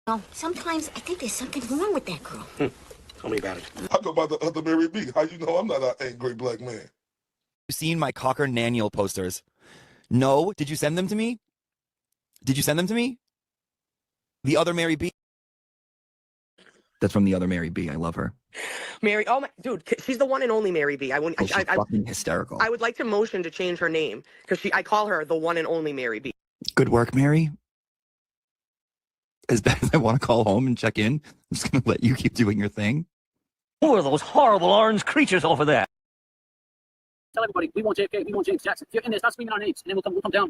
No, sometimes I think there's something wrong with that girl. Tell me about it. I go by the other Mary B. How you know I'm not an angry black man? You've seen my Cocker Naniel posters. No, did you send them to me? Did you send them to me? The other Mary B. That's from the other Mary B. I love her. Mary, oh my, dude, she's the one and only Mary B. She's fucking hysterical. I would like to motion to change her name because I call her the one and only Mary B. Good work, Mary. As bad as I want to call home and check in, I'm just going to let you keep doing your thing. Who are those horrible orange creatures over there? Tell everybody, we want JFK, we want James Jackson. If you're in there, start screaming our names, and then we'll come down.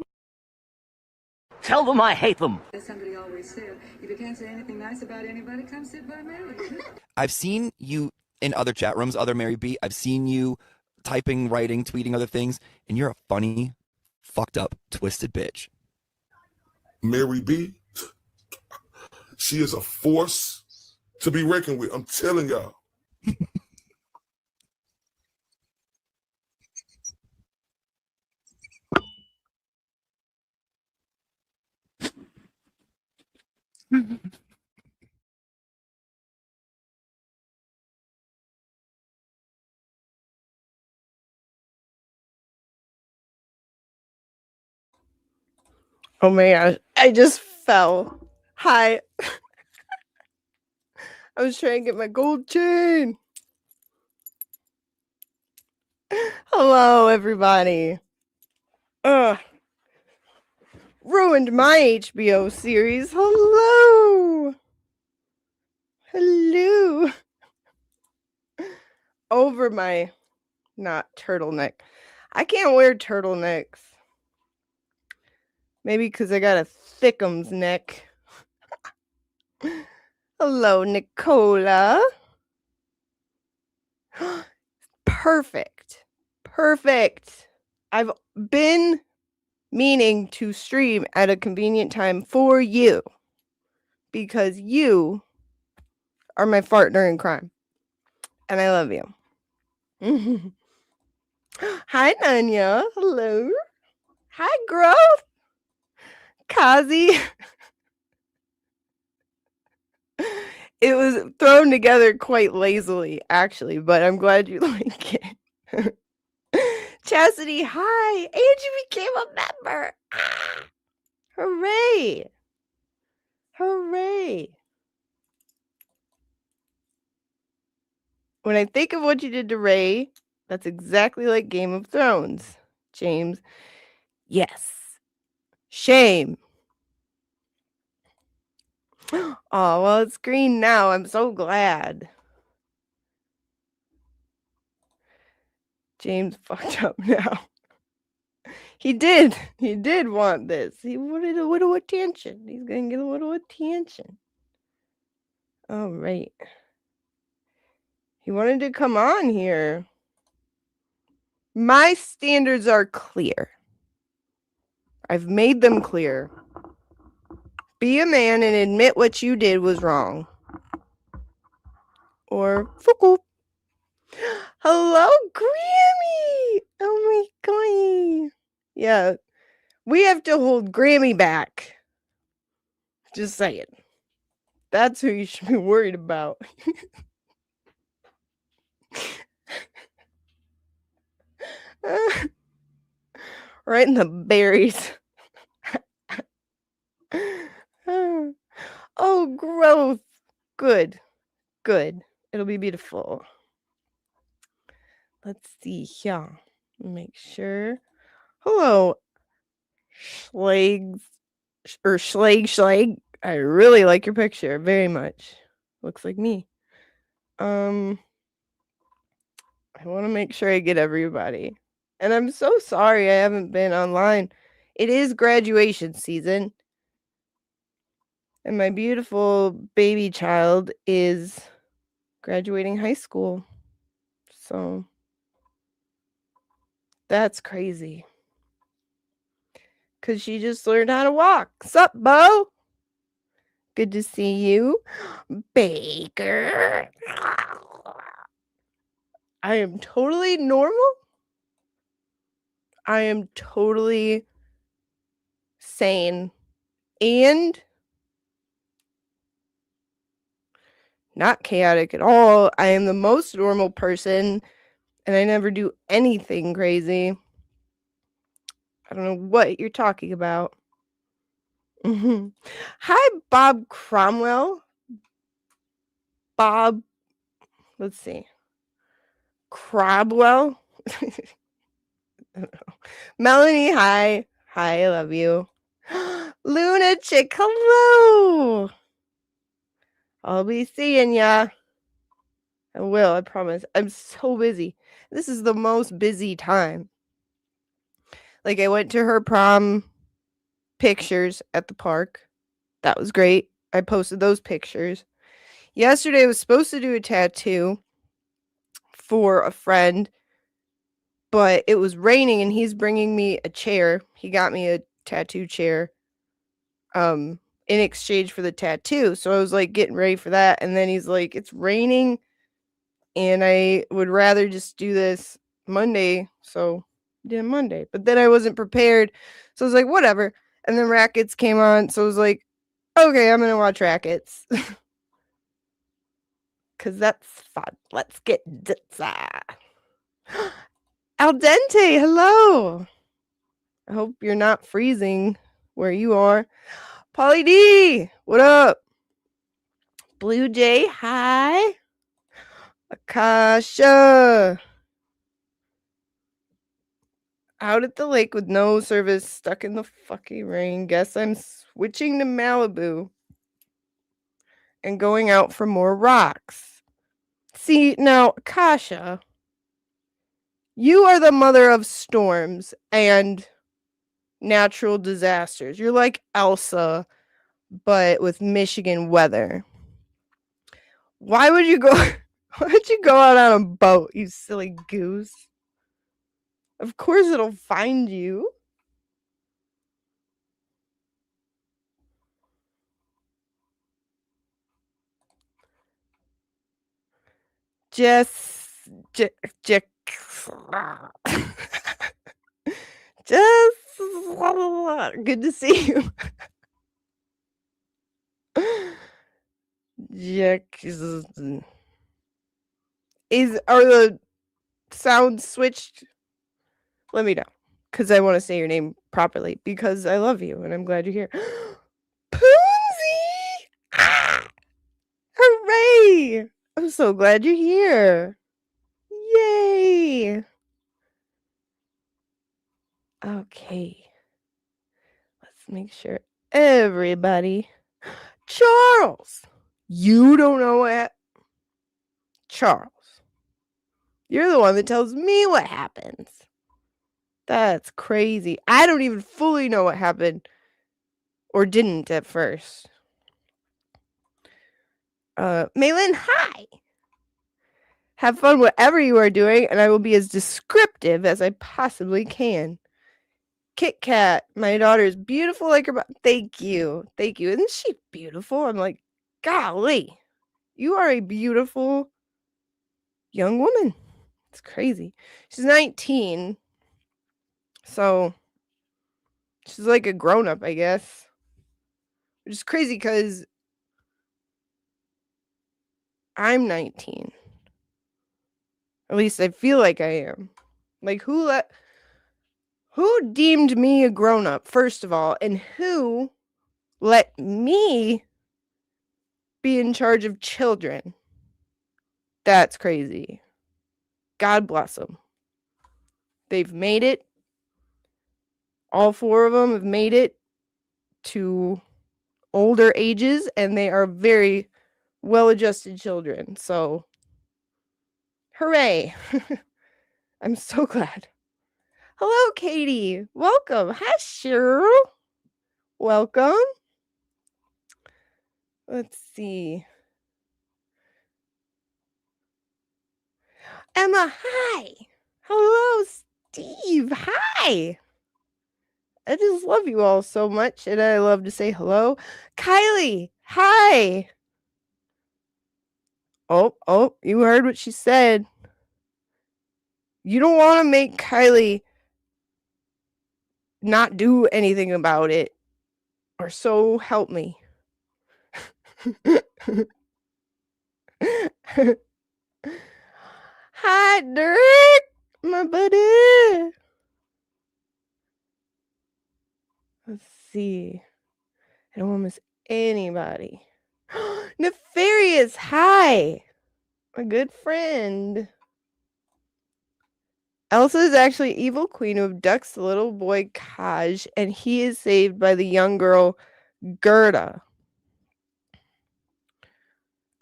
Tell them I hate them. As somebody always said, if you can't say anything nice about anybody, come sit by Mary. I've seen you in other chat rooms, other Mary B. I've seen you typing, writing, tweeting other things, and you're a funny, fucked up, twisted bitch. Mary B, she is a force to be reckoned with. I'm telling y'all. Oh my gosh, I just fell. Hi. I was trying to get my gold chain. Hello, everybody. Ruined my HBO series. Hello. Hello. Over my not turtleneck. I can't wear turtlenecks. Maybe because I got a thickums neck. Hello, Nicola. Perfect. Perfect. I've been meaning to stream at a convenient time for you because you are my partner in crime. And I love you. Hi, Nanya. Hello. Hi, Growth. Kazi. It was thrown together quite lazily, actually, but I'm glad you like it. Chastity, hi. Angie became a member. Ah, hooray. Hooray. When I think of what you did to Ray, that's exactly like Game of Thrones. James, yes. Shame. Oh, well, it's green now. I'm so glad. James fucked up now. He did want this. He wanted a little attention. He's going to get a little attention. All right. He wanted to come on here. My standards are clear. I've made them clear. Be a man and admit what you did was wrong. Or fuck. Hello, Grammy. Oh my god. Yeah. We have to hold Grammy back. Just saying. That's who you should be worried about. Right in the berries. Oh, growth. Good. Good. It'll be beautiful. Let's see here. Make sure. Hello, Schlags or Schlag. I really like your picture very much. Looks like me. I want to make sure I get everybody. And I'm so sorry I haven't been online. It is graduation season. And my beautiful baby child is graduating high school. So that's crazy. Because she just learned how to walk. Sup, Bo? Good to see you. Baker. I am totally normal. I am totally sane. And not chaotic at all. I am the most normal person, and I never do anything crazy. I don't know what you're talking about. Hi, Bob Cromwell. Bob, let's see. Crabwell. I don't know. Melanie, hi. Hi, I love you. Luna Chick, hello. I'll be seeing ya. I will, I promise. I'm so busy. This is the most busy time. Like, I went to her prom pictures at the park. That was great. I posted those pictures. Yesterday, I was supposed to do a tattoo for a friend, but it was raining and he's bringing me a chair. He got me a tattoo chair in exchange for the tattoo. So I was like getting ready for that, and then he's like, it's raining and I would rather just do this Monday. So I did it Monday, but then I wasn't prepared. So I was like, whatever. And then Rackets came on. So I was like, okay, I'm gonna watch Rackets. Cause that's fun. Let's get Al dente, hello. I hope you're not freezing where you are. Polly D, what up? Blue Jay, hi. Akasha. Out at the lake with no service, stuck in the fucking rain. Guess I'm switching to Malibu and going out for more rocks. See, now, Akasha, you are the mother of storms and natural disasters. You're like Elsa, but with Michigan weather. Why would you go why would you go out on a boat, you silly goose? Of course it'll find you. Just good to see you. Are the sounds switched? Let me know, because I want to say your name properly, because I love you and I'm glad you're here. Poonsy! Ah! Hooray! I'm so glad you're here. Yay! Okay. Let's make sure everybody. Charles! You don't know what. Charles. You're the one that tells me what happens. That's crazy. I don't even fully know what happened. Or didn't at first. Malin, hi! Have fun whatever you are doing, and I will be as descriptive as I possibly can. Kit Kat, my daughter is beautiful like her. Thank you. Thank you. Isn't she beautiful? I'm like, golly, you are a beautiful young woman. It's crazy. She's 19. So she's like a grown up, I guess. Which is crazy because I'm 19. At least I feel like I am. Like, who deemed me a grown up, first of all, and who let me be in charge of children? That's crazy. God bless them. They've made it. All four of them have made it to older ages, and they are very well-adjusted children. So, hooray. I'm so glad. Hello, Katie. Welcome. Hi, Cheryl. Welcome. Let's see. Emma, hi. Hello, Steve. Hi. I just love you all so much, and I love to say hello. Kylie, hi. Oh, you heard what she said. You don't want to make Kylie not do anything about it, or so help me. Hi, Derek, my buddy. Let's see. I don't want to miss anybody. Nefarious, hi, my good friend. Elsa is actually evil queen who abducts the little boy Kaj, and he is saved by the young girl Gerda.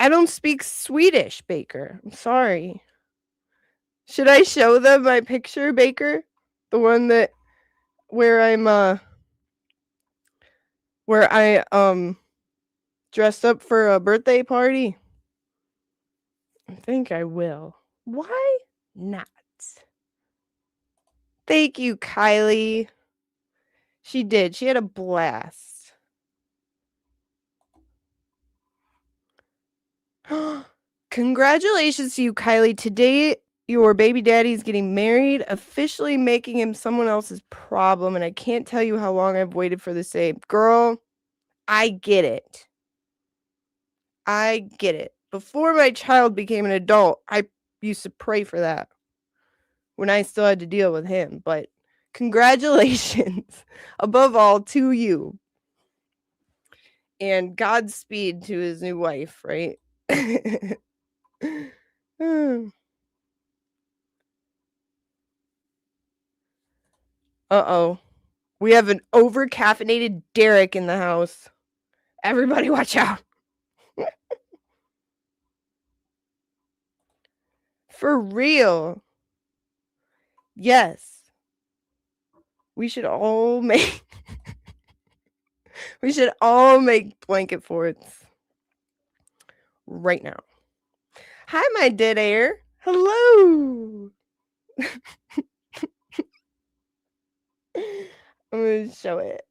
I don't speak Swedish, Baker. I'm sorry. Should I show them my picture, Baker? The one that where I dressed up for a birthday party? I think I will. Why not? Thank you, Kylie. She did. She had a blast. Congratulations to you, Kylie. Today, your baby daddy is getting married, officially making him someone else's problem, and I can't tell you how long I've waited for the same. Girl, I get it. I get it. Before my child became an adult, I used to pray for that when I still had to deal with him, but congratulations, above all, to you. And Godspeed to his new wife, right? Uh-oh. We have an over-caffeinated Derek in the house. Everybody watch out. For real. Yes. We should all make blanket forts right now. Hi, my dead air. Hello. I'm going to show it.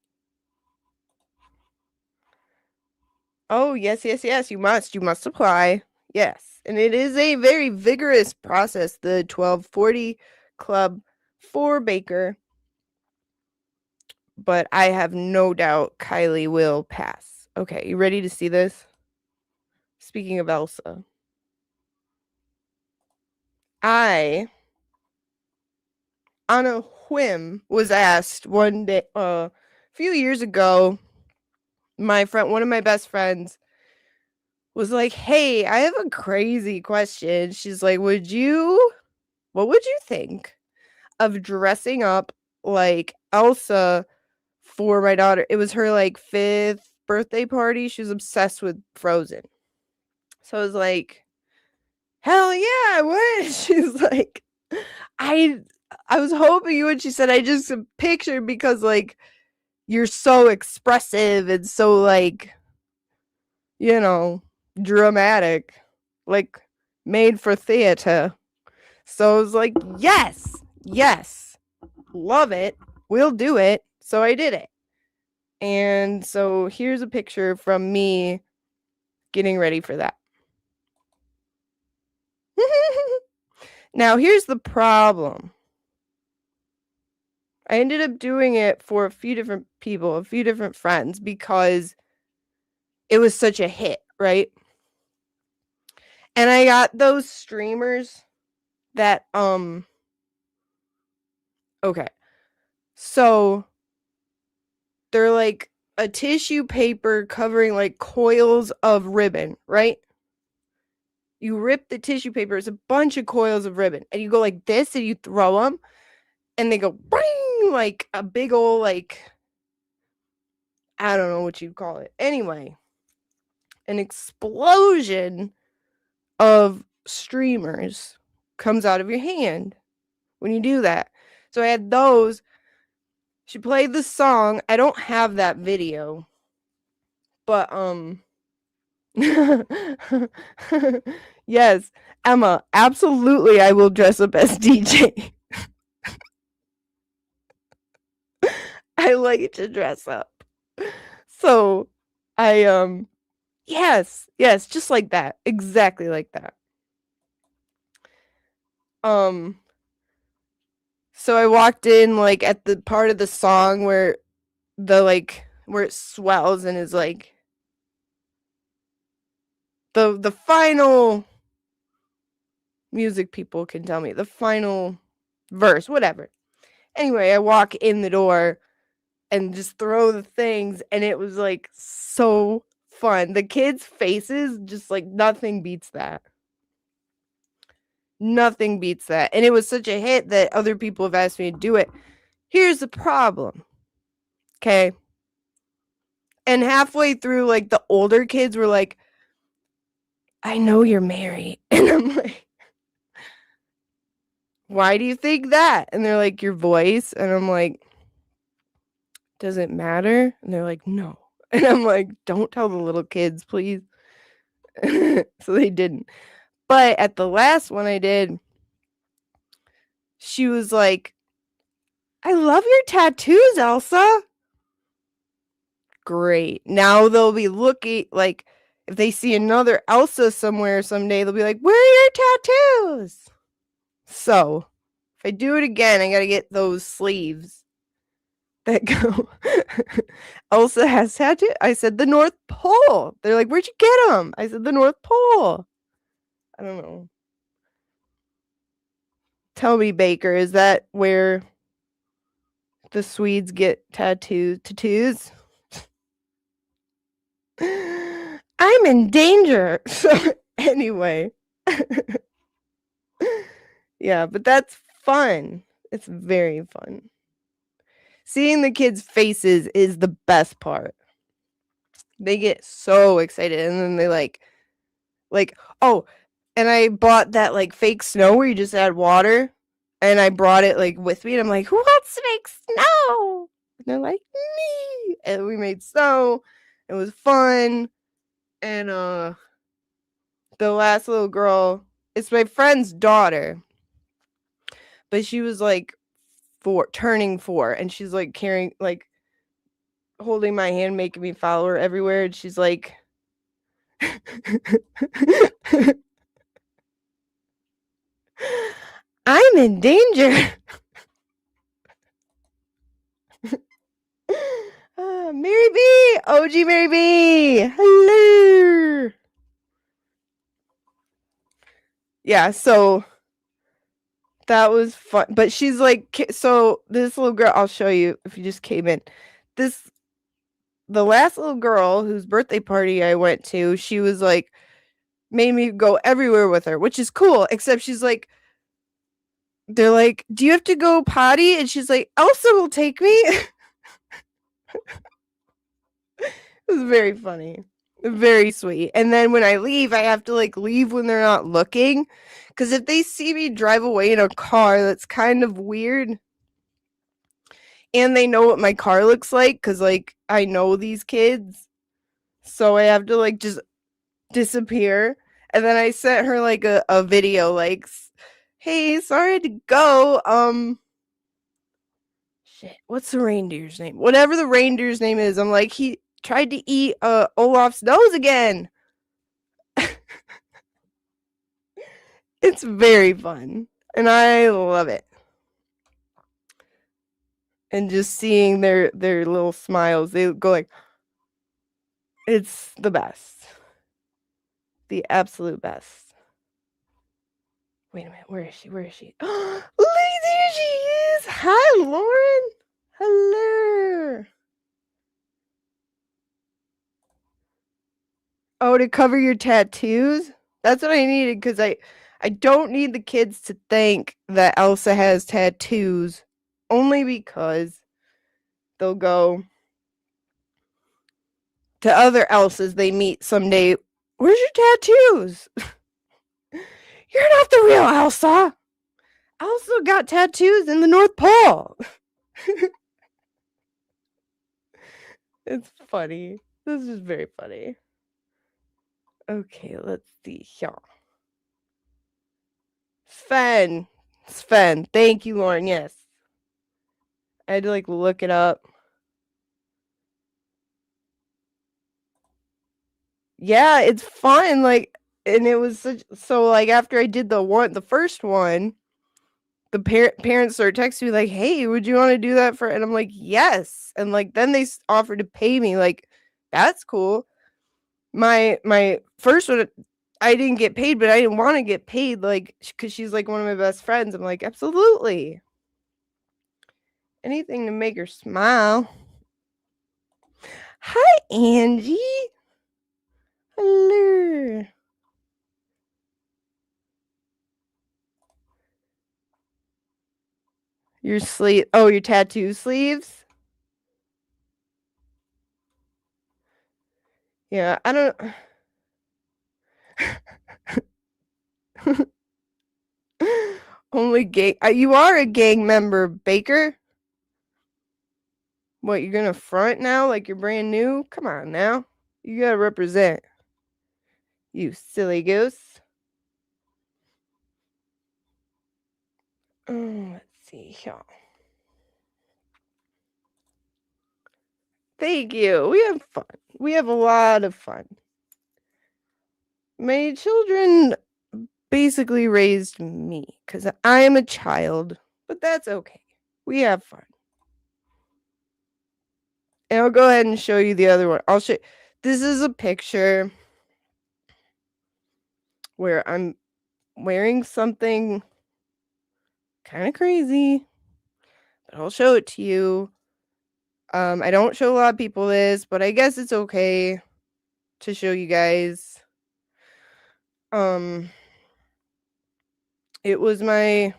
Oh, yes. You must apply. Yes. And it is a very vigorous process, the 1240 Club for Baker. But I have no doubt Kylie will pass. Okay, you ready to see this? Speaking of Elsa. I, on a whim, was asked one day, a few years ago, one of my best friends was like, hey, I have a crazy question. She's like, what would you think of dressing up like Elsa for my daughter? It was her like 5th birthday party. She was obsessed with Frozen. So I was like, hell yeah, I would. She's like, I was hoping you would. She said, I just pictured because like you're so expressive and so like, you know, dramatic, like made for theater. So I was like, yes, love it. We'll do it. So I did it. And so here's a picture from me getting ready for that. Now, here's the problem. I ended up doing it for a few different people, a few different friends, because it was such a hit, right? And I got those streamers that, okay. So they're like a tissue paper covering like coils of ribbon, right? You rip the tissue paper, it's a bunch of coils of ribbon, and you go like this and you throw them, and they go bing, like a big old, like, I don't know what you'd call it. Anyway, an explosion of streamers comes out of your hand when you do that. So I had those. She played the song. I don't have that video, but yes, Emma, absolutely I will dress up as DJ. I like to dress up. So I yes, just like that. Exactly like that. So I walked in like at the part of the song where where it swells and is like the final music people can tell me the final verse, whatever. Anyway, I walk in the door and just throw the things, and it was like so fun. The kids' faces, just like nothing beats that. Nothing beats that. And it was such a hit that other people have asked me to do it. Here's the problem. Okay. And halfway through, like the older kids were like, I know you're married. And I'm like, why do you think that? And they're like, your voice. And I'm like, does it matter? And they're like, no. And I'm like, don't tell the little kids, please. So they didn't. But at the last one I did, she was like, I love your tattoos, Elsa. Great. Now they'll be looking, like, if they see another Elsa somewhere someday, they'll be like, where are your tattoos? So, if I do it again, I gotta get those sleeves that go. Elsa has tattoo. I said the North Pole. They're like, where'd you get them? I said the North Pole. I don't know. Tell me, Baker, is that where the Swedes get tattoos? I'm in danger. So anyway. Yeah, but that's fun. It's very fun. Seeing the kids' faces is the best part. They get so excited, and then they like, oh, and I bought that like fake snow where you just add water, and I brought it like with me, and I'm like, who wants to make snow? And they're like, me. And we made snow. It was fun. And the last little girl, it's my friend's daughter, but she was like turning 4, and she's like carrying, like holding my hand, making me follow her everywhere, and she's like, I'm in danger. Mary B, OG Mary B, hello. Yeah, so that was fun. But she's like, so this little girl, I'll show you if you just came in. The last little girl whose birthday party I went to, she was like, made me go everywhere with her, which is cool, except she's like, they're like, do you have to go potty? And she's like, Elsa will take me. It was very funny. Very sweet. And then when I leave, I have to like leave when they're not looking. Because if they see me drive away in a car, that's kind of weird. And they know what my car looks like, because like I know these kids. So I have to like just disappear. And then I sent her like a video like, hey, sorry to go. Shit, what's the reindeer's name? Whatever the reindeer's name is, I'm like, he tried to eat Olaf's nose again. It's very fun, and I love it. And just seeing their little smiles, they go like, it's the best. The absolute best. Wait a minute, where is she? Where is she? Look, there she is. Hi, Lauren. Hello. Oh, to cover your tattoos? That's what I needed, because I don't need the kids to think that Elsa has tattoos, only because they'll go to other Elsas they meet someday. Where's your tattoos? You're not the real Elsa. Elsa got tattoos in the North Pole. It's funny. This is very funny. Okay, let's see here. Sven. Thank you, Lauren. Yes. I had to like look it up. Yeah, it's fun. Like, and it was so like after I did the first one, the parents started texting me like, hey, would you want to do that for? And I'm like, yes. And like then they offered to pay me. Like, that's cool. My first one, I didn't get paid, but I didn't want to get paid, like, because she's like one of my best friends. I'm like, absolutely. Anything to make her smile. Hi, Angie. Hello. Your sleeve. Oh, your tattoo sleeves? Yeah, I don't. Only gang. You are a gang member, Baker. What, you're gonna front now like you're brand new? Come on now. You gotta represent. You silly goose. Let's see here. Thank you. We have fun. We have a lot of fun. My children basically raised me because I am a child, but that's okay. We have fun. And I'll go ahead and show you the other one. I'll show. This is a picture where I'm wearing something kind of crazy, but I'll show it to you. I don't show a lot of people this, but I guess it's okay to show you guys. It was my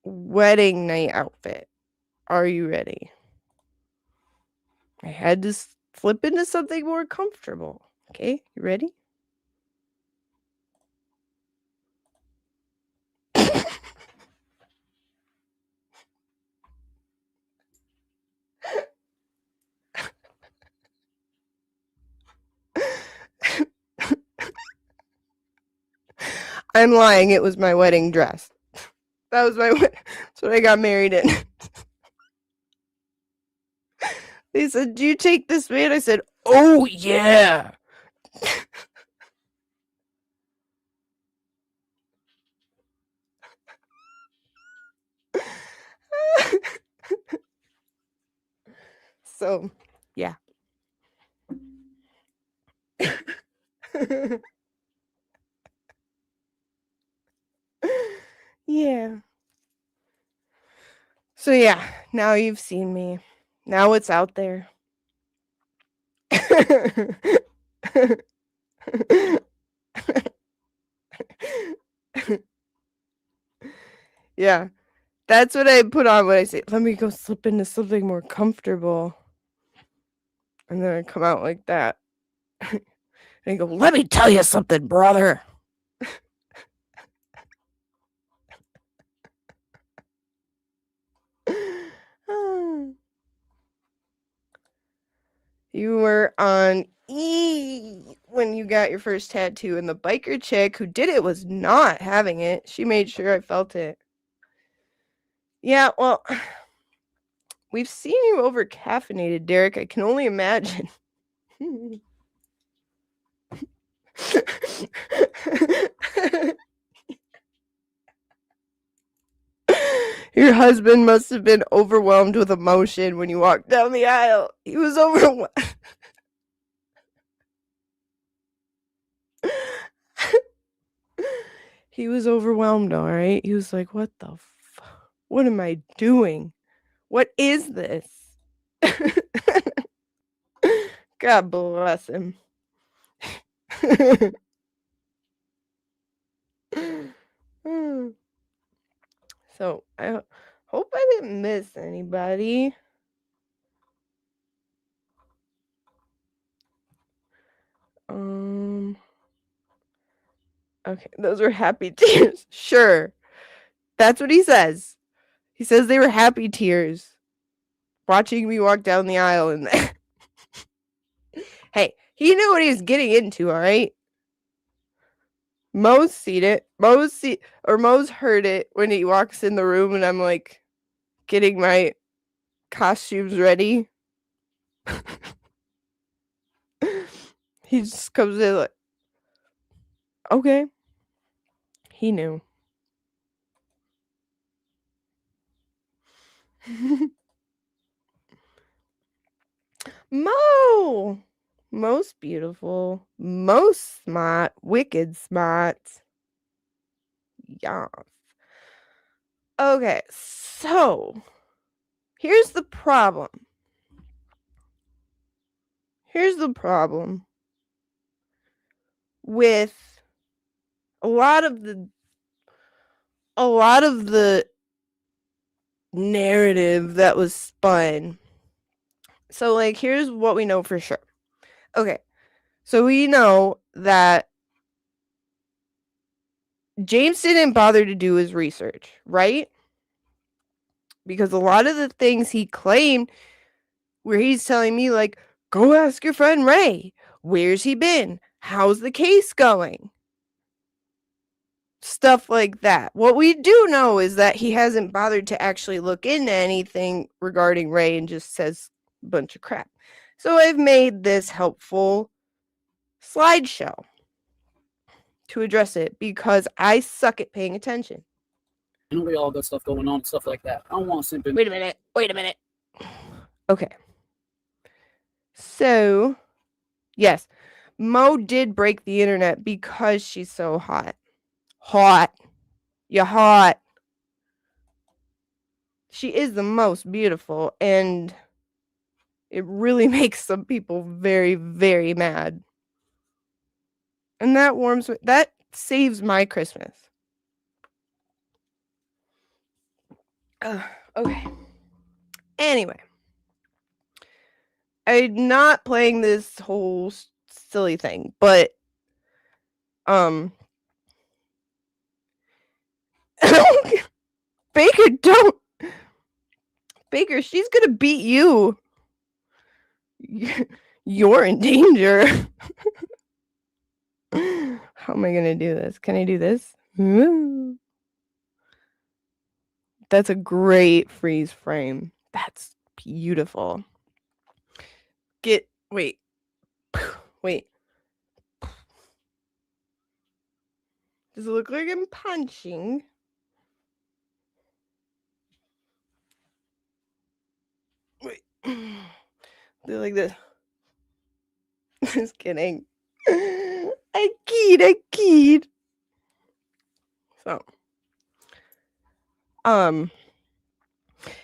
wedding night outfit. Are you ready? I had to flip into something more comfortable. Okay, you ready? I'm lying. It was my wedding dress. That was that's what I got married in. They said, "Do you take this man?" I said, "Oh yeah." So, yeah. Yeah. So yeah, now you've seen me. Now it's out there. Yeah. That's what I put on when I say, let me go slip into something more comfortable. And then I come out like that. And I go, let me tell you something, brother. You were on E when you got your first tattoo, and the biker chick who did it was not having it. She made sure I felt it. Yeah, well, we've seen you over caffeinated, Derek. I can only imagine. Your husband must have been overwhelmed with emotion when you walked down the aisle. He was overwhelmed. He was overwhelmed, all right? He was like, what the what am I doing? What is this? God bless him. So, I hope I didn't miss anybody. Okay, those were happy tears. Sure. That's what he says. He says they were happy tears. Watching me walk down the aisle and hey, he knew what he was getting into, all right? Mo's seen it. Mo's heard it when he walks in the room and I'm like getting my costumes ready. He just comes in like, okay. He knew. Mo! most beautiful, most smart, wicked smart. Yes. Okay, so here's the problem. Here's the problem with a lot of the narrative that was spun. So, like, here's what we know for sure. Okay, so we know that James didn't bother to do his research, right? Because a lot of the things he claimed, where he's telling me, like, go ask your friend Ray. Where's he been? How's the case going? Stuff like that. What we do know is that he hasn't bothered to actually look into anything regarding Ray and just says a bunch of crap. So I've made this helpful slideshow to address it because I suck at paying attention. You know, we all got stuff going on and stuff like that. I don't want to simply. Wait a minute. Okay. So, yes, Mo did break the internet because she's so hot. Hot. You're hot. She is the most beautiful, and it really makes some people very, very mad. And that saves my Christmas. Okay. Anyway. I'm not playing this whole silly thing, but Baker, don't. Baker, she's gonna beat you. You're in danger. How am I gonna do this? Can I do this? That's a great freeze frame. That's beautiful. Wait. Does it look like I'm punching? Wait. Do it like this. Just kidding. I keyed. So.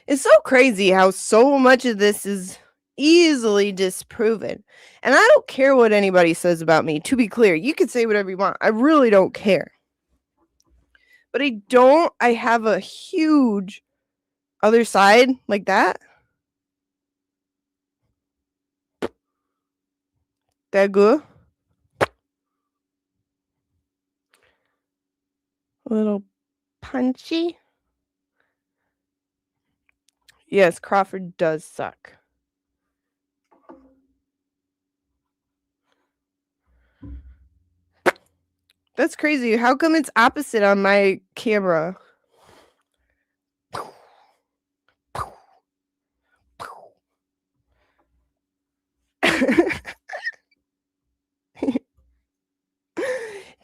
It's so crazy how so much of this is easily disproven. And I don't care what anybody says about me. To be clear, you can say whatever you want. I really don't care. But I have a huge other side like that. That good? A little punchy. Yes, Crawford does suck. That's crazy. How come it's opposite on my camera?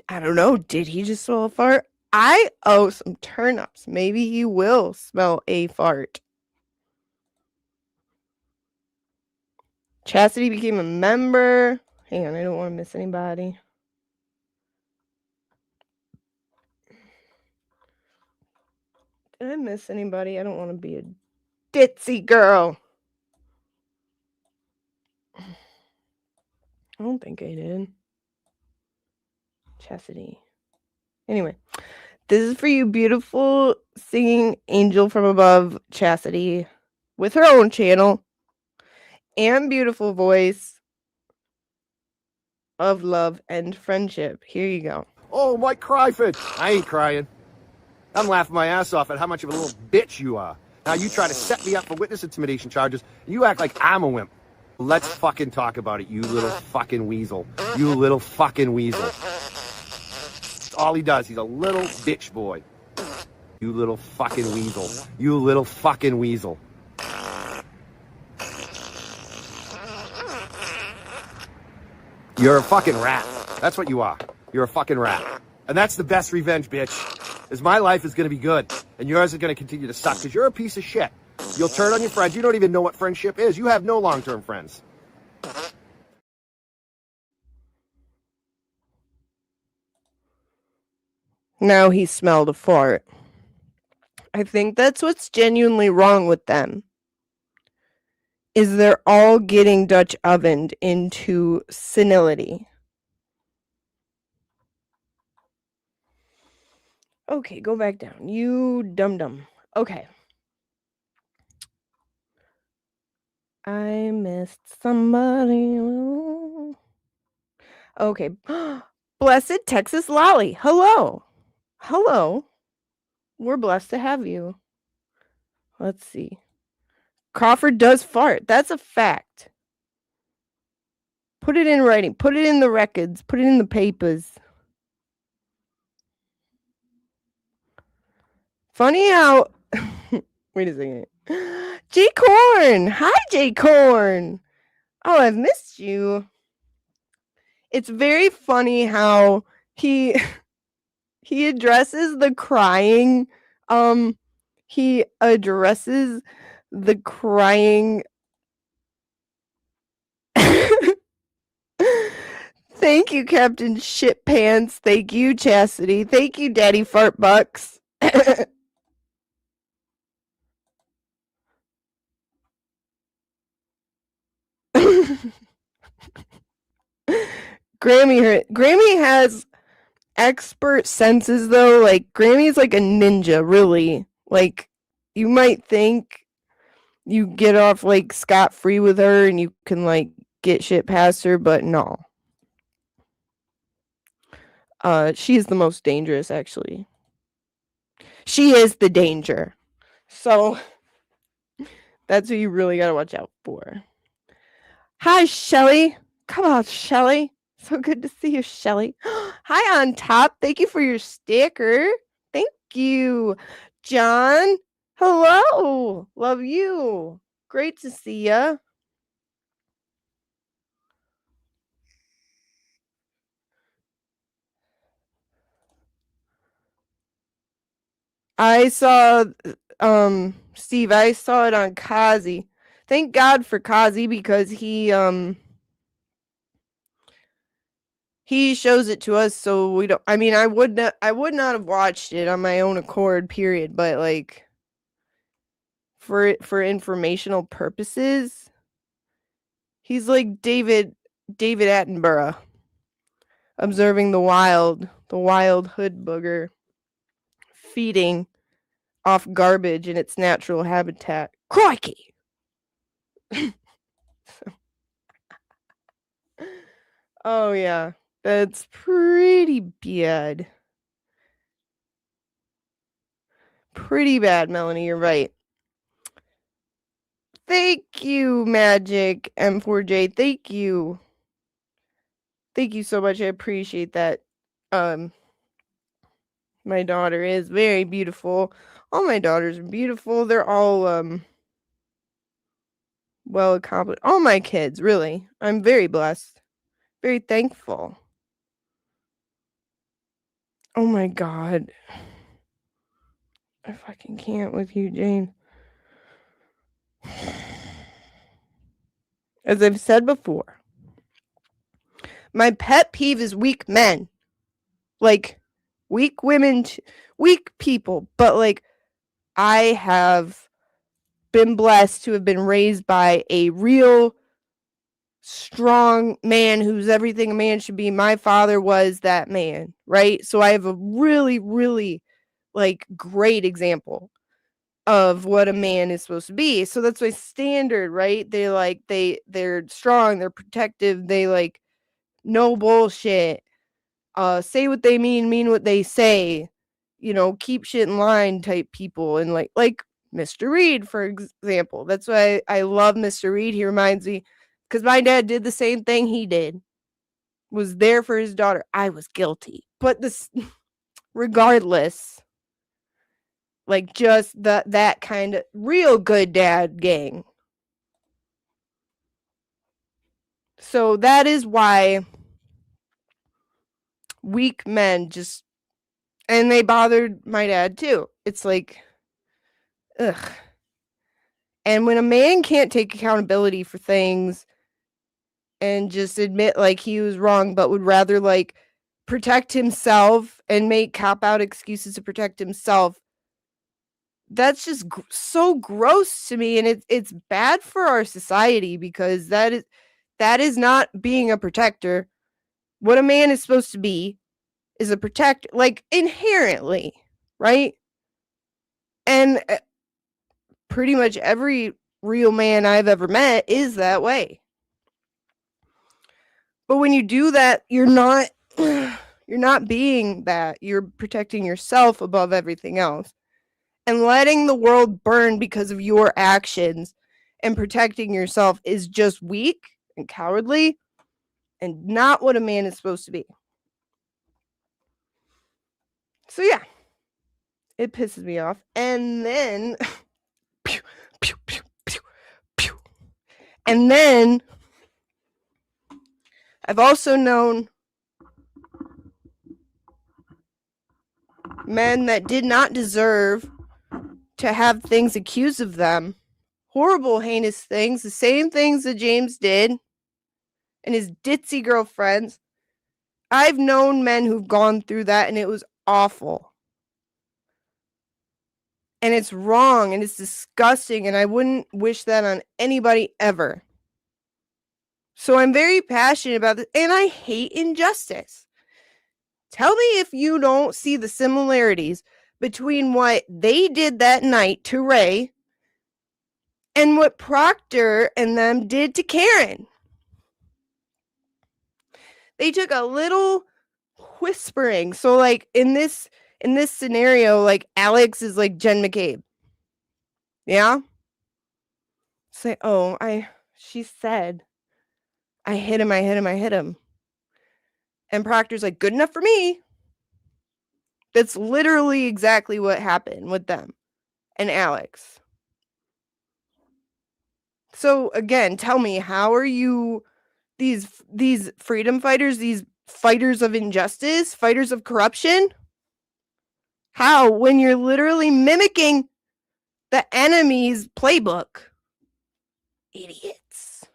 I don't know. Did he just smell a fart? I owe some turnips. Maybe he will smell a fart. Chastity became a member. Hang on, I don't want to miss anybody. Did I miss anybody? I don't want to be a ditzy girl. I don't think I did. Chastity. Anyway, this is for you, beautiful singing angel from above, Chastity, with her own channel and beautiful voice of love and friendship. Here you go. Oh, Mike Cryford. I ain't crying. I'm laughing my ass off at how much of a little bitch you are. Now you try to set me up for witness intimidation charges, and you act like I'm a wimp. Let's fucking talk about it, you little fucking weasel. You little fucking weasel. That's all he does. He's a little bitch boy. You little fucking weasel. You little fucking weasel. You're a fucking rat. That's what you are. You're a fucking rat. And that's the best revenge, bitch. Is my life is going to be good, and yours is going to continue to suck because you're a piece of shit. You'll turn on your friends. You don't even know what friendship is. You have no long-term friends. Now he smelled a fart. I think that's what's genuinely wrong with them. Is they're all getting Dutch ovened into senility. Okay, go back down. You dum-dum. Okay. I missed somebody. Okay. Blessed Texas Lolly. Hello. Hello. We're blessed to have you. Let's see. Crawford does fart. That's a fact. Put it in writing. Put it in the records. Put it in the papers. Funny how... Wait a second. J. Corn. Hi, J. Corn. Oh, I've missed you. It's very funny how he addresses the crying. He addresses the crying. Thank you, Captain Shitpants. Thank you, Chastity. Thank you, Daddy Fartbucks. Grammy has expert senses though. Like Grammy's like a ninja, really. Like you might think you get off like scot-free with her and you can like get shit past her, but no. She is the most dangerous, actually. She is the danger. So that's who you really gotta watch out for. Hi, Shelly. Come on, Shelly. So good to see you, Shelly. Hi, on top. Thank you for your sticker. Thank you. John. Hello. Love you. Great to see ya. I saw Steve, I saw it on Kazi. Thank God for Kazi because he shows it to us so we don't. I mean, I would not have watched it on my own accord, period, but like for informational purposes, he's like David Attenborough observing the wild hood booger feeding off garbage in its natural habitat. Crikey! Oh yeah, that's pretty bad. Pretty bad, Melanie, you're right. Thank you, Magic M4J. Thank you. Thank you so much. I appreciate that. My daughter is very beautiful. All my daughters are beautiful. They're all well accomplished. All my kids, really. I'm very blessed. Very thankful. Oh my God. I fucking can't with you, Jane. As I've said before, my pet peeve is weak men. Like, weak women, weak people. But, like, I have been blessed to have been raised by a real strong man who's everything a man should be. My father was that man, right? So I have a really, really, like, great example of what a man is supposed to be. So that's my standard, right? They're strong, they're protective, they like no bullshit. Say what they mean what they say. You know, keep shit in line type people. And like Mr. Reed, for example. That's why I love Mr. Reed. He reminds me because my dad did the same thing he did. Was there for his daughter. I was guilty. But this regardless, like just that kind of real good dad gang. So that is why weak men just, and they bothered my dad too. It's like, ugh. And when a man can't take accountability for things and just admit like he was wrong, but would rather like protect himself and make cop-out excuses to protect himself. That's just so gross to me, and it's bad for our society because that is not being a protector. What a man is supposed to be is a protector, like inherently, right? And pretty much every real man I've ever met is that way. But when you do that, you're not being that. You're protecting yourself above everything else. And letting the world burn because of your actions and protecting yourself is just weak and cowardly and not what a man is supposed to be. So yeah, it pisses me off. And then pew, pew, pew, pew, pew. And then I've also known men that did not deserve to have things accused of them. Horrible, heinous things. The same things that James did and his ditzy girlfriends. I've known men who've gone through that, and it was awful. And it's wrong, and it's disgusting, and I wouldn't wish that on anybody ever. So I'm very passionate about this, and I hate injustice. Tell me if you don't see the similarities between what they did that night to Ray and what Proctor and them did to Karen. They took a little whispering. So like in this scenario, like Alex is like Jen McCabe. Yeah? Say, she said, I hit him. And Proctor's like, good enough for me. That's literally exactly what happened with them and Alex. So again, tell me, how are you these freedom fighters, these fighters of injustice, fighters of corruption? How, when you're literally mimicking the enemy's playbook? Idiots.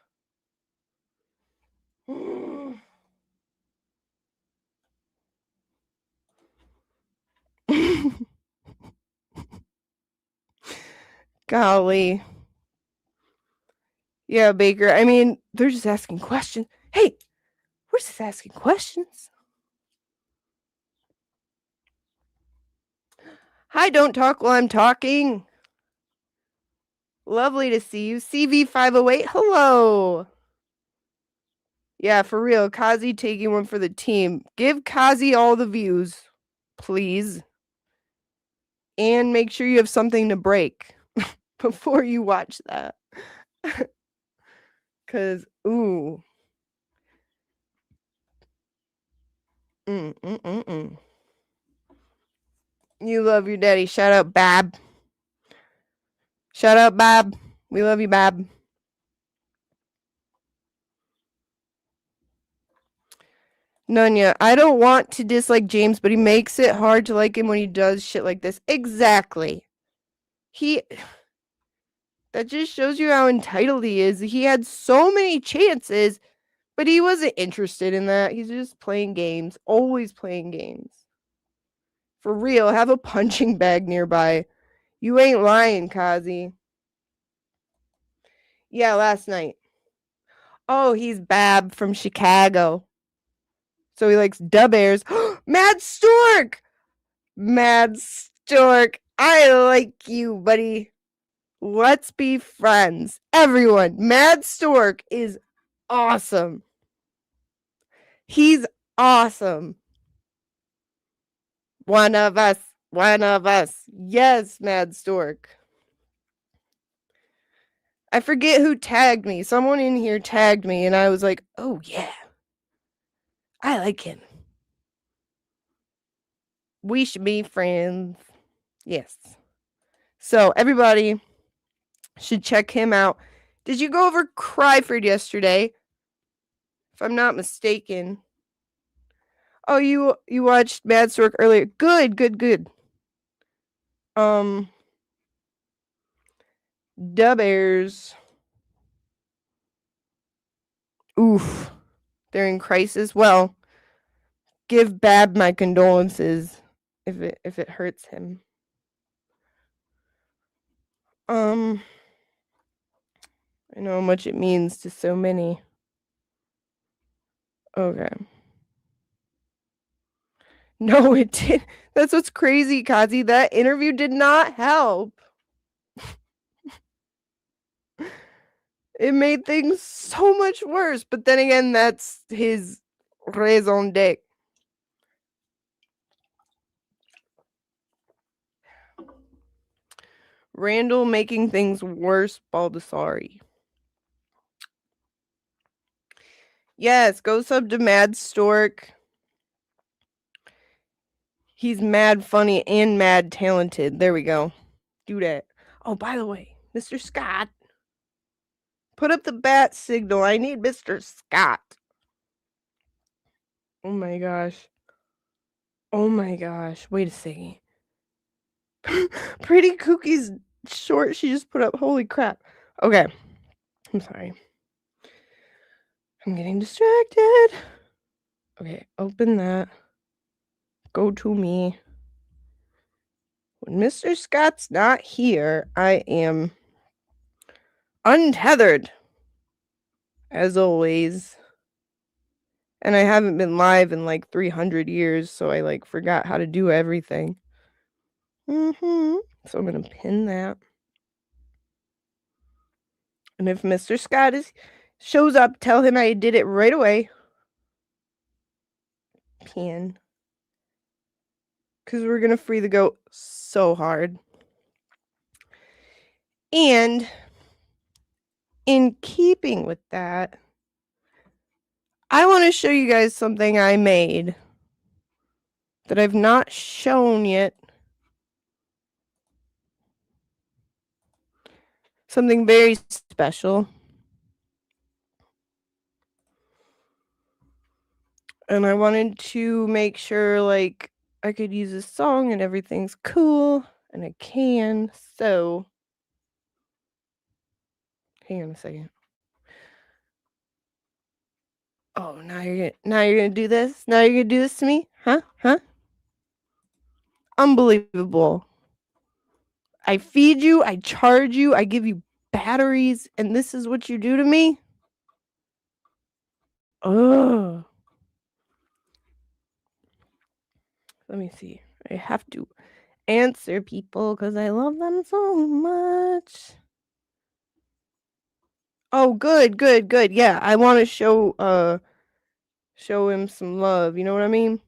Golly. Yeah, Baker. I mean, they're just asking questions. Hey, we're just asking questions. Hi, don't talk while I'm talking. Lovely to see you. CV508, hello. Yeah, for real. Kazi taking one for the team. Give Kazi all the views, please. And make sure you have something to break before you watch that. Because, ooh. You love your daddy. Shout out, Bab. Shout out, Bab. We love you, Bab. Nunya, I don't want to dislike James, but he makes it hard to like him when he does shit like this. Exactly. That just shows you how entitled he is. He had so many chances, but he wasn't interested in that. He's just playing games. Always playing games. For real, have a punching bag nearby. You ain't lying, Kazi. Yeah, last night. Oh, he's Bab from Chicago. So he likes Dub Airs. Mad Stork! Mad Stork. I like you, buddy. Let's be friends. Everyone, Mad Stork is awesome. He's awesome. One of us. Yes, Mad Stork. I forget who tagged me. Someone in here tagged me, and I was like, oh, yeah. I like him. We should be friends. Yes. So, everybody should check him out. Did you go over Cryford yesterday? If I'm not mistaken. Oh, you watched Mad Stork earlier. Good. Dub Airs. Oof. They're in crisis. Well, give Bab my condolences if it hurts him. I know how much it means to so many. Okay. No, it did. That's what's crazy, Kazi. That interview did not help. It made things so much worse. But then again, that's his raison d'etre. Randall making things worse, Baldessari. Yes, go sub to Mad Stork. He's mad funny and mad talented. There we go. Do that. Oh, by the way, Mr. Scott. Put up the bat signal. I need Mr. Scott. Oh my gosh. Oh my gosh. Wait a second. Pretty Kooky's short she just put up. Holy crap. Okay. I'm sorry. I'm getting distracted. Okay, open that. Go to me. When Mr. Scott's not here, I am untethered. As always. And I haven't been live in like 300 years, so I like forgot how to do everything. So I'm going to pin that. And if Mr. Scott shows up, tell him I did it right away. Pin. Because we're going to free the goat so hard. And in keeping with that, I want to show you guys something I made that I've not shown yet. Something very special. And I wanted to make sure like I could use a song and everything's cool, and I can. So hang on a second. Oh, now you're gonna do this? Now you're gonna do this to me? Huh? Unbelievable. I feed you, I charge you, I give you batteries, and this is what you do to me? Ugh. Let me see. I have to answer people because I love them so much. Oh, good. Yeah, I want to show him some love. You know what I mean?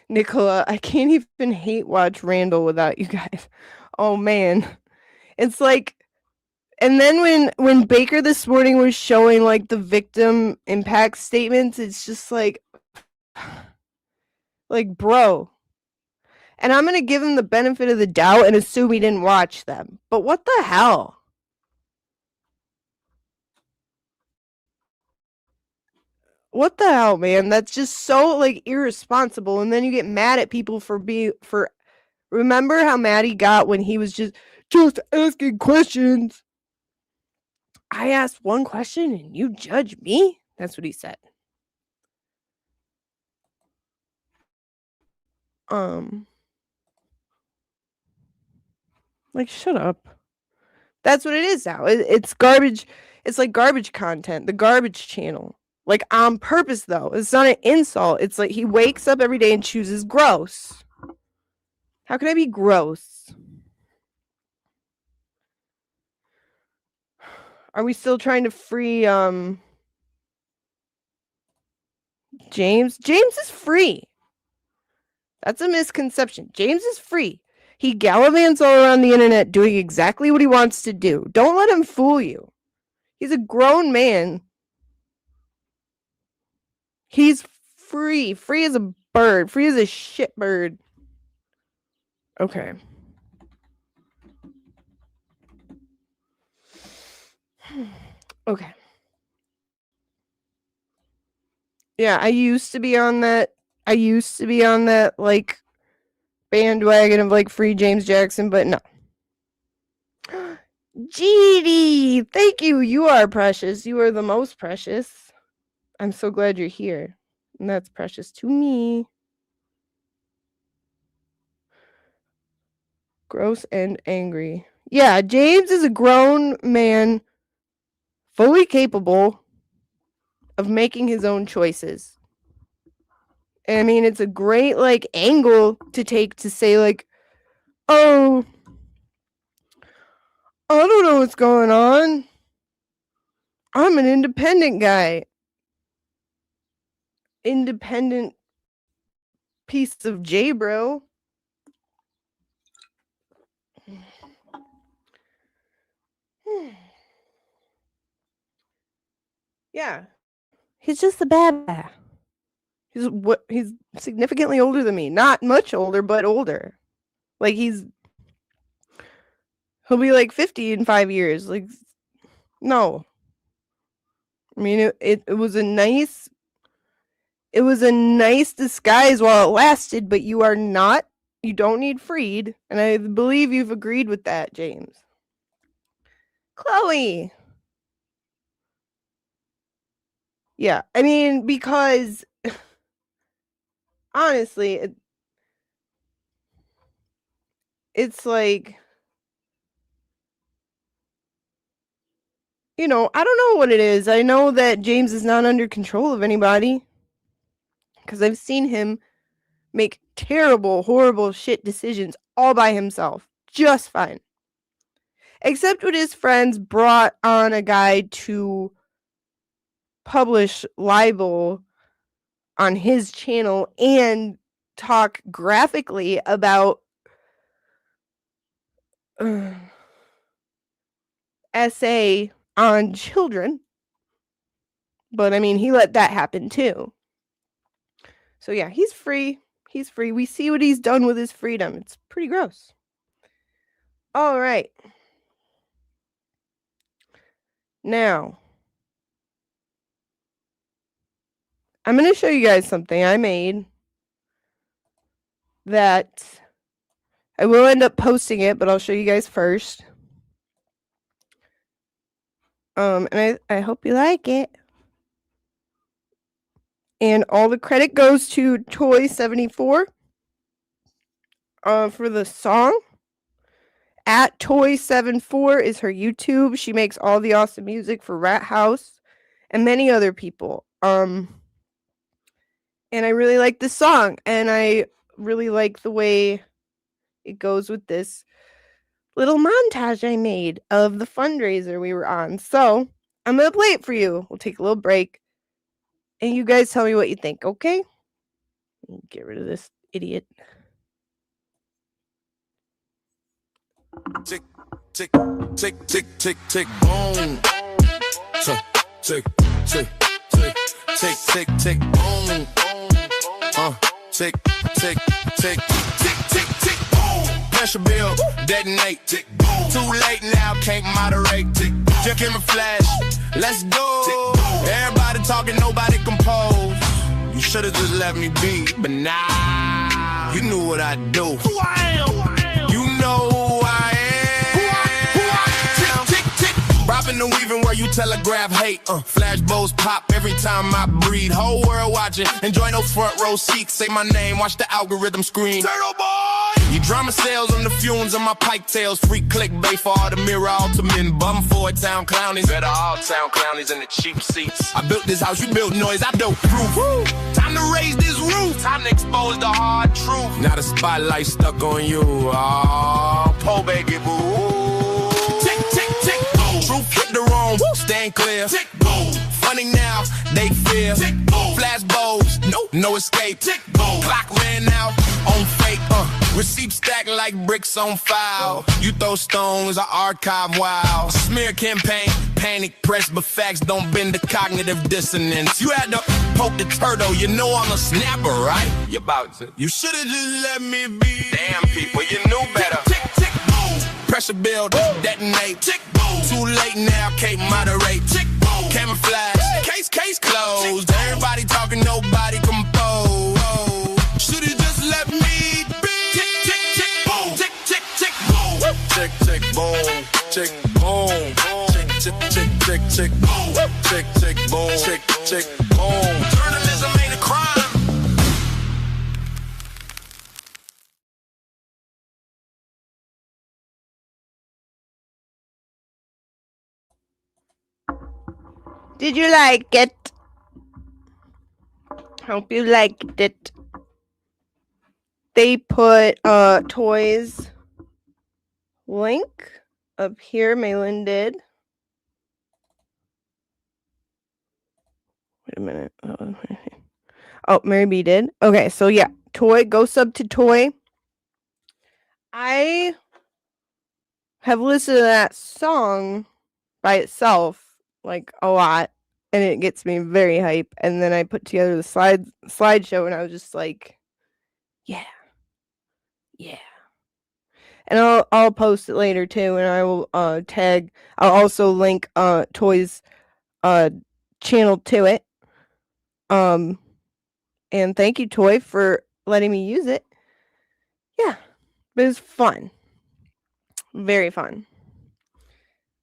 Nicola, I can't even hate watch Randall without you guys. Oh man. It's like, and then when Baker this morning was showing like the victim impact statements, it's just like bro. And I'm going to give him the benefit of the doubt and assume he didn't watch them. But what the hell? What the hell, man? That's just so like irresponsible. And then you get mad at people for remember how mad he got when he was just asking questions. I asked one question and you judge me? That's what he said. Like, shut up. That's what it is now. It's garbage. It's like garbage content, the garbage channel. Like, on purpose, though. It's not an insult. It's like he wakes up every day and chooses gross. How can I be gross? Are we still trying to free, James? James is free. That's a misconception. James is free. He gallivants all around the internet doing exactly what he wants to do. Don't let him fool you. He's a grown man. He's free. Free as a bird. Free as a shit bird. Okay. Okay. Yeah, I used to be on that, like, bandwagon of, like, free James Jackson, but no. GD, thank you. You are precious. You are the most precious. I'm so glad you're here. And that's precious to me. Gross and angry. Yeah, James is a grown man, fully capable of making his own choices. And I mean, it's a great, like, angle to take to say, like, oh, I don't know what's going on. I'm an independent guy. Independent piece of J, bro. Yeah. He's just a bad guy. He's significantly older than me. Not much older, but older. Like he'll be like 50 in 5 years. Like, no. I mean, it was a nice disguise while it lasted, but you don't need freed. And I believe you've agreed with that, James. Chloe. Yeah, I mean, because honestly, it's like, I don't know what it is. I know that James is not under control of anybody because I've seen him make terrible, horrible shit decisions all by himself. Just fine. Except when his friends brought on a guy to publish libel on his channel and talk graphically about essay on children. But I mean, he let that happen too. So yeah, he's free. He's free. We see what he's done with his freedom. It's pretty gross. All right. Now, I'm going to show you guys something I made that I will end up posting it, but I'll show you guys first. And I hope you like it. And all the credit goes to Toy74 for the song. At Toy74 is her YouTube. She makes all the awesome music for Rat House and many other people. And I really like this song, and I really like the way it goes with this little montage I made of the fundraiser we were on. So I'm going to play it for you. We'll take a little break, and you guys tell me what you think, okay? Get rid of this idiot. Tick, tick, tick, tick, tick, tick, boom. Tick, tick, tick, tick, tick, tick, tick, boom. Tick, tick, tick, tick, tick, tick, boom. Pressure build, detonate, tick, boom. Too late now, can't moderate, tick, boom. Just give me flash, let's go. Everybody talking, nobody compose. You should've just let me be, but nah, you knew what I do. Who I am, you know who I am. Tick, tick, tick. Robbing and weaving where you telegraph hate. Flash bows pop every time I breathe. Whole world watching, enjoy no front row seats. Say my name, watch the algorithm screen. Turtle boy! You drama sales on the fumes of my pike tails. Free clickbait for all the mirror ultimate bum for town clownies. Better all town clownies in the cheap seats. I built this house, you built noise, I built proof. Woo. Time to raise this roof, time to expose the hard truth. Now the spotlight stuck on you. Oh, po baby boo. Tick, tick, tick, boom. Truth hit the wrong, stand clear. Tick, boom. Funny now, they fear. Tick, boom. Flash bows, nope, no escape. Tick, boom. Clock ran out on fake. Receipts stacked like bricks on file. You throw stones, I archive wow. Smear campaign, panic press, but facts don't bend the cognitive dissonance. You had to poke the turtle, you know I'm a snapper, right? You about to. You should've just let me be. Damn people, you knew better. Tick, tick, boom. Pressure build, detonate. Tick, boom. Too late now, can't moderate. Tick, boom. Camouflage, case closed. Everybody talking, nobody compose. Should've just let me be. Tick, tick, tick, boom. Tick, tick, tick, boom. Tick, tick, boom. Tick, boom. chick, boom, chick, chick, boom, chick, chick, boom. Journalism ain't a crime. Did you like it? Hope you liked it. They put toys link up here. Malin did. Wait a minute. Oh, Mary B did. Okay, so yeah, toy. Go sub to toy. I have listened to that song by itself like a lot, and it gets me very hype. And then I put together the slideshow, and I was just like, yeah. And I'll post it later too, and I will tag. I'll also link Toy's channel to it. And thank you, Toy, for letting me use it. Yeah, it was fun, very fun.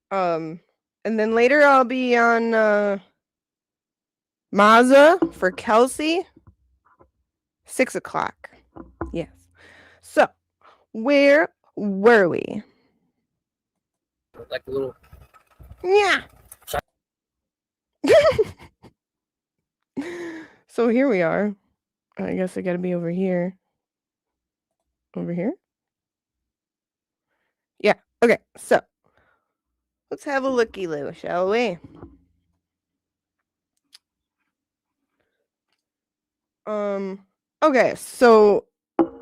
And then later I'll be on Mazza for Kelsey, 6 o'clock. Yes. So where were we? Like a little. Yeah. So here we are. I guess I gotta be over here. Over here? Yeah. Okay. So let's have a looky-loo, shall we? Okay. So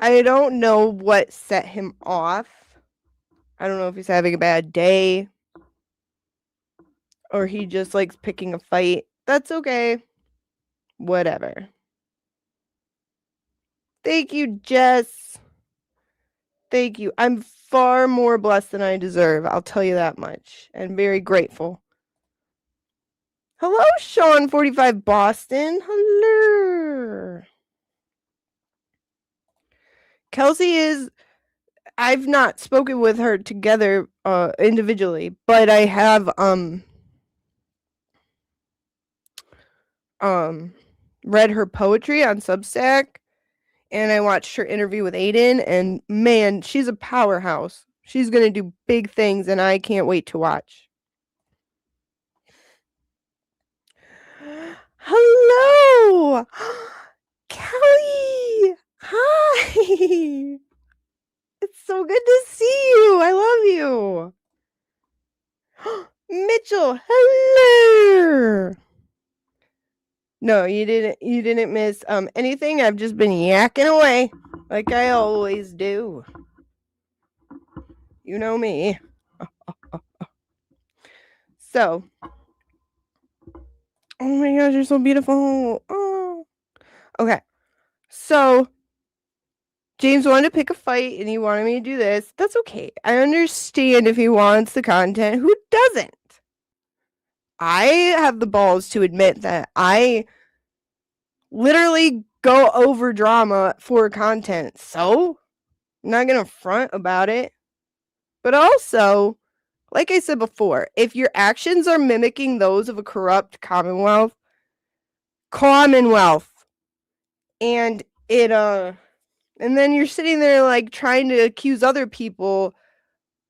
I don't know what set him off. I don't know if he's having a bad day or he just likes picking a fight. That's okay. Whatever. Thank you, Jess. Thank you. I'm far more blessed than I deserve. I'll tell you that much. And very grateful. Hello, Sean45 Boston. Hello. Kelsey is... I've not spoken with her together individually, but I have read her poetry on Substack, and I watched her interview with Aiden, and man, she's a powerhouse. She's gonna do big things, and I can't wait to watch. Hello, Kelly. Hi. It's so good to see you. I love you. Mitchell, hello. No, you didn't miss anything. I've just been yakking away like I always do. You know me. So, oh my gosh, you're so beautiful. Oh. Okay. So, James wanted to pick a fight and he wanted me to do this. That's okay. I understand if he wants the content. Who doesn't? I have the balls to admit that I literally go over drama for content. So, I'm not going to front about it. But also, like I said before, if your actions are mimicking those of a corrupt commonwealth, and it and then you're sitting there like trying to accuse other people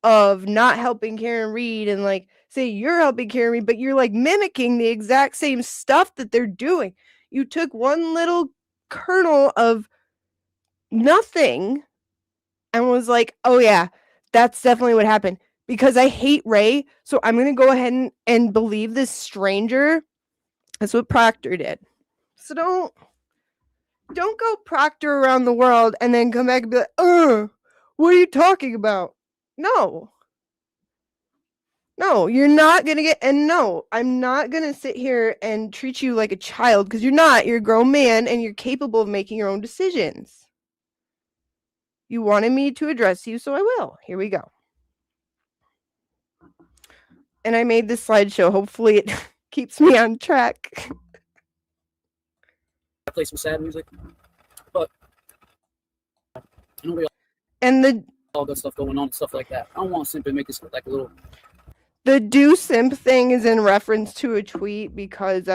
of not helping Karen Reed and like say you're helping Karen Reed, but you're like mimicking the exact same stuff that they're doing. You took one little kernel of nothing and was like, oh yeah, that's definitely what happened. Because I hate Ray, so I'm going to go ahead and believe this stranger. That's what Proctor did. So don't go Proctor around the world and then come back and be like, what are you talking about? No, you're not going to get, and no, I'm not going to sit here and treat you like a child because you're not. You're a grown man and you're capable of making your own decisions. You wanted me to address you, so I will. Here we go. And I made this slideshow. Hopefully it keeps me on track. I play some sad music, but you know, we and the all got stuff going on and stuff like that. I don't want to simply make this like a little. The do simp thing is in reference to a tweet because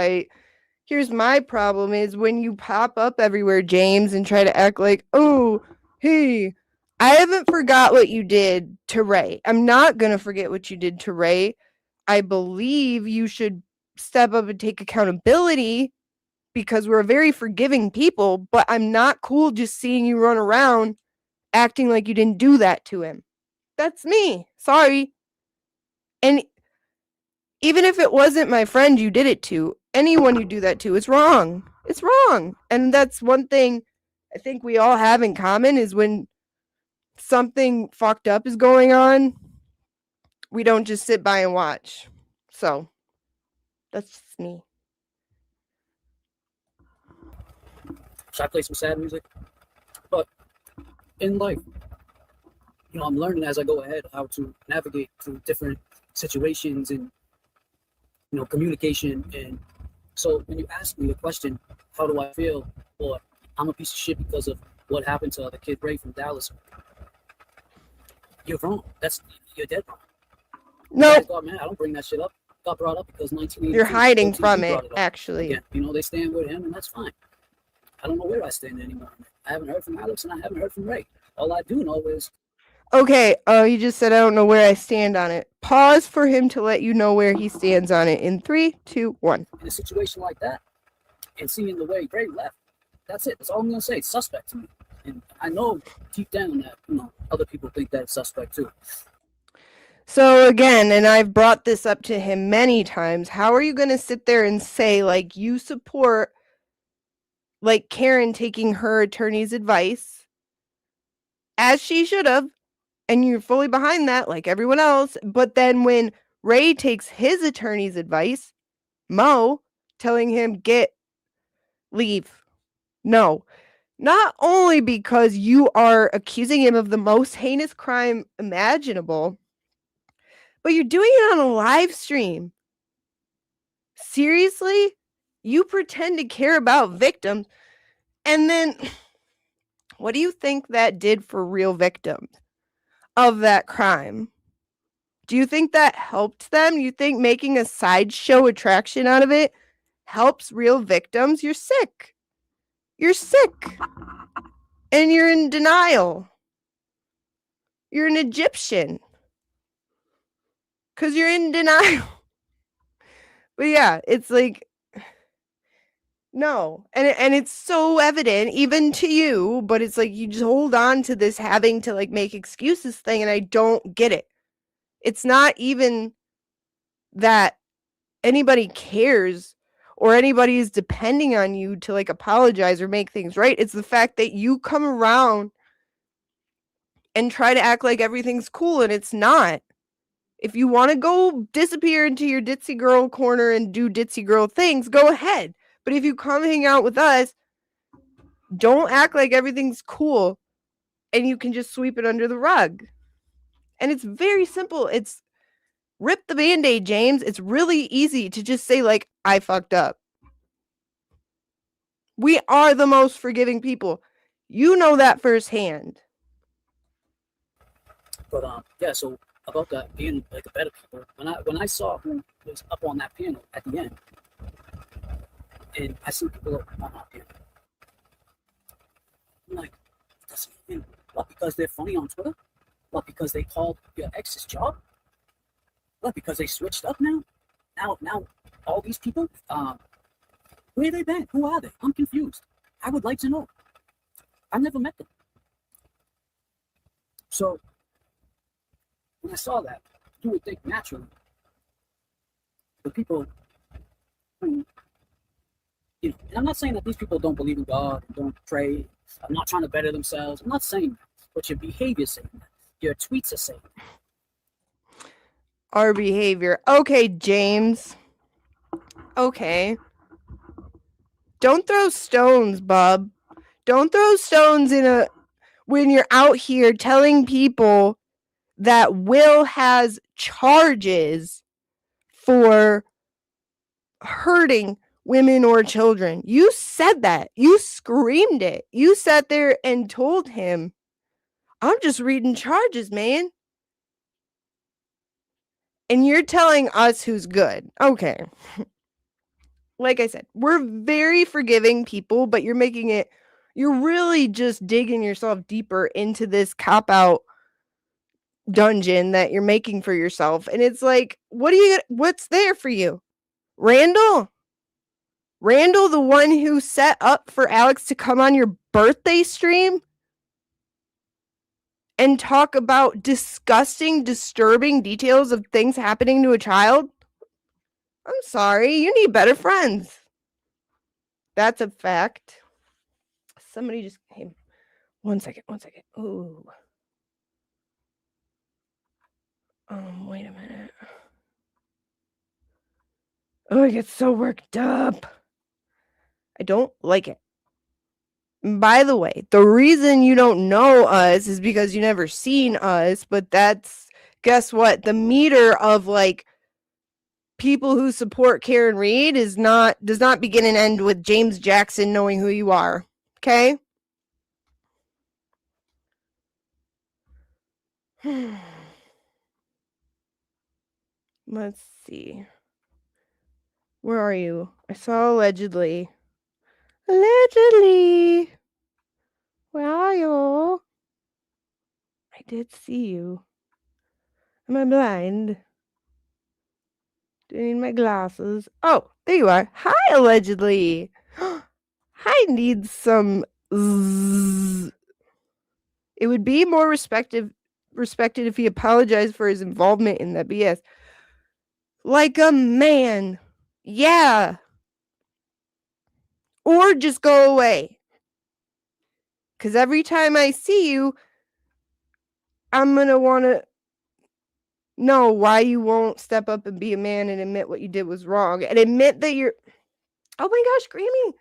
here's my problem is when you pop up everywhere, James, and try to act like, oh, hey, I haven't forgot what you did to Ray. I'm not going to forget what you did to Ray. I believe you should step up and take accountability because we're a very forgiving people, but I'm not cool just seeing you run around acting like you didn't do that to him. That's me. Sorry. And even if it wasn't my friend you did it to, anyone you do that to, it's wrong. It's wrong. And that's one thing I think we all have in common is when something fucked up is going on, we don't just sit by and watch. So, that's just me. Should I play some sad music? But in life, I'm learning as I go ahead how to navigate through different situations and, communication. And so when you ask me the question, how do I feel? Or I'm a piece of shit because of what happened to the kid Ray from Dallas. You're wrong. You're dead wrong. No. God, man, I don't bring that shit up. Got brought up because 1982. You're hiding from it, actually. Yeah, they stand with him, and that's fine. I don't know where I stand anymore. I haven't heard from Alex, and I haven't heard from Ray. All I do know is... Okay, you just said I don't know where I stand on it. Pause for him to let you know where he stands on it in 3, 2, 1. In a situation like that, and seeing the way Ray left, that's it. That's all I'm going to say. It's suspect to me. And I know deep down that, other people think that it's suspect too. So again, and I've brought this up to him many times, how are you going to sit there and say, like, you support, like, Karen taking her attorney's advice, as she should have, and you're fully behind that, like everyone else, but then when Ray takes his attorney's advice, Mo, telling him, leave. No. Not only because you are accusing him of the most heinous crime imaginable, but you're doing it on a live stream. Seriously? You pretend to care about victims, and then what do you think that did for real victims of that crime? Do you think that helped them? You think making a sideshow attraction out of it helps real victims? You're sick. You're sick. And you're in denial. You're an Egyptian. Because you're in denial. But yeah, it's like, no. And it's so evident, even to you, but it's like you just hold on to this having to, like, make excuses thing, and I don't get it. It's not even that anybody cares or anybody is depending on you to, like, apologize or make things right. It's the fact that you come around and try to act like everything's cool, and it's not. If you want to go disappear into your ditzy girl corner and do ditzy girl things, go ahead. But if you come hang out with us, don't act like everything's cool and you can just sweep it under the rug. And it's very simple. It's rip the Band-Aid, James. It's really easy to just say, like, I fucked up. We are the most forgiving people. You know that firsthand. But yeah, so about that being like a better people, when I saw who was up on that panel at the end, and I see people on that panel, I'm like, doesn't mean what, because they're funny on Twitter? What, because they called your ex's job? What, because they switched up now? Now all these people, where they been? Who are they? I'm confused. I would like to know. I've never met them. So when I saw that, you would think naturally the people who, and I'm not saying that these people don't believe in God and don't pray. I'm not trying to better themselves. I'm not saying that. But your behavior is saying that. Your tweets are saying that. Our behavior. Okay, James. Okay. Don't throw stones, bub. Don't throw stones when you're out here telling people that Will has charges for hurting women or children. You said that. You screamed it. You sat there and told him, I'm just reading charges, man. And you're telling us who's good. Okay. Like I said, we're very forgiving people, but you're really just digging yourself deeper into this cop-out dungeon that you're making for yourself. And it's like, what's there for you? Randall, the one who set up for Alex to come on your birthday stream and talk about disgusting, disturbing details of things happening to a child? I'm sorry, you need better friends. That's a fact. Somebody just came. One second. Ooh. Wait a minute. Oh, I get so worked up. I don't like it. By the way, the reason you don't know us is because you never seen us, but guess what? The meter of like people who support Karen Reed does not begin and end with James Jackson knowing who you are. Okay? Let's see. Where are you? I saw allegedly. Allegedly. Where are you? I did see you. Am I blind? Do I need my glasses? Oh, there you are. Hi, allegedly. I need some zzz. It would be more respected if he apologized for his involvement in that BS. Like a man. Yeah. Or just go away. Because every time I see you, I'm going to want to know why you won't step up and be a man and admit what you did was wrong. And admit that you're... Oh my gosh, Grammy.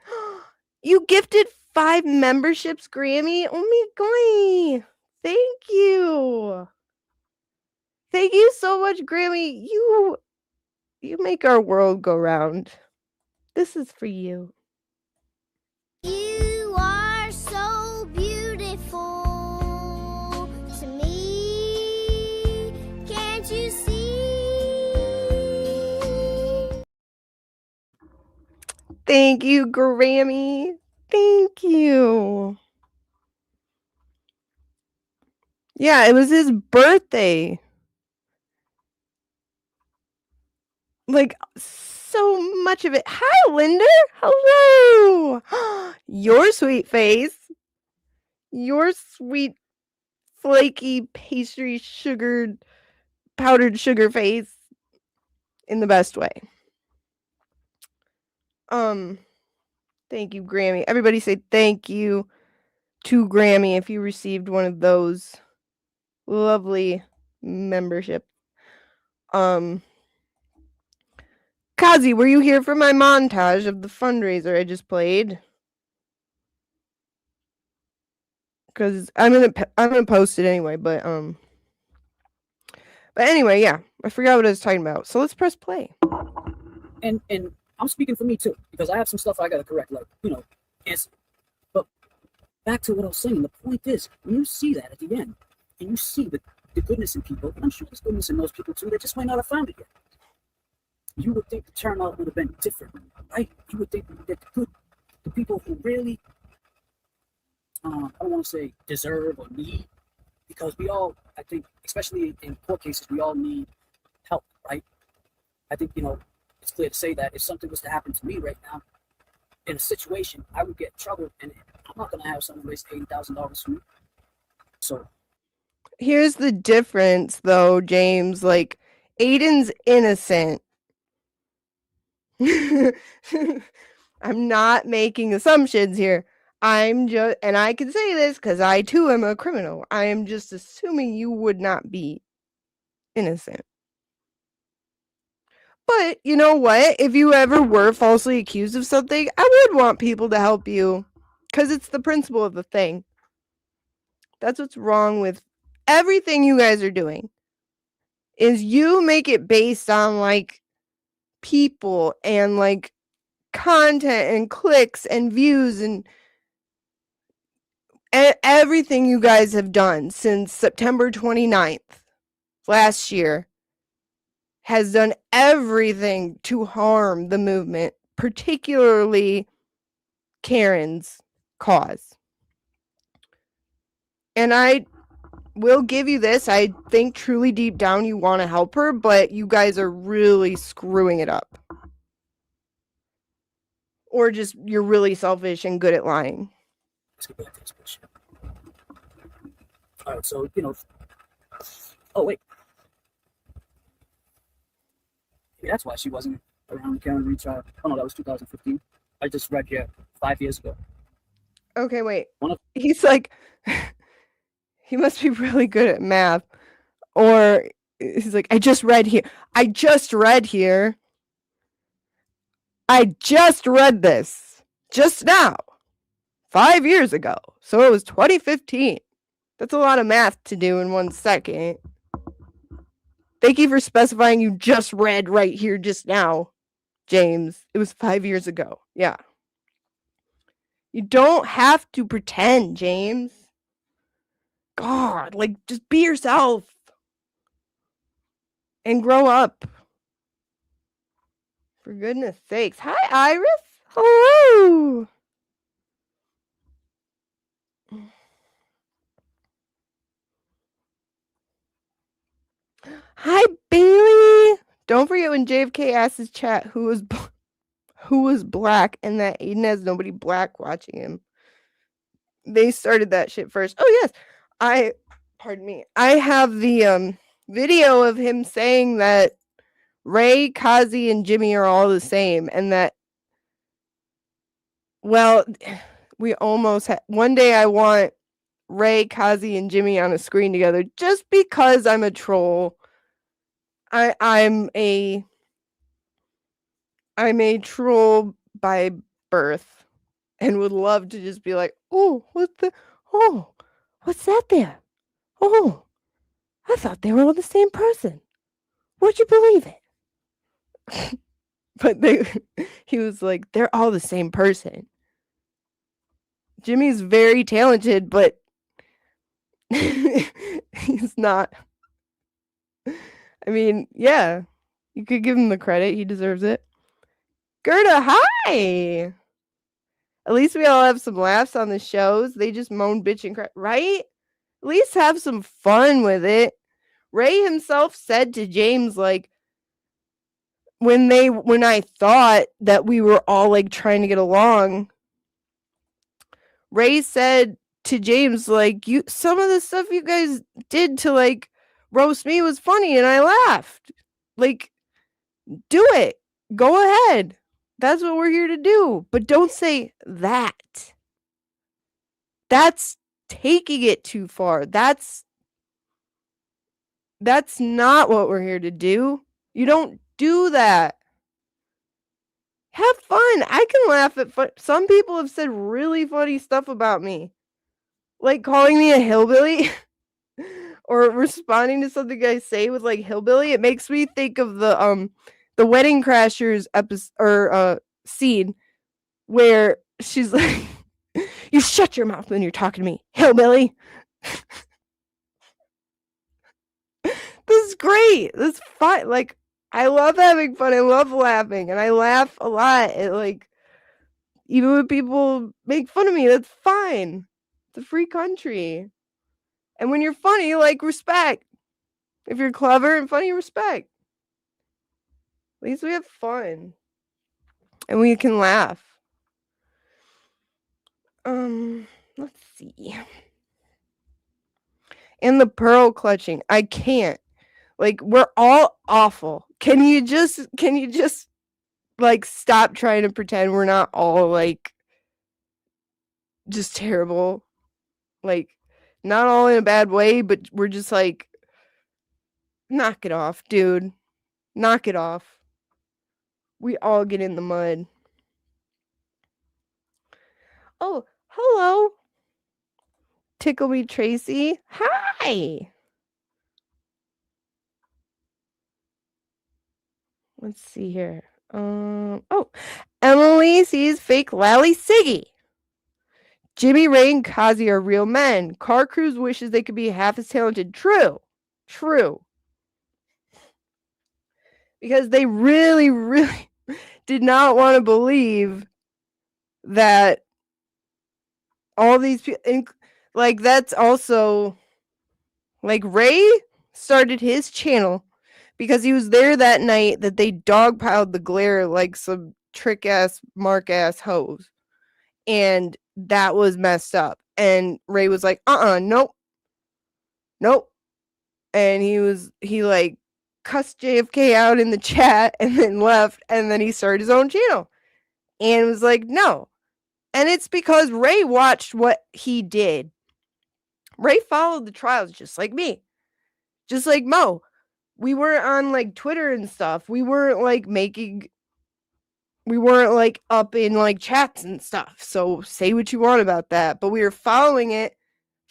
You gifted 5 memberships, Grammy. Oh my god. Thank you. Thank you so much, Grammy. You make our world go round. This is for you. You are so beautiful to me. Can't you see? Thank you, Grammy. Thank you. Yeah, it was his birthday. Like, so much of it. Hi, Linda. Hello. Your sweet face. Your sweet, flaky, pastry, powdered sugar face. In the best way. Thank you, Grammy. Everybody say thank you to Grammy if you received one of those lovely membership. Kazi, were you here for my montage of the fundraiser I just played? Because I'm gonna post it anyway, but anyway, yeah, I forgot what I was talking about. So let's press play. And I'm speaking for me too, because I have some stuff I gotta correct, like, but back to what I was saying, the point is, when you see that at the end, and you see the goodness in people, and I'm sure there's goodness in those people too, they just might not have found it yet. You would think the turnout would have been different, right? You would think that the people who really, I don't want to say deserve or need, because we all, I think, especially in court cases, we all need help, right? I think, it's clear to say that if something was to happen to me right now, in a situation, I would get in trouble, and I'm not going to have someone raise $80,000 for me. So here's the difference, though, James. Like, Aiden's innocent. I'm not making assumptions here. And I can say this because I too am a criminal. I am just assuming you would not be innocent. But you know what? If you ever were falsely accused of something, I would want people to help you because it's the principle of the thing. That's what's wrong with everything you guys are doing. Is you make it based on like people and like content and clicks and views and everything you guys have done since September 29th last year has done everything to harm the movement, particularly Karen's cause. And I will give you this. I think truly deep down you want to help her, but you guys are really screwing it up. Or just you're really selfish and good at lying. Let's get back to this bullshit. All right, so, you know. Oh, wait. Yeah, that's why she wasn't around Karen retrial. Oh, no, that was 2015. I just read here 5 years ago. Okay, wait. He's like, he must be really good at math. Or he's like, I just read here. I just read this just now, 5 years ago. So it was 2015. That's a lot of math to do in 1 second. Thank you for specifying you just read right here just now, James. It was 5 years ago. Yeah. You don't have to pretend, James. God, like, just be yourself. And grow up. For goodness sakes. Hi, Iris. Hello. Hi, Bailey. Don't forget when JFK asked his chat who was black and that Aiden has nobody black watching him. They started that shit first. Oh, yes. Pardon me. I have the video of him saying that Ray, Kazi, and Jimmy are all the same, and that, well, we almost one day I want Ray, Kazi, and Jimmy on a screen together just because I'm a troll. I'm a troll by birth and would love to just be like, what's that there? Oh, I thought they were all the same person. Would you believe it? But he was like, they're all the same person. Jimmy's very talented, but he's not. I mean, yeah, you could give him the credit. He deserves it. Gerda, hi! At least we all have some laughs on the shows. They just moan, bitch, and cry, right? At least have some fun with it. Ray himself said to James, like, when I thought that we were all, like, trying to get along, Ray said to James, like, some of the stuff you guys did to, like, roast me was funny, and I laughed. Like, do it. Go ahead. That's what we're here to do. But don't say that. That's taking it too far. That's not what we're here to do. You don't do that. Have fun. I can laugh at fun. Some people have said really funny stuff about me. Like calling me a hillbilly or responding to something I say with like hillbilly. It makes me think of the Wedding Crashers episode or scene where she's like, you shut your mouth when you're talking to me, hillbilly. This is great. This is fun. Like, I love having fun. I love laughing, and I laugh a lot. At, like, even when people make fun of me, that's fine. It's a free country. And when you're funny, like, respect. If you're clever and funny, respect. At least we have fun. And we can laugh. Let's see. And the pearl clutching. I can't. Like, we're all awful. Can you just like stop trying to pretend we're not all like just terrible? Like, not all in a bad way, but we're just like, knock it off, dude. Knock it off. We all get in the mud. Oh, hello. Tickle Me Tracy. Hi. Let's see here. Emily sees fake Lally Siggy. Jimmy, Ray, and Kazi are real men. Car Cruise wishes they could be half as talented. True. because they really, really did not want to believe that all these people, like, that's also, like, Ray started his channel because he was there that night that they dogpiled the glare like some trick-ass, mark-ass hoes. And that was messed up. And Ray was like, nope. Nope. And he like cussed JFK out in the chat and then left, and then he started his own channel and was like, no. And it's because Ray watched what he did. Ray followed the trials just like me, just like Mo. We weren't on like Twitter and stuff. We weren't like up in like chats and stuff. So say what you want about that, but we were following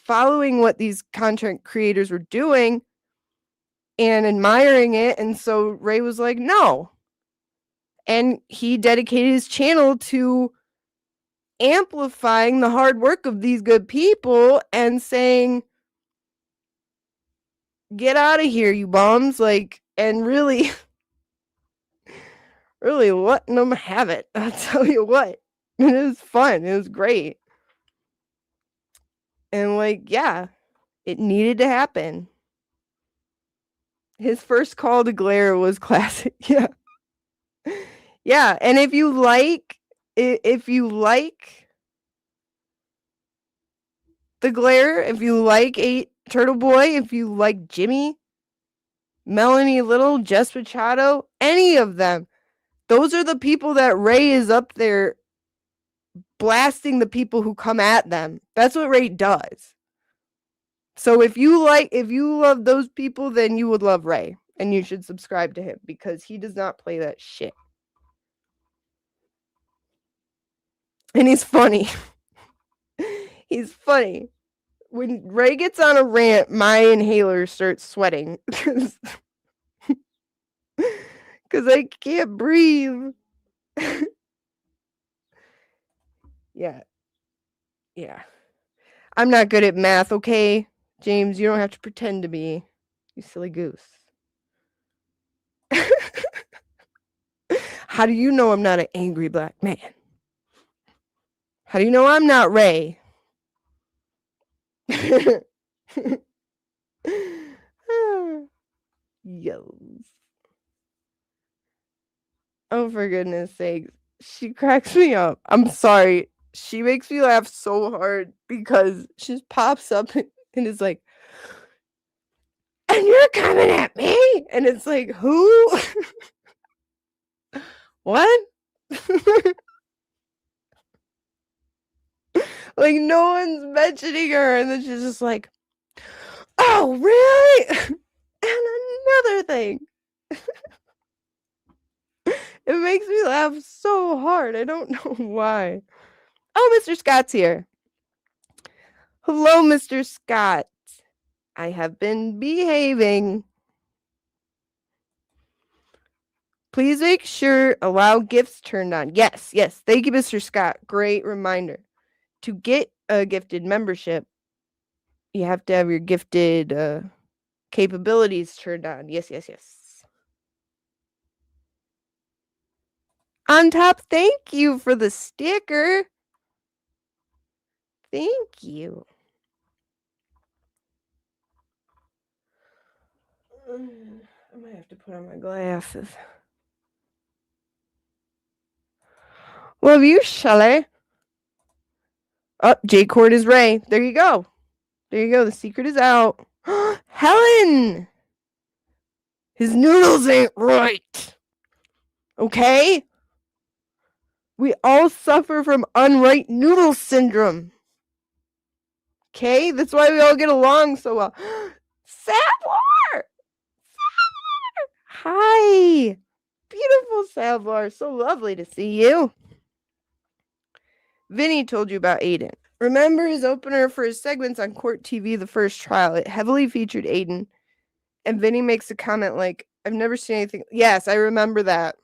what these content creators were doing and admiring it. And so Ray was like, no. And he dedicated his channel to amplifying the hard work of these good people and saying, get out of here, you bums. Like, and really, really letting them have it. I'll tell you what. It was fun. It was great. And like, yeah, it needed to happen. His first call to glare was classic. Yeah. Yeah. And if you like the glare, if you like Turtle Boy, if you like Jimmy, Melanie Little, Jess Machado, any of them, those are the people that Ray is up there blasting the people who come at them. That's what Ray does. So if you love those people, then you would love Ray, and you should subscribe to him because he does not play that shit. And he's funny. He's funny. When Ray gets on a rant, my inhaler starts sweating because I can't breathe. Yeah. Yeah. I'm not good at math, okay? James, you don't have to pretend to be. You silly goose. How do you know I'm not an angry black man? How do you know I'm not Ray? Yo. Oh, for goodness sakes. She cracks me up. I'm sorry. She makes me laugh so hard because she just pops up and is like, and you're coming at me? And it's like, who? What? Like, no one's mentioning her. And then she's just like, oh, really? And another thing. It makes me laugh so hard. I don't know why. Oh, Mr. Scott's here. Hello, Mr. Scott. I have been behaving. Please make sure allow gifts turned on. Yes, yes. Thank you, Mr. Scott. Great reminder. To get a gifted membership, you have to have your gifted capabilities turned on. Yes, yes, yes. On top, thank you for the sticker. Thank you. I might have to put on my glasses. Love you, Shelley. Oh, J-Cord is Ray. There you go. There you go. The secret is out. Helen! His noodles ain't right. Okay? We all suffer from unright noodle syndrome. Okay? That's why we all get along so well. Savlar! Hi! Beautiful Savlar. So lovely to see you. Vinny told you about Aiden. Remember his opener for his segments on Court TV, The First Trial? It heavily featured Aiden. And Vinny makes a comment like, I've never seen anything. Yes, I remember that.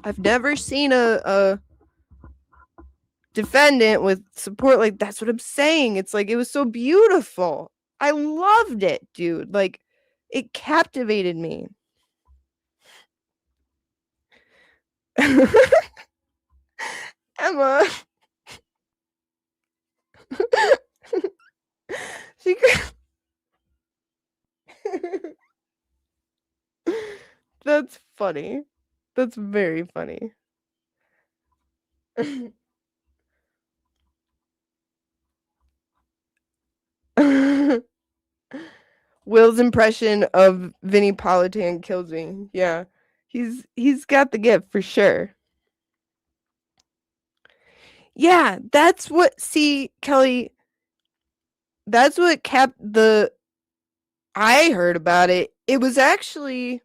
I've never seen a defendant with support. Like, that's what I'm saying. It's like, it was so beautiful. I loved it, dude. Like, it captivated me. Emma. She That's funny. That's very funny. Will's impression of Vinnie Politan kills me. Yeah. He's got the gift for sure. Yeah, that's what Kelly, that's what kept I heard about it. It was actually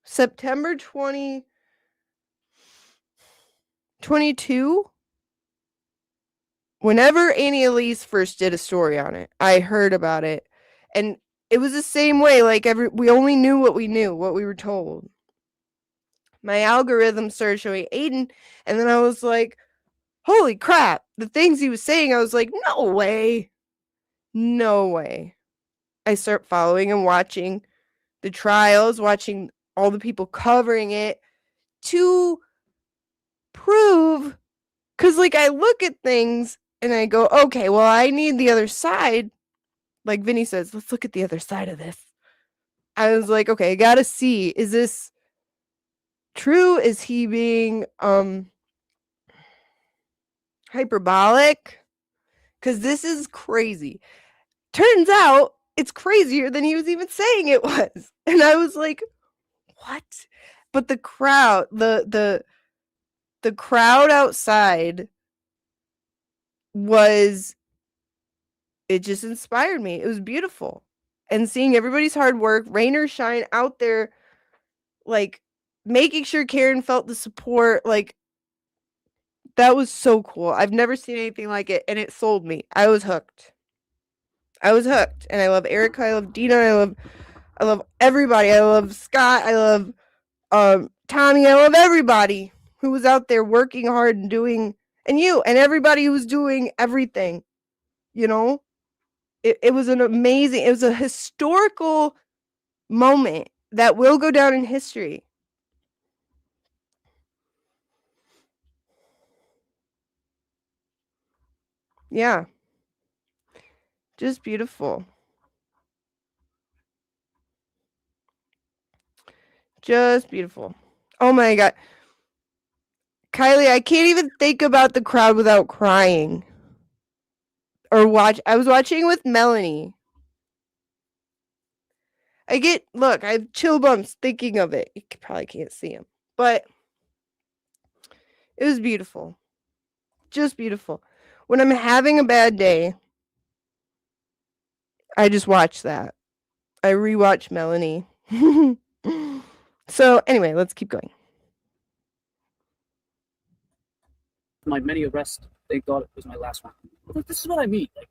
September 2022. Whenever Annie Elise first did a story on it, I heard about it. And it was the same way. Like we only knew what we knew, what we were told. My algorithm started showing Aiden, and then I was like, holy crap. The things he was saying, I was like, no way. No way. I start following and watching the trials, watching all the people covering it to prove, because like I look at things and I go, okay, well, I need the other side. Like Vinny says, let's look at the other side of this. I was like, okay, I gotta see, is this true? Is he being hyperbolic? Because this is crazy. Turns out it's crazier than he was even saying it was. And I was like, what? But the crowd, the crowd outside it just inspired me. It was beautiful. And seeing everybody's hard work, rain or shine, out there, like making sure Karen felt the support, like that was so cool. I've never seen anything like it, and it sold me. I was hooked. And I love Erica, I love Dina, I love everybody. I love Scott, I love Tommy, I love everybody who was out there working hard and doing, and you and everybody who was doing everything. You know, it was it was a historical moment that will go down in history. Yeah. Just beautiful. Just beautiful. Oh my God. Kylie, I can't even think about the crowd without crying. I was watching with Melanie. I have chill bumps thinking of it. You probably can't see them, but it was beautiful. Just beautiful. When I'm having a bad day, I just watch that. I rewatch Melanie. So anyway, let's keep going. My many arrests, thank God it was my last one. Look, this is what I mean. Like,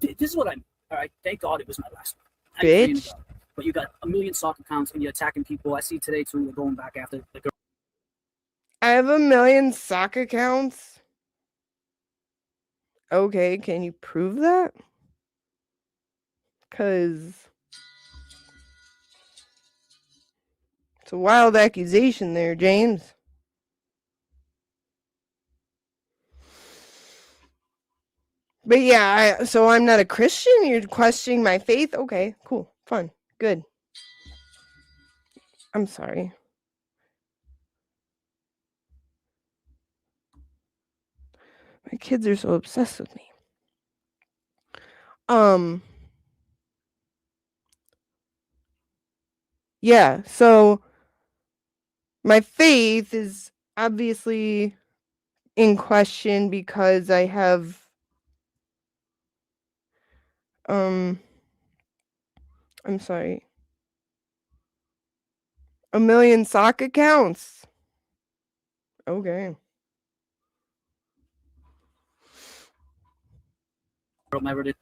this is what I mean. All right, thank God it was my last one. Bitch. But you got a million sock accounts and you're attacking people. I see today too. They're going back after the girl. I have 1 million sock accounts. Okay, can you prove that? Because it's a wild accusation there, James. But yeah, so I'm not a Christian? You're questioning my faith? Okay, cool, fun, good. I'm sorry. My kids are so obsessed with me. Yeah, so my faith is obviously in question because I have I'm sorry. 1 million sock accounts. Okay. Remember they're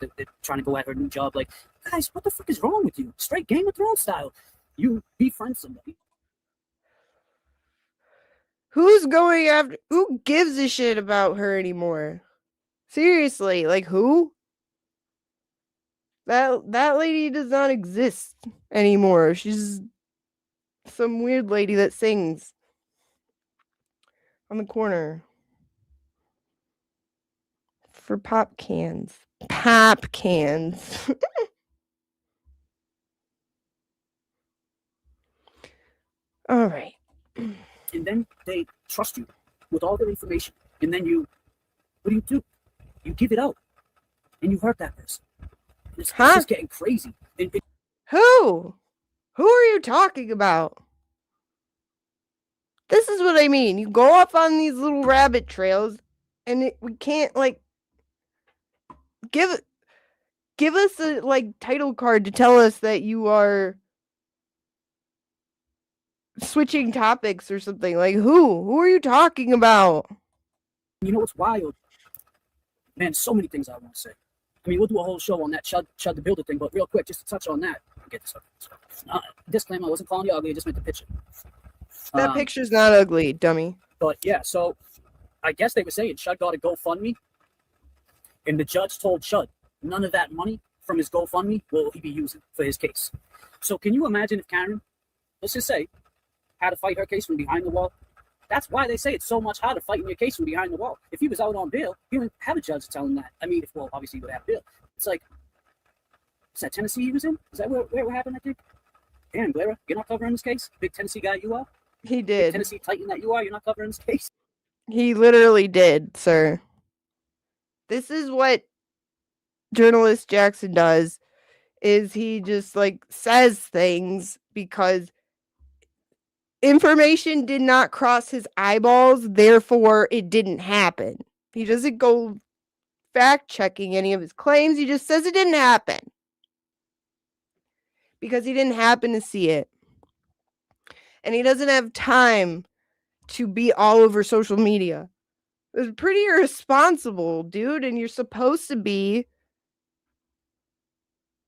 trying to go at her new job. Like, guys, what the fuck is wrong with you? Straight Game of Thrones style. You befriend somebody. Who's going after? Who gives a shit about her anymore? Seriously, like who? That lady does not exist anymore. She's some weird lady that sings. on the corner. For pop cans. Pop cans. All right. And then they trust you with all their information. And then what do? You give it out. And you hurt that person. It's just getting crazy. Who? Who are you talking about? This is what I mean. You go off on these little rabbit trails, and we can't, like, give us a, like, title card to tell us that you are switching topics or something. Like, who are you talking about? You know what's wild? Man, so many things I want to say. I mean, we'll do a whole show on that Chud the Builder thing, but real quick, just to touch on that. Get this up. Disclaimer, I wasn't calling you ugly, I just meant the picture. That picture's not ugly, dummy. But yeah, so I guess they were saying Chud got a GoFundMe, and the judge told Chud none of that money from his GoFundMe will he be using for his case. So can you imagine if Karen, let's just say, had to fight her case from behind the wall? That's why they say it's so much harder fighting your case from behind the wall. If he was out on bail, he wouldn't have a judge tell him that. I mean, obviously he would have bail. It's like, is that Tennessee he was in? Is that where it happened, I think? Damn, Glera, you're not covering this case? Big Tennessee guy you are? He did. Big Tennessee Titan that you are? You're not covering this case? He literally did, sir. This is what journalist Jackson does, is he just, like, says things because information did not cross his eyeballs, therefore it didn't happen. He doesn't go fact-checking any of his claims. He just says it didn't happen because he didn't happen to see it. And he doesn't have time to be all over social media. It was pretty irresponsible, dude, and you're supposed to be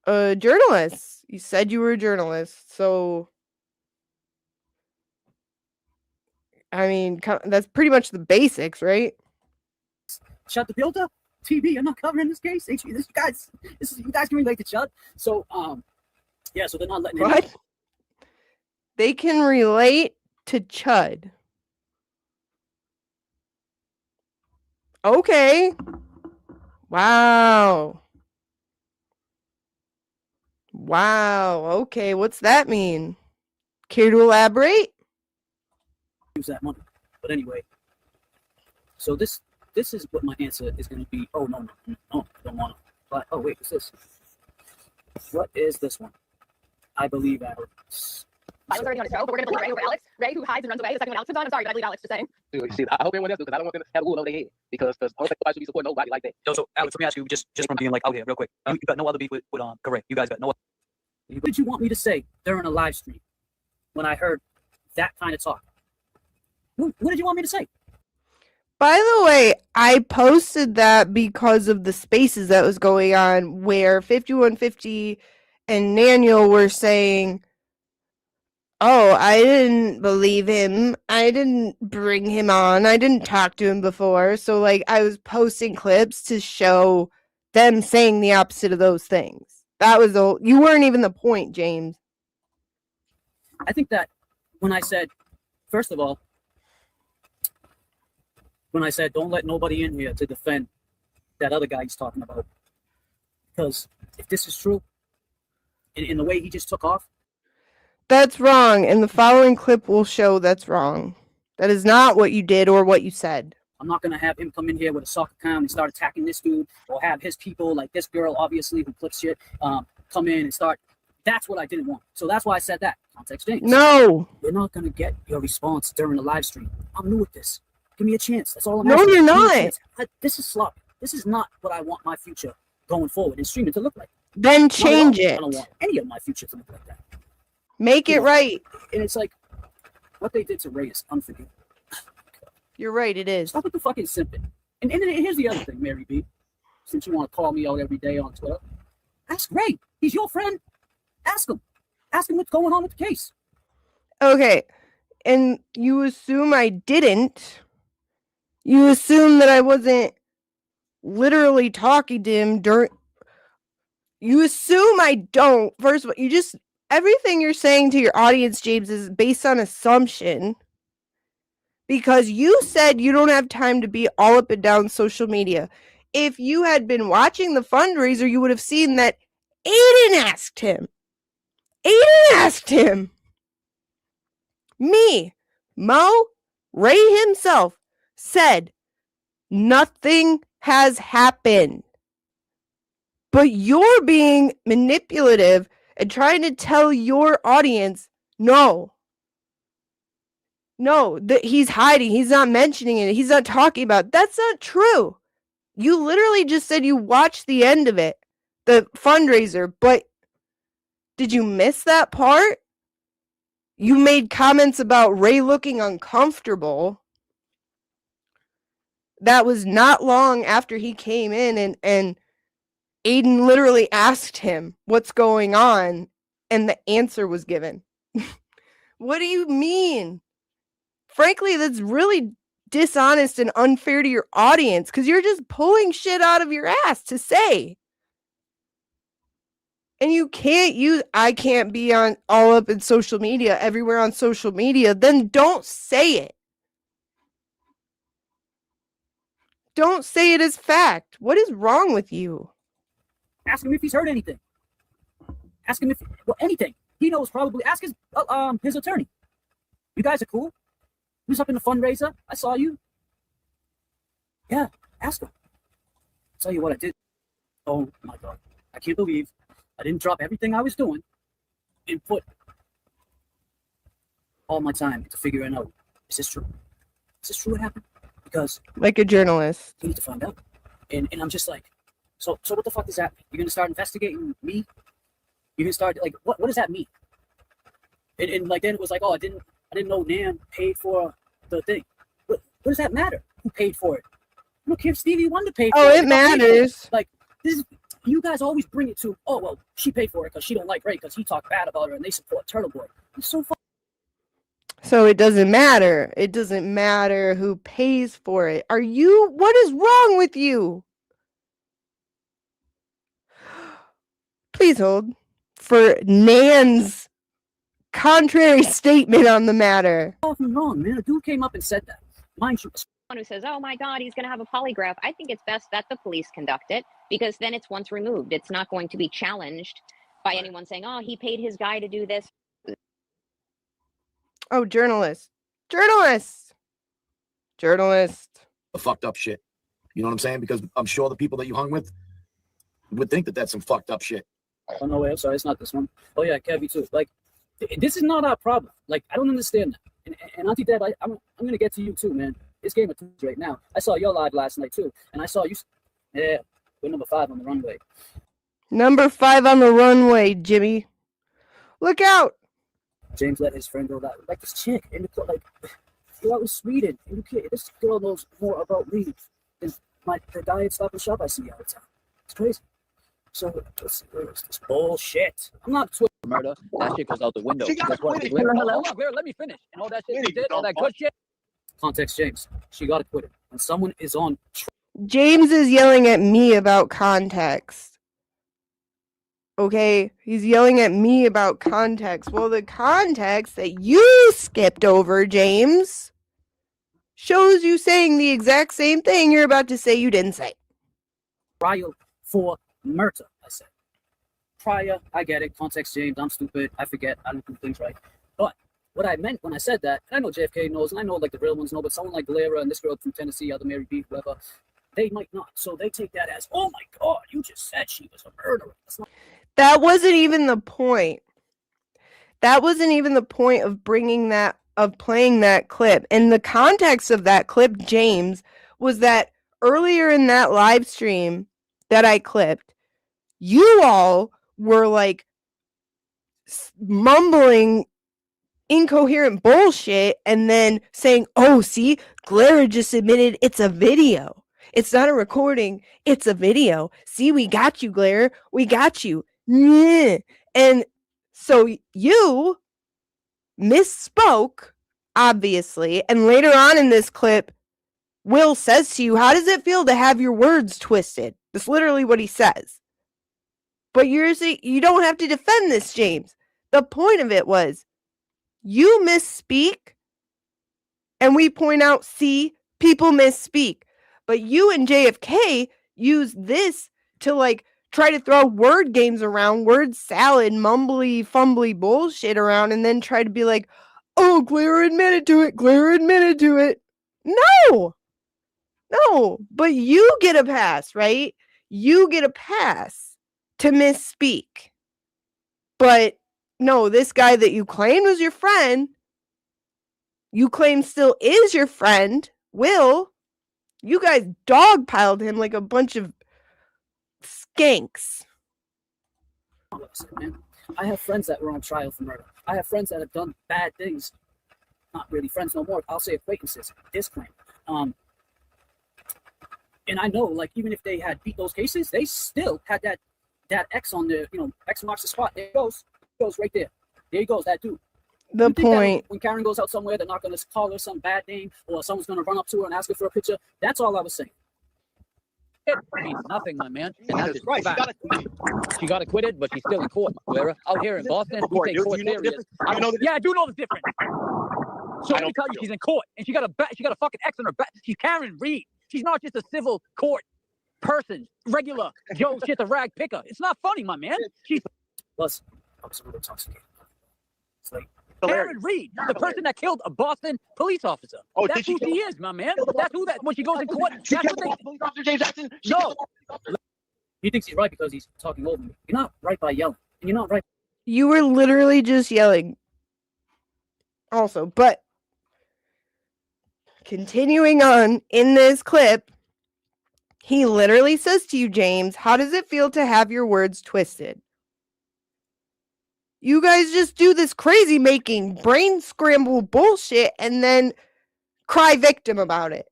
a journalist. You said you were a journalist, so I mean, that's pretty much the basics, right? Chud the Builder? TV, you're not covering this case? You guys can relate to Chud. So, yeah, so they're not letting him. What? They can relate to Chud. Okay. Wow. Okay, what's that mean? Care to elaborate? Use that money. But anyway, so this is what my answer is going to be. Oh, no, I don't want to. But, oh, wait, what's this? What is this one? I believe Alex. I was already on a show, but we're going to believe Ray over Alex. Ray, who hides and runs away the second one Alex puts on. I'm sorry, but I believe Alex, just saying. Dude, see, I hope everyone else does, because I don't want them to have a rule over their head. Because I don't think nobody should be supporting nobody like that. Yo, so Alex, let me ask you, just from being like out here, real quick. You got no other beef with correct. You guys got no other. What did you want me to say during a live stream when I heard that kind of talk? What did you want me to say? By the way, I posted that because of the spaces that was going on where 5150 and Naniel were saying, oh, I didn't believe him. I didn't bring him on. I didn't talk to him before. So, like, I was posting clips to show them saying the opposite of those things. That was you weren't even the point, James. I think that when I said, first of all, when I said don't let nobody in here to defend that other guy he's talking about, because if this is true, in the way he just took off, that's wrong, and the following clip will show that's wrong. That is not what you did or what you said. I'm not going to have him come in here with a sock account and start attacking this dude, or have his people, like this girl, obviously, who flips shit, come in and start. That's what I didn't want. So that's why I said that. Context James. No. You're not going to get your response during the live stream. I'm new at this. Give me a chance. That's all I'm asking. No, you're not. This is sloppy. This is not what I want my future going forward in streaming to look like. Then change it. I don't want any of my future to look like that. Make it right. And it's like, what they did to Ray is unforgivable. You're right, it is. Stop with the fucking simping. And here's the other thing, Mary B. Since you want to call me out every day on Twitter, ask Ray. He's your friend. Ask him. Ask him what's going on with the case. Okay. And you assume I didn't. You assume that I wasn't literally talking to him during. You assume I don't. First of all, everything you're saying to your audience, James, is based on assumption. because you said you don't have time to be all up and down social media. If you had been watching the fundraiser, you would have seen that Aiden asked him. Me, Mo, Ray himself said nothing has happened. But you're being manipulative and trying to tell your audience, no, that he's hiding. He's not mentioning it. He's not talking about it. That's not true. You literally just said you watched the end of it, the fundraiser, but did you miss that part? You made comments about Ray looking uncomfortable. That was not long after he came in, and Aiden literally asked him what's going on, and the answer was given. What do you mean? Frankly, that's really dishonest and unfair to your audience because you're just pulling shit out of your ass to say. And you can't use, I can't be on all up in social media, everywhere on social media. Then don't say it. Don't say it as fact. What is wrong with you? Ask him if he's heard anything. Ask him if, well, anything. He knows probably. Ask his attorney. You guys are cool? He was up in the fundraiser. I saw you. Yeah, ask him. I'll tell you what I did. Oh my God. I can't believe I didn't drop everything I was doing and put all my time into figuring out, is this true? Is this true what happened? Because like a journalist. you need to find out. And I'm just like, so what the fuck does that mean? You're gonna start investigating me? You're gonna start like what does that mean? And like then it was like, oh, I didn't know Nan paid for the thing. What does that matter? Who paid for it? I don't care if Stevie Wonder paid for it. Oh, it matters. Like this is, you guys always bring it to, oh well, she paid for it because she don't like Ray because he talked bad about her and they support Turtle Boy. It's so fun. So it doesn't matter. It doesn't matter who pays for it. What is wrong with you? Please hold for Nan's contrary statement on the matter. Nothing wrong, man. A dude came up and said that. Mind you. Who says, oh my God, he's going to have a polygraph. I think it's best that the police conduct it because then it's once removed. It's not going to be challenged by anyone saying, oh, he paid his guy to do this. Oh, journalist. The fucked up shit. You know what I'm saying? Because I'm sure the people that you hung with would think that that's some fucked up shit. Oh, no way. I'm sorry. It's not this one. Oh, yeah, Kevy, too. Like, this is not our problem. Like, I don't understand that. And Auntie Deb, I'm going to get to you, too, man. It's Game of Thrones right now. I saw your live last night, too. And I saw you. Yeah, we're number 5 on the runway. Number 5 on the runway, Jimmy. Look out. James let his friend go that like this chick in the like go out with Sweden and this girl knows more about me than the guy at Stop and Shop I see all the time. It's crazy. So this bullshit. I'm not Twitter murder. That shit goes out the window. That's what it is. Hold on, Claire, let me finish. And all that shit she did, all that good shit. Context James. She got acquitted. When someone is on James is yelling at me about context. Okay, he's yelling at me about context. Well, the context that you skipped over, James, shows you saying the exact same thing you're about to say you didn't say. Trial for murder, I said. Prior, I get it. Context, James, I'm stupid. I forget. I don't do things right. But what I meant when I said that, I know JFK knows, and I know like the real ones know, but someone like Galera and this girl from Tennessee, other Mary B, whoever, they might not. So they take that as, oh my God, you just said she was a murderer. That's not. That wasn't even the point. That wasn't even the point of playing that clip. And the context of that clip, James, was that earlier in that live stream that I clipped, you all were like mumbling incoherent bullshit and then saying, oh, see, Clara just admitted it's a video. It's not a recording. It's a video. See, we got you, Glare. We got you. And so you misspoke, obviously. And later on in this clip, Will says to you, how does it feel to have your words twisted? That's literally what he says. But you don't have to defend this, James. The point of it was, you misspeak, And we point out, see, people misspeak. But you and JFK use this to like try to throw word games around, word salad, mumbly, fumbly bullshit around, and then try to be like, oh, Claire admitted to it. Claire admitted to it. No, but you get a pass, right? You get a pass to misspeak. But no, this guy that you claimed was your friend, you claim still is your friend, Will, you guys dogpiled him like a bunch of skanks. Man, I have friends that were on trial for murder. I have friends that have done bad things. Not really friends no more. I'll say acquaintances. Disclaimer. And I know, like, even if they had beat those cases, they still had that X on there. You know, X marks the spot. There it goes. It goes right there. There he goes, that dude. The point. When Karen goes out somewhere, they're not going to call her some bad name, or someone's going to run up to her and ask her for a picture. That's all I was saying. It means nothing, my man. And that's right. She got acquitted, but she's still in court, Clara. Out here in Boston, we take court serious. Yeah, I do know the difference. So let me tell you, she's in court, and she got a fucking X on her back. She's Karen Reed. She's not just a civil court person, regular Joe shit the rag picker. It's not funny, my man. She's plus I was a little intoxicated. It's like Karen Reed, the person that killed a Boston police officer. Oh, that's who she is, my man. That's who that when she goes in court. That's what they. Police officer James Jackson. No. He thinks he's right because he's talking over me. You're not right by yelling. And you're not right. You were literally just yelling. Also, but continuing on in this clip, he literally says to you, James, how does it feel to have your words twisted? You guys just do this crazy making brain scramble bullshit and then cry victim about it.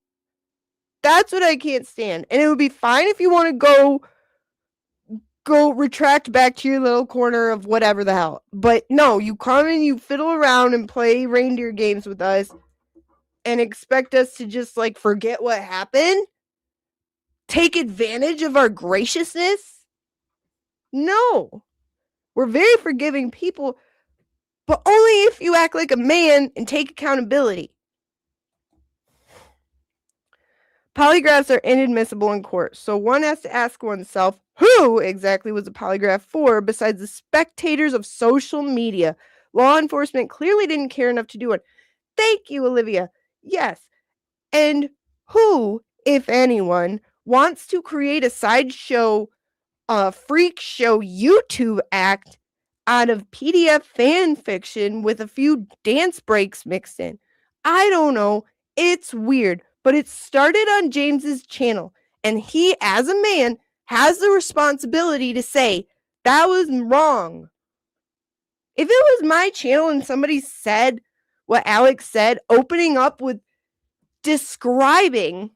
That's what I can't stand. And it would be fine if you want to go retract back to your little corner of whatever the hell. But no, you come and you fiddle around and play reindeer games with us and expect us to just like forget what happened? Take advantage of our graciousness? No. We're very forgiving people, but only if you act like a man and take accountability. Polygraphs are inadmissible in court, so one has to ask oneself, who exactly was a polygraph for besides the spectators of social media? Law enforcement clearly didn't care enough to do it. Thank you, Olivia. Yes. And who, if anyone, wants to create a sideshow freak show YouTube act out of PDF fan fiction with a few dance breaks mixed in? I don't know. It's weird, but it started on James's channel, and he, as a man, has the responsibility to say that was wrong. If it was my channel and somebody said what Alex said, opening up with describing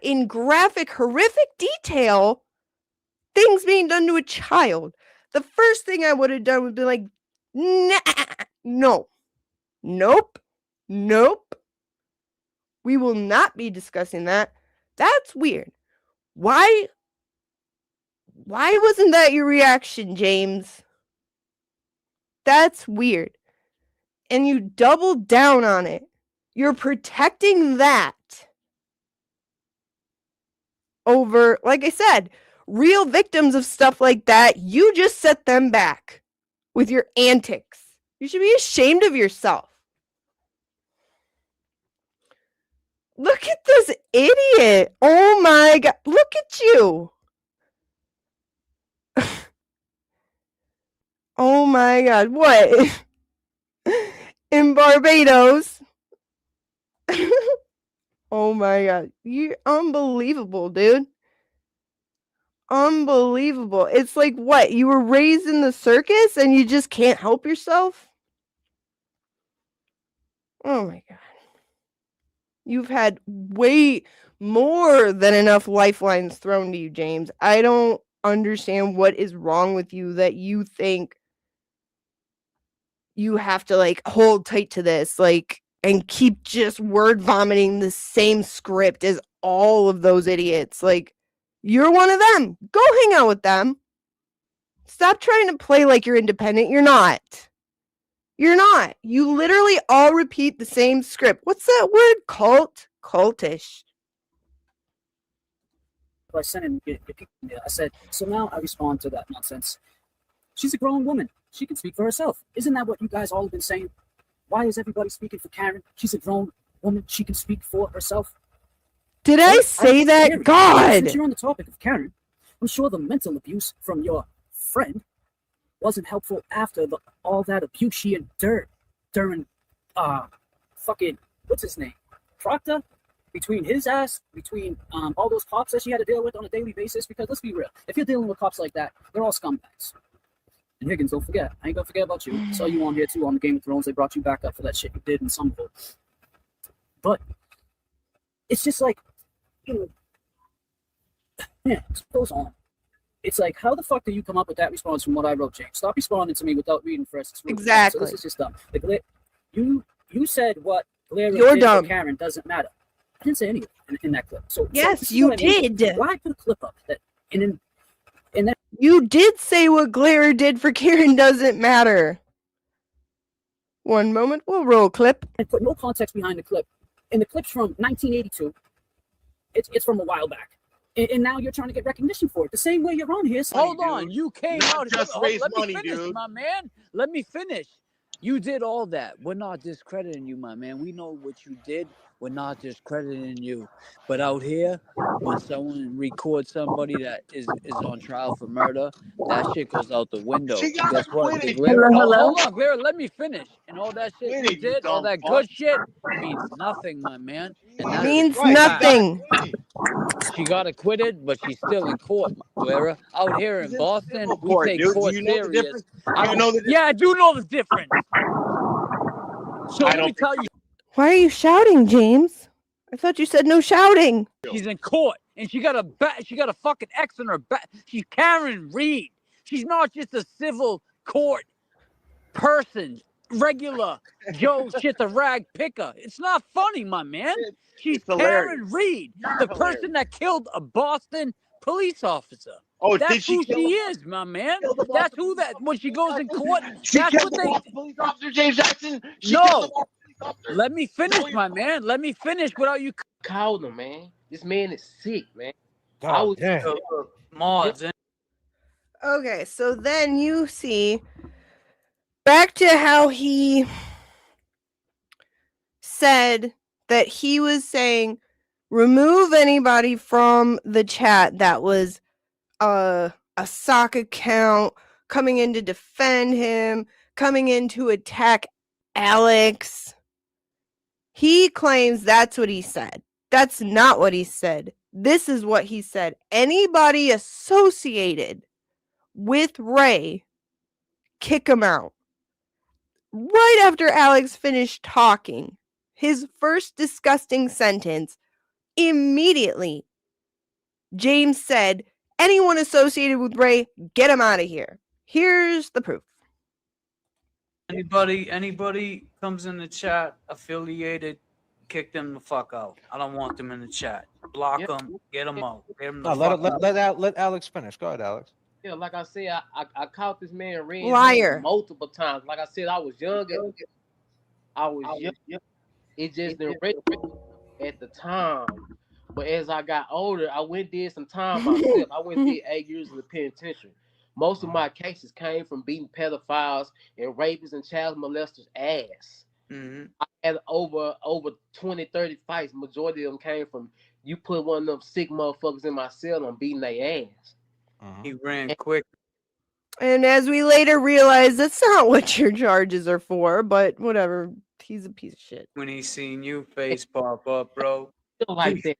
in graphic, horrific detail things being done to a child, the first thing I would have done would be like, nah, no, nope. We will not be discussing that. That's weird. Why wasn't that your reaction, James? That's weird. And you doubled down on it. You're protecting that over, like I said, real victims of stuff like that. You just set them back with your antics. You should be ashamed of yourself. Look at this idiot. Oh my God. Look at you. Oh my God. What? In Barbados. Oh my God. You're unbelievable, dude. Unbelievable. It's like what? You were raised in the circus and you just can't help yourself? Oh my God. You've had way more than enough lifelines thrown to you, James. I don't understand what is wrong with you that you think you have to like hold tight to this, like, and keep just word vomiting the same script as all of those idiots. Like, you're one of them. Go hang out with them. Stop trying to play like you're independent. You're not. You're not. You literally all repeat the same script. What's that word? Cultish. I sent him. I said, so now I respond to that nonsense. She's a grown woman. She can speak for herself. Isn't that what you guys all have been saying? Why is everybody speaking for Karen? She's a grown woman. She can speak for herself. Did I say that? Karen, God. Since you're on the topic of Karen, I'm sure the mental abuse from your friend wasn't helpful after all that abuse she endured during, fucking, what's his name? Proctor? Between his ass, between all those cops that she had to deal with on a daily basis. Because let's be real, if you're dealing with cops like that, they're all scumbags. And Higgins, don't forget, I ain't gonna forget about you. I saw you on here too on the Game of Thrones. They brought you back up for that shit you did in Somerville. But it's just like, it goes on. It's like, how the fuck do you come up with that response from what I wrote, James? Stop responding to me without reading first. Exactly. So this is just dumb. You said what Glera You're did dumb. for Karen doesn't matter. I didn't say anything in that clip. So yes, so you what I mean. did. Why put a clip up that and then you did say what Glera did for Karen doesn't matter. One moment, we'll roll clip. I put no context behind the clip. And the clip's from 1982. It's from a while back. And now you're trying to get recognition for it. The same way you're on here. Hold on, you came out. Just raise money, let me finish, dude. my man. Let me finish. You did all that. We're not discrediting you, my man. We know what you did. We're not discrediting you. But out here, when someone records somebody that is on trial for murder, that shit goes out the window. She got Guess what? acquitted. Hold on, Glera, let me finish. And all that shit Acquitted, you did, you all that dumb good fuck. shit, means nothing, my man. And that's Means right. nothing. She got acquitted, but she's still in court, Glera. Out here in Boston, we court, take dude. court Do you know the serious. difference? Do you know the Yeah, I do know the difference. So I let me don't tell you, Why are you shouting, James? I thought you said no shouting. she's in court, and she got a fucking X on her back. She's Karen Reed. She's not just a civil court person, regular Joe shit the rag picker. It's not funny, my man. She's Karen Reed, the person that killed a Boston police officer. Oh, That's did she who kill she him? is, my man. That's who that when she goes in court. She That's killed what the they. Boston police officer, James Jackson. She No. killed the Boston police officer. Let me finish, my man. Let me finish without you. Called him, man. This man is sick, man. God I was damn. Mods. Okay, so then you see back to how he said that he was saying remove anybody from the chat that was a sock account coming in to defend him, coming in to attack Alex. He claims that's what he said. That's not what he said. This is what he said. Anybody associated with Ray, kick him out. Right after Alex finished talking, his first disgusting sentence, immediately, James said, anyone associated with Ray, get him out of here. Here's the proof. Anybody comes in the chat affiliated, kick them the fuck out. I don't want them in the chat. Block them, get them out. Get them the fuck out. Let Alex finish. Go ahead, Alex. Yeah, like I said, I caught this man red Liar. multiple times. Like I said, I was young. It just didn't rate at the time. But as I got older, I went did some time myself. I went did 8 years in the penitentiary. Most of my cases came from beating pedophiles and rapists and child molesters' ass. Mm-hmm. I had over 20, 30 fights. Majority of them came from you put one of them sick motherfuckers in my cell and I'm beating their ass. He ran quick. And as we later realized, that's not what your charges are for, but whatever. He's a piece of shit. When he seen you face pop up, bro. Like that.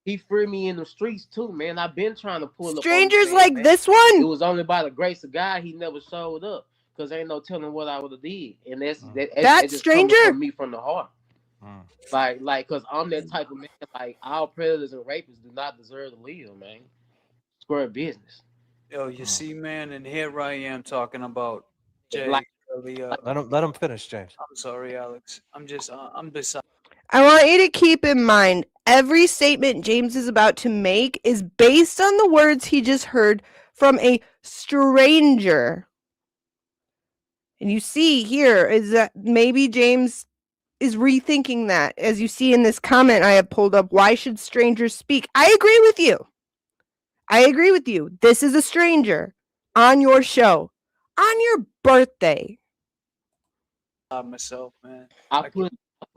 He freed me in the streets too, man. I've been trying to pull Strangers up. like this one? It was only by the grace of God he never showed up. Because ain't no telling what I would have did. And that's just stranger from me from the heart. Like, cause I'm that type of man. Like, all predators and rapists do not deserve to live, man. Square business. Yo, you see, man, and here I am talking about Jay. Like, Let him finish, James. I'm sorry, Alex. I'm beside. I want you to keep in mind, every statement James is about to make is based on the words he just heard from a stranger. And you see here is that maybe James is rethinking that. As you see in this comment I have pulled up, why should strangers speak? I agree with you. I agree with you. This is a stranger on your show on your birthday. Myself, man. I put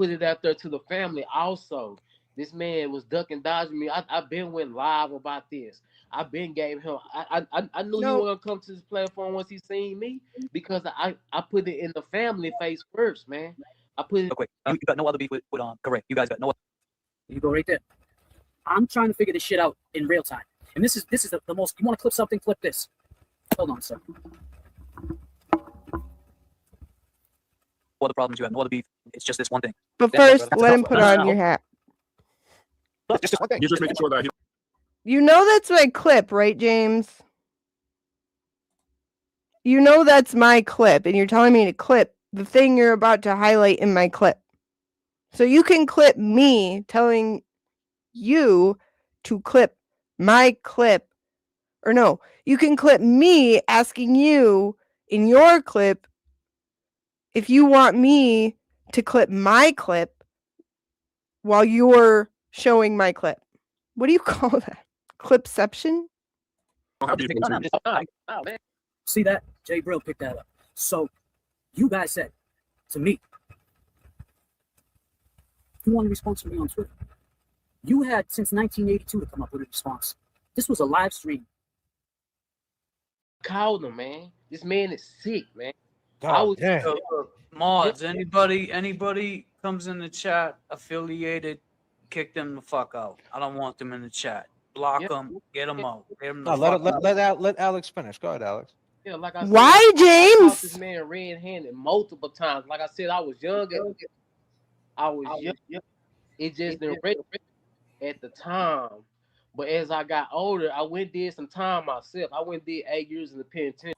it out there to the family also. This man was ducking, dodging me. I've been went live about this. I've been gave him. I knew he was gonna come to this platform once he seen me because I put it in the family face first, man. I put it. Quick, you got no other beef with correct. You guys got no. You go right there. I'm trying to figure this shit out in real time, and this is the most. You want to clip something? Clip this. Hold on a second. All the problems you have, no other beef. It's just this one thing. But first, let him put on your hat. Just one thing. You're just making sure that he. You know that's my clip, right, James? You know that's my clip, and you're telling me to clip the thing you're about to highlight in my clip. So you can clip me telling you to clip my clip. Or no, you can clip me asking you in your clip if you want me to clip my clip while you're showing my clip. What do you call that? Clipception? See that? Jay Brill picked that up. So you guys said to me, you want a response from me on Twitter. You had since 1982 to come up with a response. This was a live stream. Called him, man. This man is sick, man. Mods, anybody comes in the chat affiliated, kick them the fuck out. I don't want them in the chat. Block them, get them out. Get them the fuck out. Let Alex finish. Go ahead, Alex. Yeah, like I said, why, I James? caught this man red-handed multiple times. Like I said, I was young. It just didn't rate at the time. But as I got older, I went did some time myself. I went did 8 years in the penitentiary.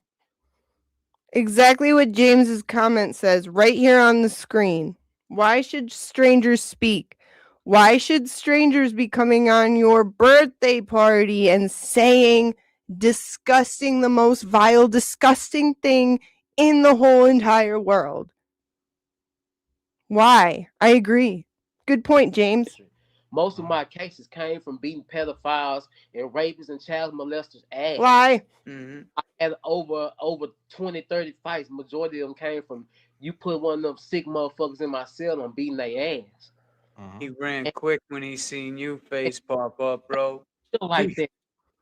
Exactly what James's comment says right here on the screen. Why should strangers speak? Why should strangers be coming on your birthday party and saying disgusting, the most vile, disgusting thing in the whole entire world? Why? I agree. Good point, James. Most of my cases came from beating pedophiles and rapists and child molesters ass. Why? I had over 20, 30 fights. Majority of them came from you put one of them sick motherfuckers in my cell and beating their ass. He ran quick when he seen you face pop up, bro. Like that.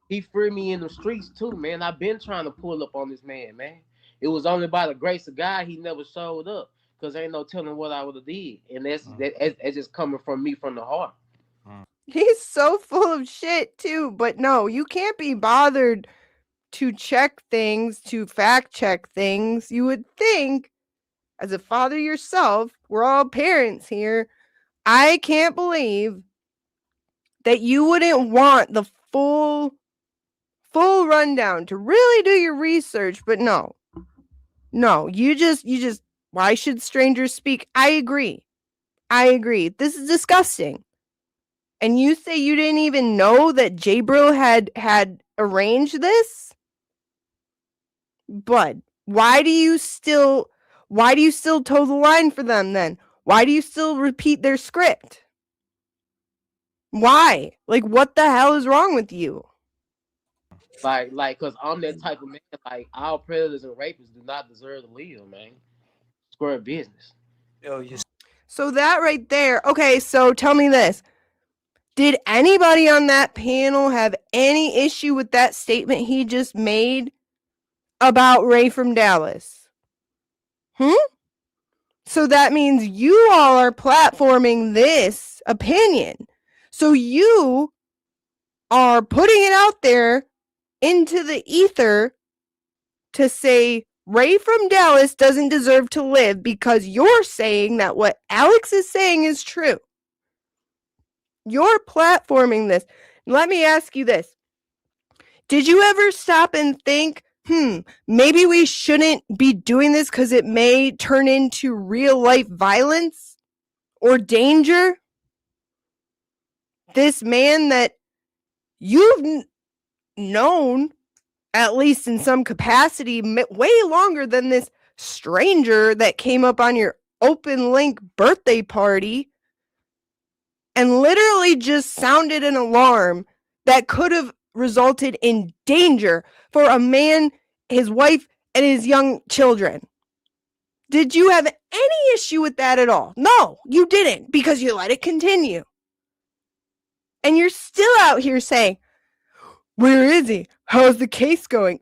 He freed me in the streets too, man. I've been trying to pull up on this man, man. It was only by the grace of God he never showed up. Because ain't no telling what I would have did. And that's just coming from me from the heart. He's so full of shit too, but no, you can't be bothered to check things, to fact check things. You would think, as a father yourself, we're all parents here, I can't believe that you wouldn't want the full rundown to really do your research, but no, you just, why should strangers speak? I agree. This is disgusting. And you say you didn't even know that J-Bro had arranged this? Bud, why do you still toe the line for them then? Why do you still repeat their script? Why? Like, what the hell is wrong with you? Like, cause I'm that type of man. Like, all predators and rapists do not deserve to live, man. Square business. So that right there. Okay, so tell me this. Did anybody on that panel have any issue with that statement he just made about Ray from Dallas? So that means you all are platforming this opinion. So you are putting it out there into the ether to say Ray from Dallas doesn't deserve to live because you're saying that what Alex is saying is true. You're platforming this. Let me ask you this. Did you ever stop and think, maybe we shouldn't be doing this because it may turn into real life violence or danger? This man that you've known, at least in some capacity, way longer than this stranger that came up on your open link birthday party and literally just sounded an alarm that could have resulted in danger for a man, his wife, and his young children. Did you have any issue with that at all? No, you didn't, because you let it continue. And you're still out here saying, where is he? How's the case going?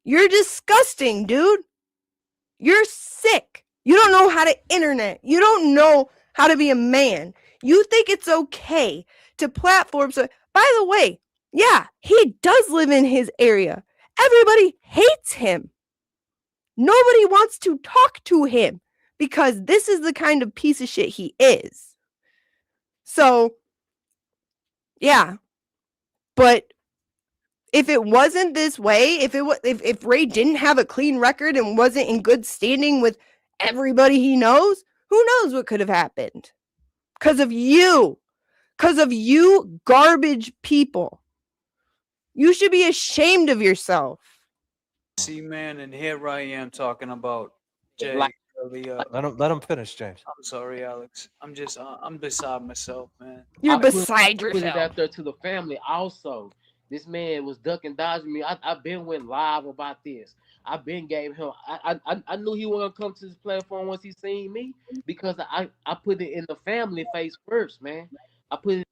You're disgusting, dude. You're sick. You don't know how to internet. You don't know how to be a man. You think it's okay to platform. So, by the way, yeah, he does live in his area. Everybody hates him. Nobody wants to talk to him because this is the kind of piece of shit he is. So, yeah. But if it wasn't this way, if Ray didn't have a clean record and wasn't in good standing with everybody he knows, who knows what could have happened? Because of you. Because of you garbage people. You should be ashamed of yourself. See, man, and here I am talking about Jay. Let him finish, James. I'm sorry, Alex. I'm beside myself, man. You're I put beside it yourself. out there to the family also. This man was ducking, dodging me. I've been went live about this. I've been gave him. I knew he wasn't gonna come to this platform once he seen me because I put it in the family face first, man. I put it.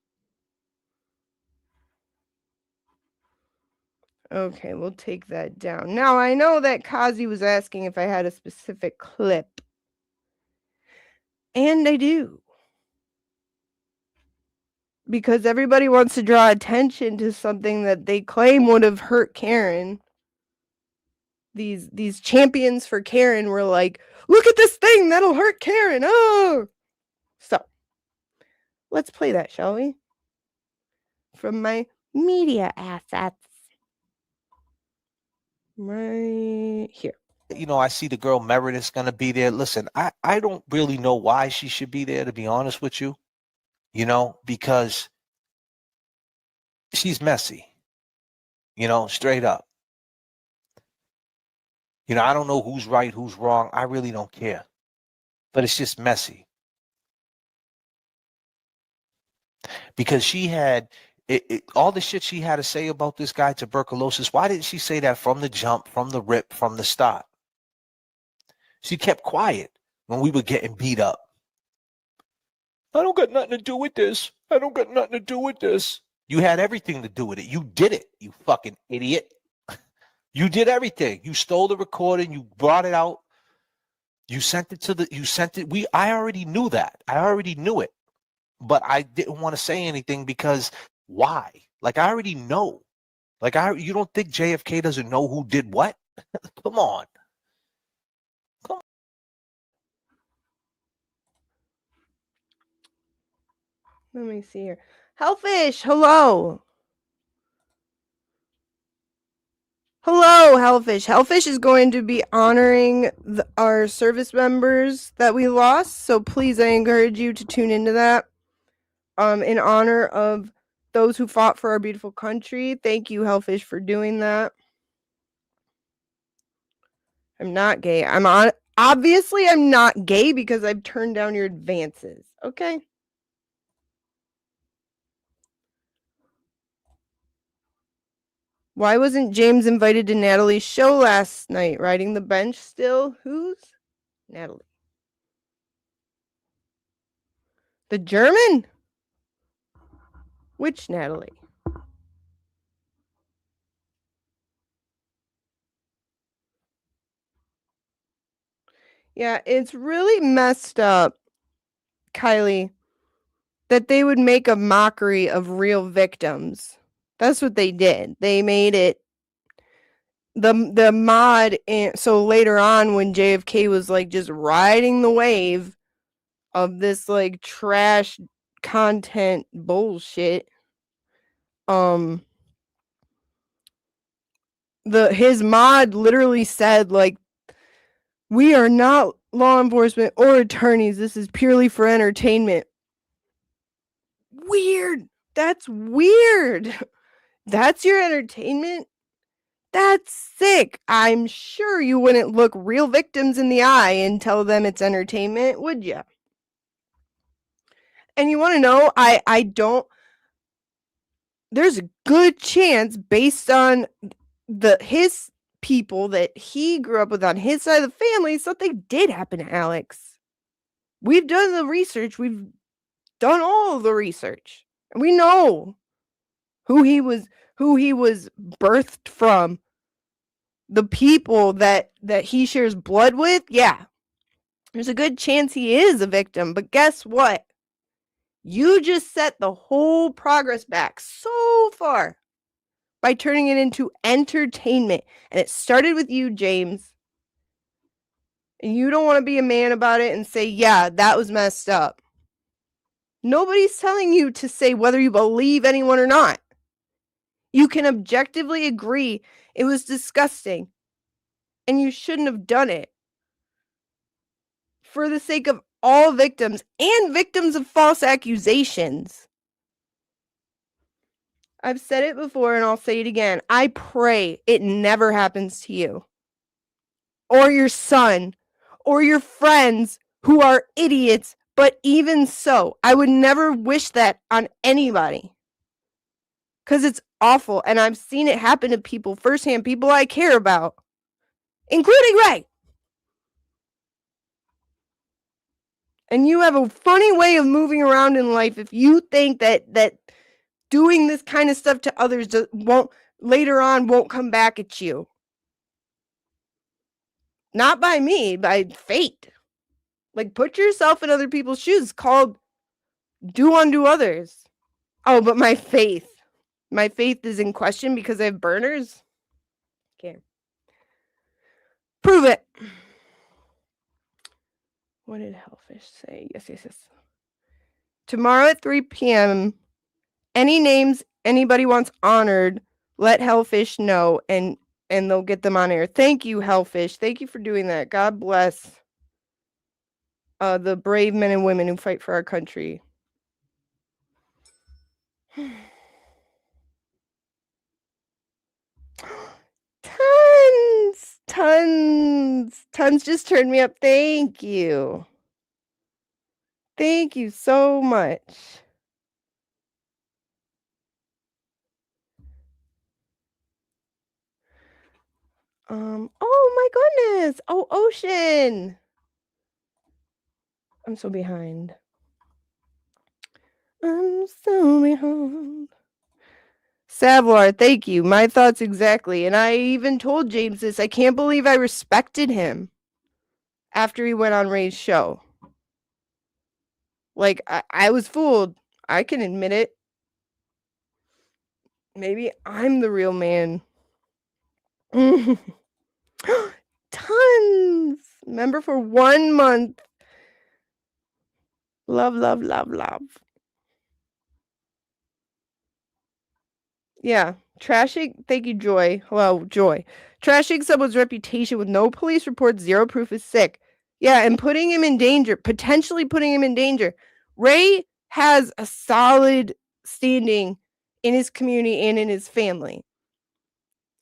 Okay, we'll take that down. Now, I know that Kazi was asking if I had a specific clip. And I do. Because everybody wants to draw attention to something that they claim would have hurt Karen. These champions for Karen were like, look at this thing that'll hurt Karen. Oh! So, let's play that, shall we? From my media assets. Right here. You know, I see the girl Meredith's going to be there. Listen, I don't really know why she should be there, to be honest with you. You know, because she's messy. You know, straight up. You know, I don't know who's right, who's wrong. I really don't care. But it's just messy. Because she had all the shit she had to say about this guy, tuberculosis. Why didn't she say that from the jump, from the rip, from the start? She kept quiet when we were getting beat up. I don't got nothing to do with this. I don't got nothing to do with this. You had everything to do with it. You did it, you fucking idiot. You did everything. You stole the recording. You brought it out. You sent it. I already knew that. I already knew it. But I didn't want to say anything because why? Like, I already know. Like, you don't think JFK doesn't know who did what? Come on. Let me see here. Hellfish, hello. Hello, Hellfish. Hellfish is going to be honoring our service members that we lost. So please, I encourage you to tune into that. In honor of those who fought for our beautiful country. Thank you, Hellfish, for doing that. I'm not gay. Obviously, I'm not gay because I've turned down your advances. Okay. Why wasn't James invited to Natalie's show last night? Riding the bench still? Who's Natalie? The German? Which Natalie? Yeah, it's really messed up, Kylie, that they would make a mockery of real victims. That's what they did. They made it the mod. So later on, when JFK was like just riding the wave of this like trash content bullshit, his mod literally said like, we are not law enforcement or attorneys. This is purely for entertainment. Weird. That's weird. That's your entertainment? That's sick. I'm sure you wouldn't look real victims in the eye and tell them it's entertainment, would you? And you want to know, I don't. There's a good chance, based on his people that he grew up with on his side of the family, something did happen to Alex. We've done the research. We've done all the research, and we know who he was birthed from. The people that he shares blood with. Yeah, there's a good chance he is a victim. But guess what? You just set the whole progress back so far by turning it into entertainment. And it started with you, James. And you don't want to be a man about it and say, yeah, that was messed up. Nobody's telling you to say whether you believe anyone or not. You can objectively agree it was disgusting and you shouldn't have done it. For the sake of all victims and victims of false accusations. I've said it before and I'll say it again. I pray it never happens to you. Or your son. Or your friends who are idiots. But even so, I would never wish that on anybody. Because it's awful. And I've seen it happen to people firsthand. People I care about. Including Ray. And you have a funny way of moving around in life if you think that doing this kind of stuff to others won't come back at you. Not by me, by fate. Like, put yourself in other people's shoes. It's called do unto others. Oh, but my faith. My faith is in question because I have burners? Okay. Prove it. What did Hellfish say? Yes. Tomorrow at 3 p.m., any names anybody wants honored, let Hellfish know, and they'll get them on air. Thank you, Hellfish. Thank you for doing that. God bless the brave men and women who fight for our country. Tons just turned me up. Thank you. Thank you so much. Oh my goodness. Oh, Ocean. I'm so behind. Savlar, thank you. My thoughts exactly. And I even told James this. I can't believe I respected him after he went on Ray's show. Like, I was fooled. I can admit it. Maybe I'm the real man. Tons. Remember, for 1 month. Love. Yeah. Trashing. Thank you, Joy. Hello, Joy. Trashing someone's reputation with no police report, zero proof is sick. Yeah, and putting him in danger. Potentially putting him in danger. Ray has a solid standing in his community and in his family.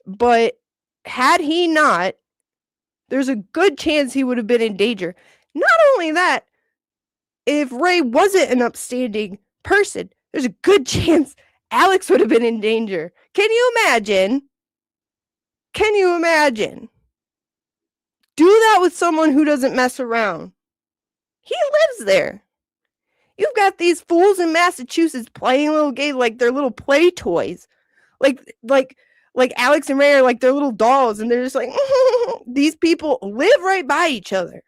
But had he not, there's a good chance he would have been in danger. Not only that, if Ray wasn't an upstanding person, there's a good chance Alex would have been in danger. Can you imagine? Do that with someone who doesn't mess around. He lives there. You've got these fools in Massachusetts playing little games like they're little play toys. Like Alex and Ray are like their little dolls, and they're just like, these people live right by each other.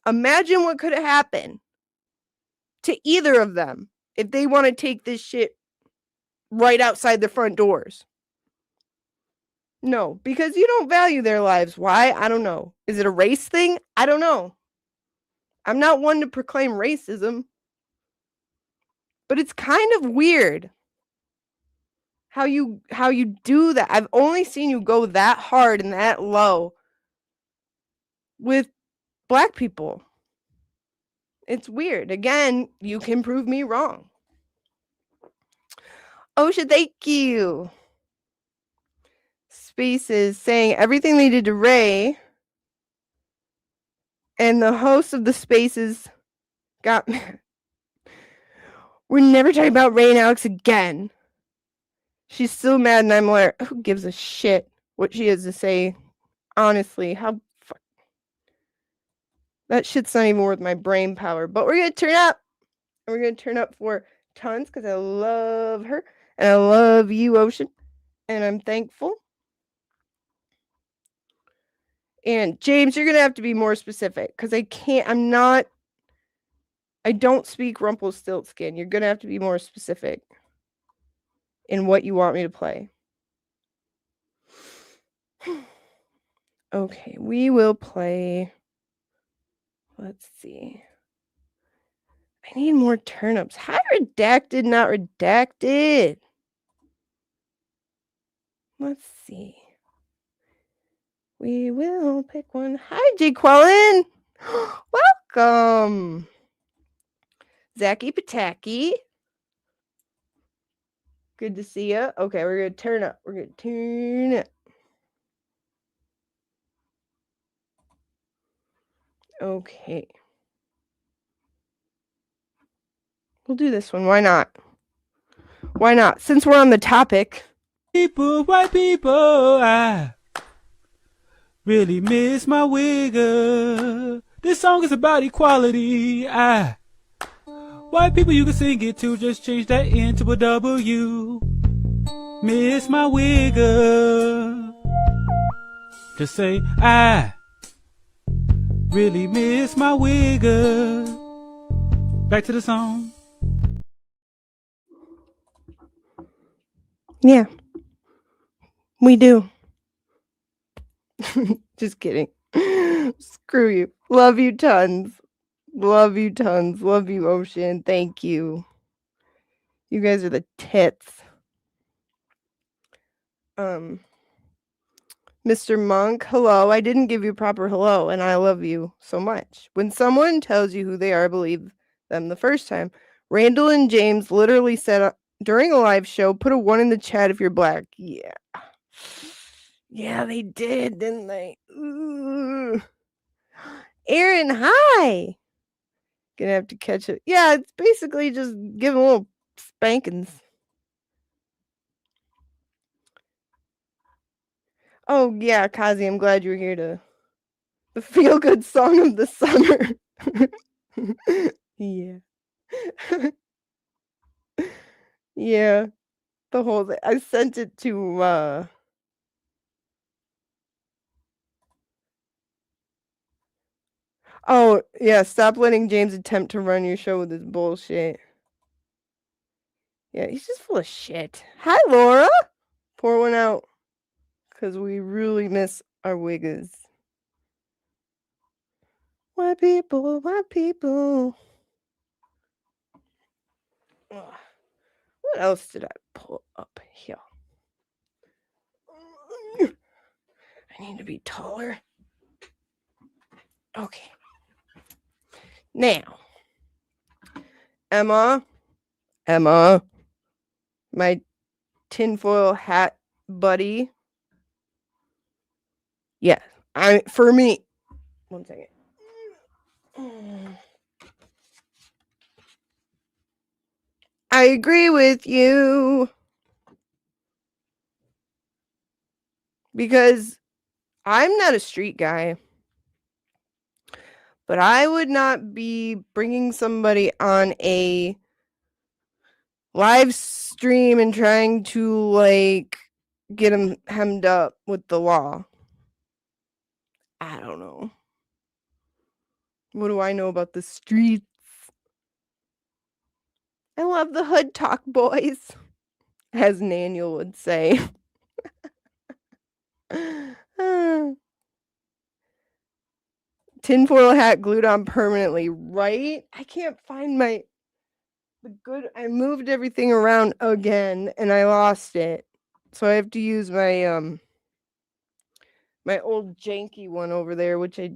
Imagine what could have happened to either of them if they want to take this shit right outside their front doors. No, because you don't value their lives. Why? I don't know. Is it a race thing? I don't know. I'm not one to proclaim racism. But it's kind of weird how you do that. I've only seen you go that hard and that low with black people. It's weird. Again, you can prove me wrong. Osha, thank you. Spaces saying everything they did to Ray, and the host of the Spaces got mad. We're never talking about Ray and Alex again. She's still mad, and I'm like, who gives a shit what she has to say? Honestly, that shit's not even worth my brain power. But we're gonna turn up. And we're gonna turn up for Tons because I love her and I love you, Ocean, and I'm thankful. And James, you're gonna have to be more specific because I don't speak Rumpelstiltskin. You're gonna have to be more specific in what you want me to play. Okay, we will play. Let's see. I need more turnips. Hi, redacted, not redacted. Let's see. We will pick one. Hi, Jay Quellen. Welcome. Zachy Pataki. Good to see you. Okay, we're going to turn up. We're going to turn up. Okay. We'll do this one. Why not? Why not? Since we're on the topic. White people, I really miss my wigger. This song is about equality. White people, you can sing it too. Just change that N to a W. Miss my wigger. Just say, I really miss my wigger. Back to the song. Yeah, we do. Just kidding. Screw you. Love you tons. Love you tons. Love you, Ocean. Thank you. You guys are the tits. Mr. Monk, hello. I didn't give you a proper hello, and I love you so much. When someone tells you who they are, believe them the first time. Randall and James literally said during a live show, put a 1 in the chat if you're black. Yeah. Yeah, they did, didn't they? Ooh. Aaron, hi. Gonna have to catch it. Yeah, it's basically just giving little spankings. Oh, yeah, Kazi, I'm glad you're here to the feel-good song of the summer. Yeah. Yeah. The whole thing. I sent it to, Oh, yeah, stop letting James attempt to run your show with his bullshit. Yeah, he's just full of shit. Hi, Laura. Pour one out. Because we really miss our wiggers. White people, white people. Ugh. What else did I pull up here? I need to be taller. Okay. Now, Emma, my tinfoil hat buddy. Yeah, for me. 1 second. I agree with you. Because I'm not a street guy. But I would not be bringing somebody on a live stream and trying to, like, get them hemmed up with the law. I don't know. What do I know about the streets? I love the hood talk, boys, as Naniel would say. Tinfoil hat glued on permanently, right? I can't find I moved everything around again and I lost it. So I have to use my my old janky one over there, which is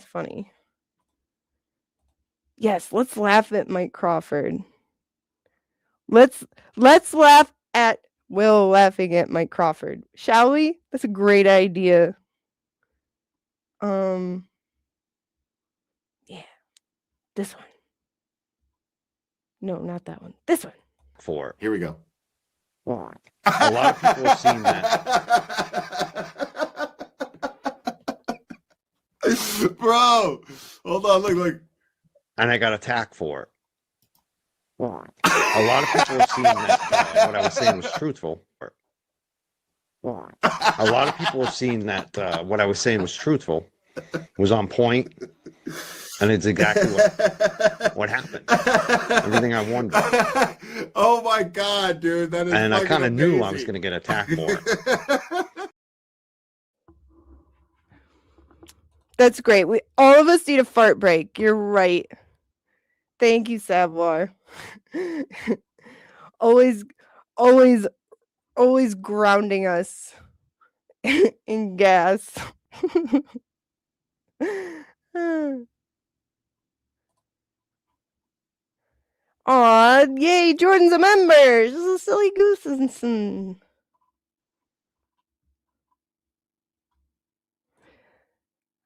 funny. Yes, let's laugh at Mike Crawford. Let's laugh at Will laughing at Mike Crawford. Shall we? That's a great idea. Yeah. This one. No, not that one. This one. For. Here we go. A lot of people have seen that. Bro, hold on, look. And I got attacked for it. A lot of people have seen that what I was saying was truthful. A lot of people have seen that what I was saying was truthful, was on point, and it's exactly what happened. Everything I wondered. Oh my God, dude, that is. And I kind of amazing. knew I was going to get attacked for it. That's great. All of us need a fart break. You're right. Thank you, Savoir. always grounding us in gas. Aw, yay, Jordan's a member. This is a silly goose.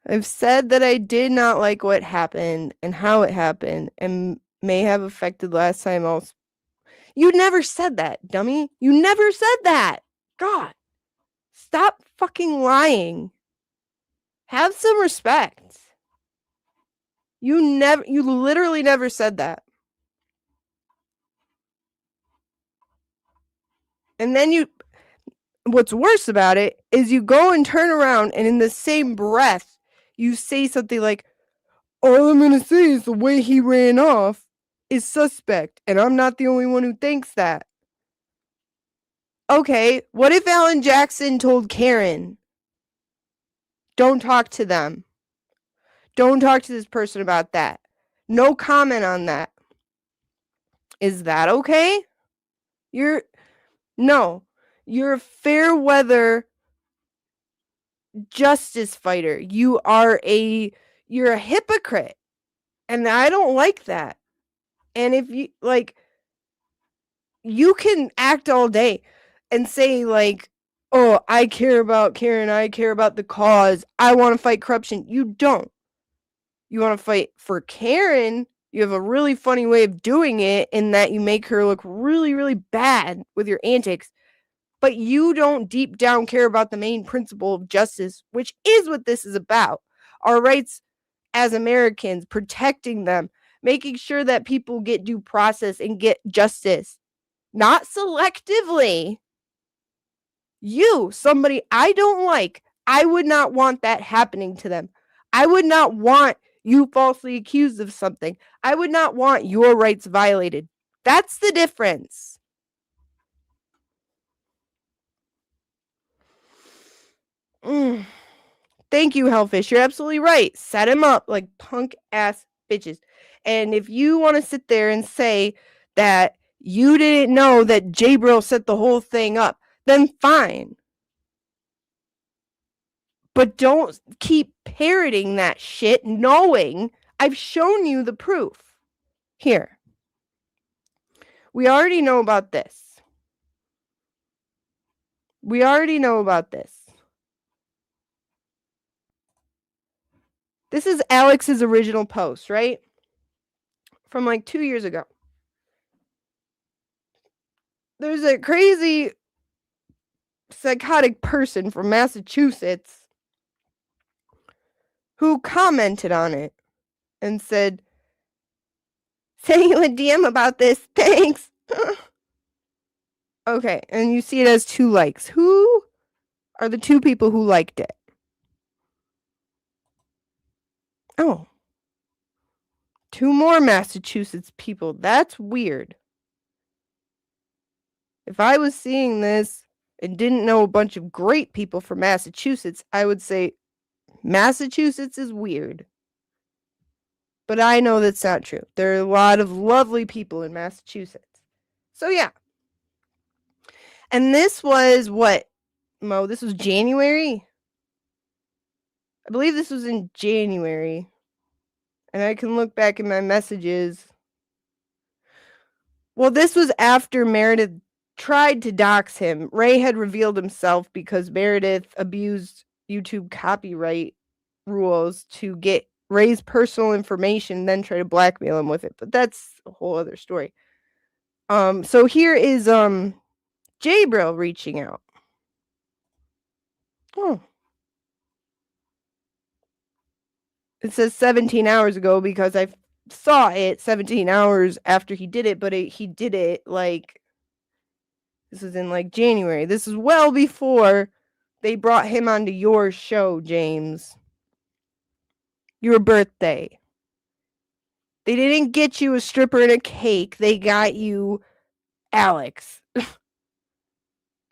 I've said that I did not like what happened and how it happened and may have affected last time also. You never said that, dummy. You never said that. God. Stop fucking lying. Have some respect. You literally never said that. And then what's worse about it is you go and turn around and in the same breath, you say something like, all I'm going to say is the way he ran off is suspect, and I'm not the only one who thinks that. Okay, what if Alan Jackson told Karen, don't talk to them. Don't talk to this person about that. No comment on that. Is that okay? You're a fair weather justice fighter. You're a hypocrite. And I don't like that. And if you you can act all day and say oh, I care about Karen, I care about the cause, I want to fight corruption. You don't. You want to fight for Karen. You have a really funny way of doing it in that you make her look really, really bad with your antics. But you don't deep down care about the main principle of justice, which is what this is about. Our rights as Americans, protecting them, making sure that people get due process and get justice. Not selectively. Somebody I don't like, I would not want that happening to them. I would not want you falsely accused of something. I would not want your rights violated. That's the difference. Thank you, Hellfish. You're absolutely right. Set him up like punk ass bitches. And if you want to sit there and say that you didn't know that Jabril set the whole thing up, then fine. But don't keep parroting that shit knowing I've shown you the proof. Here. We already know about this. This is Alex's original post, right? From 2 years ago. There's a crazy psychotic person from Massachusetts who commented on it and said, send you a DM about this, thanks. Okay, and you see it as 2 likes. Who are the 2 people who liked it? Oh. 2 more Massachusetts people. That's weird. If I was seeing this and didn't know a bunch of great people from Massachusetts, I would say Massachusetts is weird. But I know that's not true. There are a lot of lovely people in Massachusetts. So yeah. And this was what, Mo? This was January? I believe this was in January. And I can look back in my messages. Well, this was after Meredith tried to dox him. Ray had revealed himself because Meredith abused YouTube copyright rules to get Ray's personal information and then try to blackmail him with it. But that's a whole other story. So here is Jabril reaching out. Oh. It says 17 hours ago because I saw it 17 hours after he did it, but he did it like, this is in like January. This is well before they brought him onto your show, James. Your birthday. They didn't get you a stripper and a cake. They got you Alex.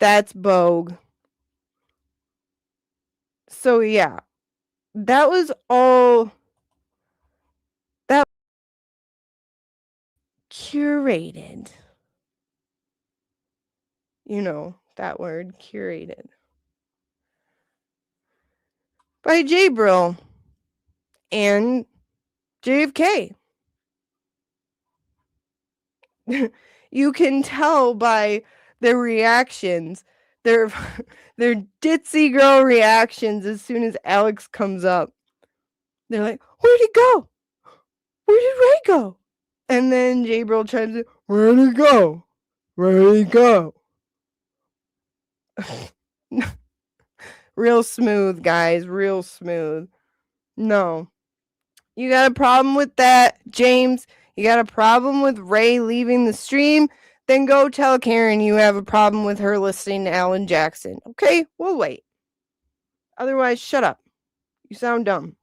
That's Bogue. So yeah. That was all that curated. You know, that word, curated. By Jabril and JFK. You can tell by their reactions, their ditzy girl reactions as soon as Alex comes up. They're like, where'd he go? Where did Ray go? And then Jabril tries to, where'd he go? Where'd he go? Real smooth, guys. Real smooth. No. You got a problem with that, James? You got a problem with Ray leaving the stream? Then go tell Karen you have a problem with her listening to Alan Jackson. Okay? We'll wait. Otherwise, shut up. You sound dumb.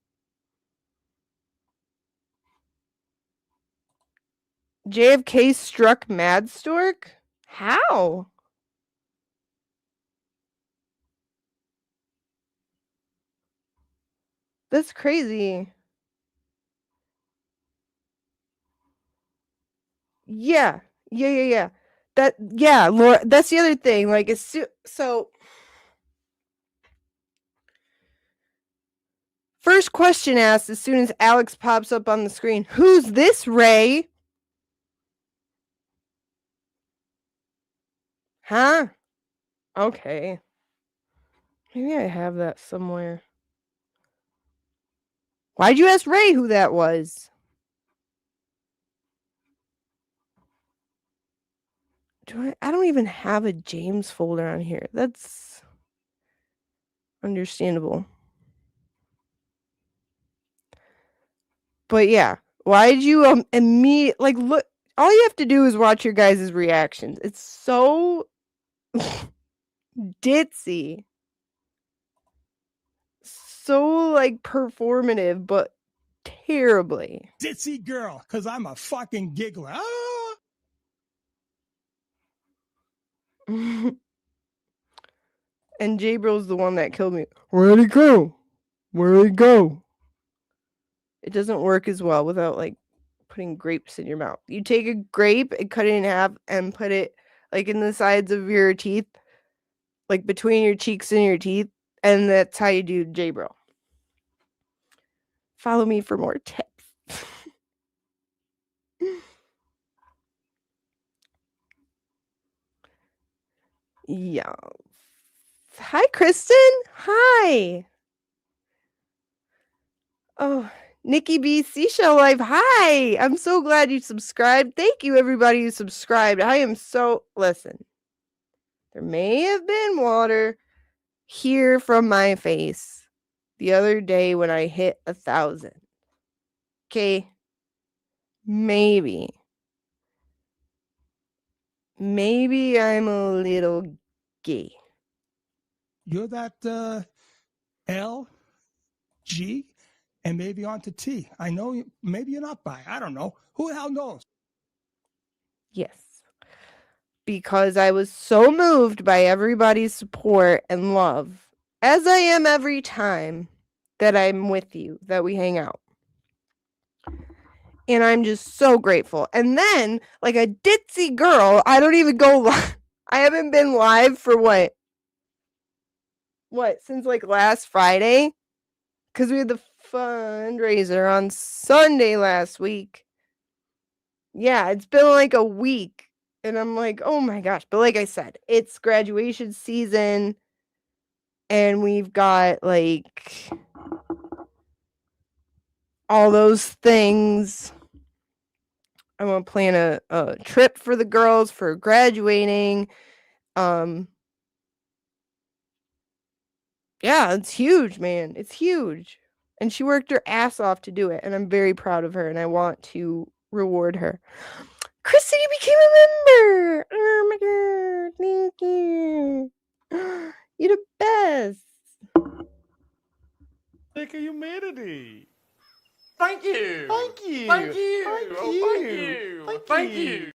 JFK struck Mad Stork? How? That's crazy. Yeah. Laura, that's the other thing. Like, so first question asked as soon as Alex pops up on the screen. Who's this, Ray? Huh? Okay. Maybe I have that somewhere. Why'd you ask Ray who that was? I don't even have a James folder on here. That's understandable. But yeah, why'd you immediately look? All you have to do is watch your guys' reactions. It's so ditzy, so like performative, but terribly. Ditzy girl, because I'm a fucking giggler. Ah! And Jabril's the one that killed me. Where'd he go? Where'd he go? It doesn't work as well without like putting grapes in your mouth. You take a grape and cut it in half and put it like in the sides of your teeth, like between your cheeks and your teeth, and that's how you do Jabril. Follow me for more tips. Yeah. Hi, Kristen. Hi. Oh, Nikki B. Seashell Live. Hi. I'm so glad you subscribed. Thank you, everybody who subscribed. I am so... Listen. There may have been water here from my face the other day when I hit 1,000. Okay? Maybe. Maybe I'm a little gay. You're that L, G, and maybe on to T. I know maybe you're not bi. I don't know. Who the hell knows? Yes. Because I was so moved by everybody's support and love, as I am every time that I'm with you, that we hang out. And I'm just so grateful. And then, like a ditzy girl, I don't even go live. I haven't been live for what? Since like last Friday? Because we had the fundraiser on Sunday last week. Yeah, it's been like a week. And I'm like, oh my gosh. But like I said, it's graduation season. And we've got like all those things. I want to plan a trip for the girls for graduating. Yeah, it's huge, man. It's huge. And she worked her ass off to do it. And I'm very proud of her. And I want to reward her. Kristen, you became a member. Oh my god. Thank you. You're the best. Thick humidity. Thank you. Thank you. Thank you. Thank Oh, you. thank you. Thank Thank you. you.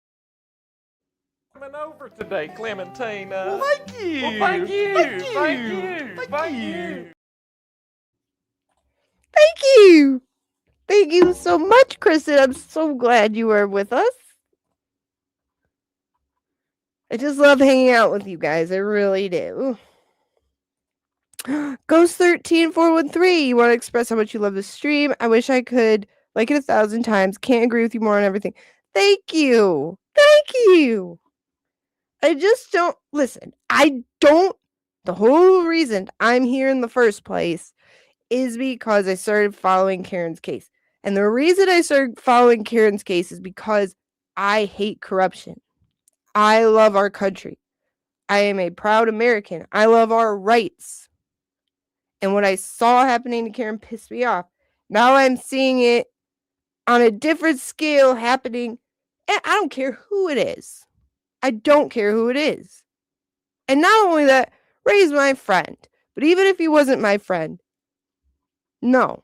Coming over today, Clementina. Well, thank you. Well, thank you. Thank you. Thank you. Thank Thank you. you. Thank you. Thank you so much, Kristen. I'm so glad you were with us. I just love hanging out with you guys. I really do. Ghost13413, you want to express how much you love the stream? I wish I could like it 1,000 times. Can't agree with you more on everything. Thank you. Thank you. I just don't listen. The whole reason I'm here in the first place is because I started following Karen's case. And the reason I started following Karen's case is because I hate corruption. I love our country. I am a proud American. I love our rights. And what I saw happening to Karen pissed me off. Now I'm seeing it on a different scale happening. And I don't care who it is. I don't care who it is. And not only that, Ray's my friend. But even if he wasn't my friend, no.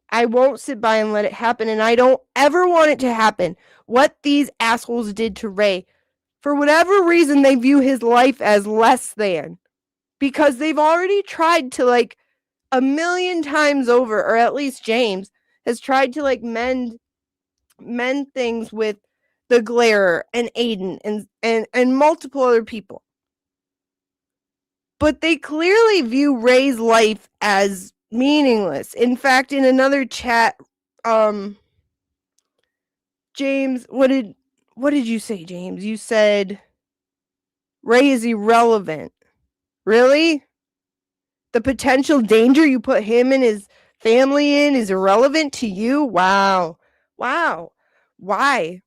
I won't sit by and let it happen. And I don't ever want it to happen. What these assholes did to Ray, for whatever reason, they view his life as less than. Because they've already tried to, like, 1,000,000 times over, or at least James has tried to, like, mend things with the Glare and Aiden and multiple other people. But they clearly view Ray's life as meaningless. In fact, in another chat, James, what did you say, James? You said Ray is irrelevant. Really? The potential danger you put him and his family in is irrelevant to you? Wow. Wow. Why?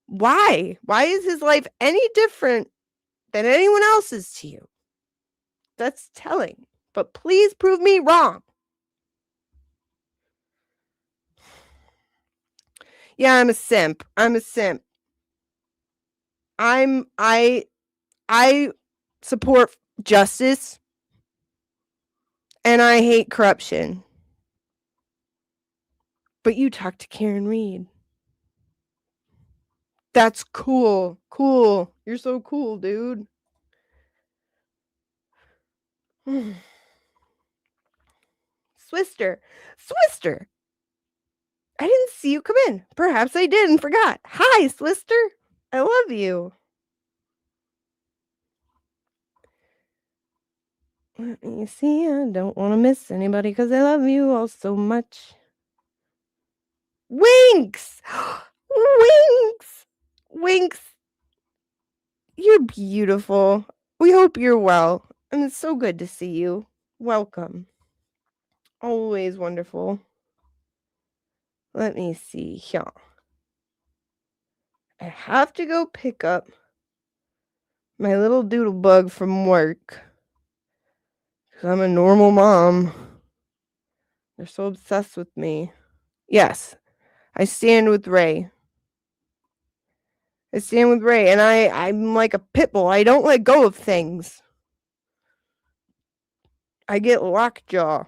Why? Why is his life any different than anyone else's to you? That's telling. But please prove me wrong. Yeah, I'm a simp. I support justice and I hate corruption. But you talk to Karen Reed. That's cool. Cool. You're so cool, dude. Swister. I didn't see you come in. Perhaps I did and forgot. Hi, Swister. I love you. Let me see. I don't want to miss anybody because I love you all so much. Winks! Winks! You're beautiful. We hope you're well. And it's so good to see you. Welcome. Always wonderful. Let me see here. I have to go pick up my little doodle bug from work. Because I'm a normal mom. They're so obsessed with me. Yes, I stand with Ray. And I'm like a pit bull. I don't let go of things. I get lockjaw.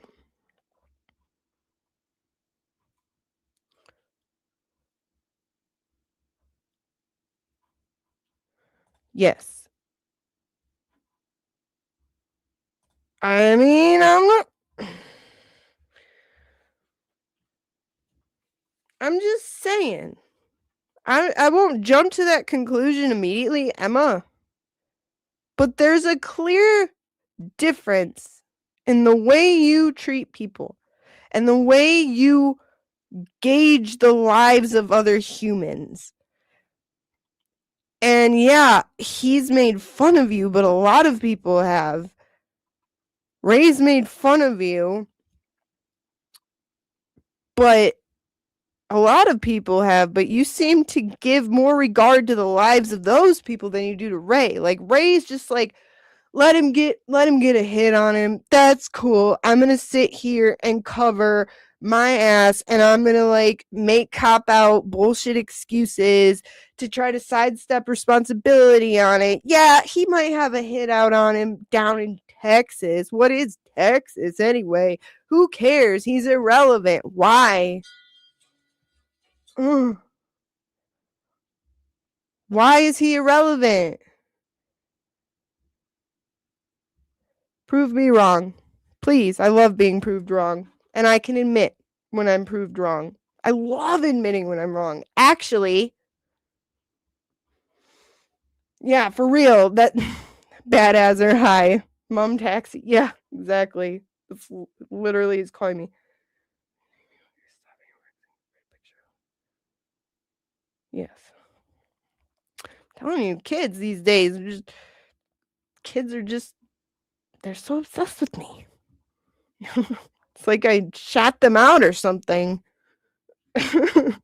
Yes. I mean, I'm just saying. I won't jump to that conclusion immediately, Emma. But there's a clear difference in the way you treat people and the way you gauge the lives of other humans. And yeah, he's made fun of you, but a lot of people have. Ray's made fun of you, but a lot of people have, but you seem to give more regard to the lives of those people than you do to Ray. Like Ray's just like, let him get a hit on him. That's cool. I'm gonna sit here and cover my ass, and I'm gonna like make cop out bullshit excuses to try to sidestep responsibility on it. Yeah, he might have a hit out on him down in Texas. What is Texas anyway? Who cares? He's irrelevant. Why? Ugh. Why is he irrelevant? Prove me wrong. Please, I love being proved wrong. And I can admit when I'm proved wrong. I love admitting when I'm wrong. Actually, yeah, for real, that badass or high. Mom taxi. Yeah, exactly. It's literally is calling me. Yes. I'm telling you, kids these days, kids are just, they're so obsessed with me. It's like I shot them out or something. But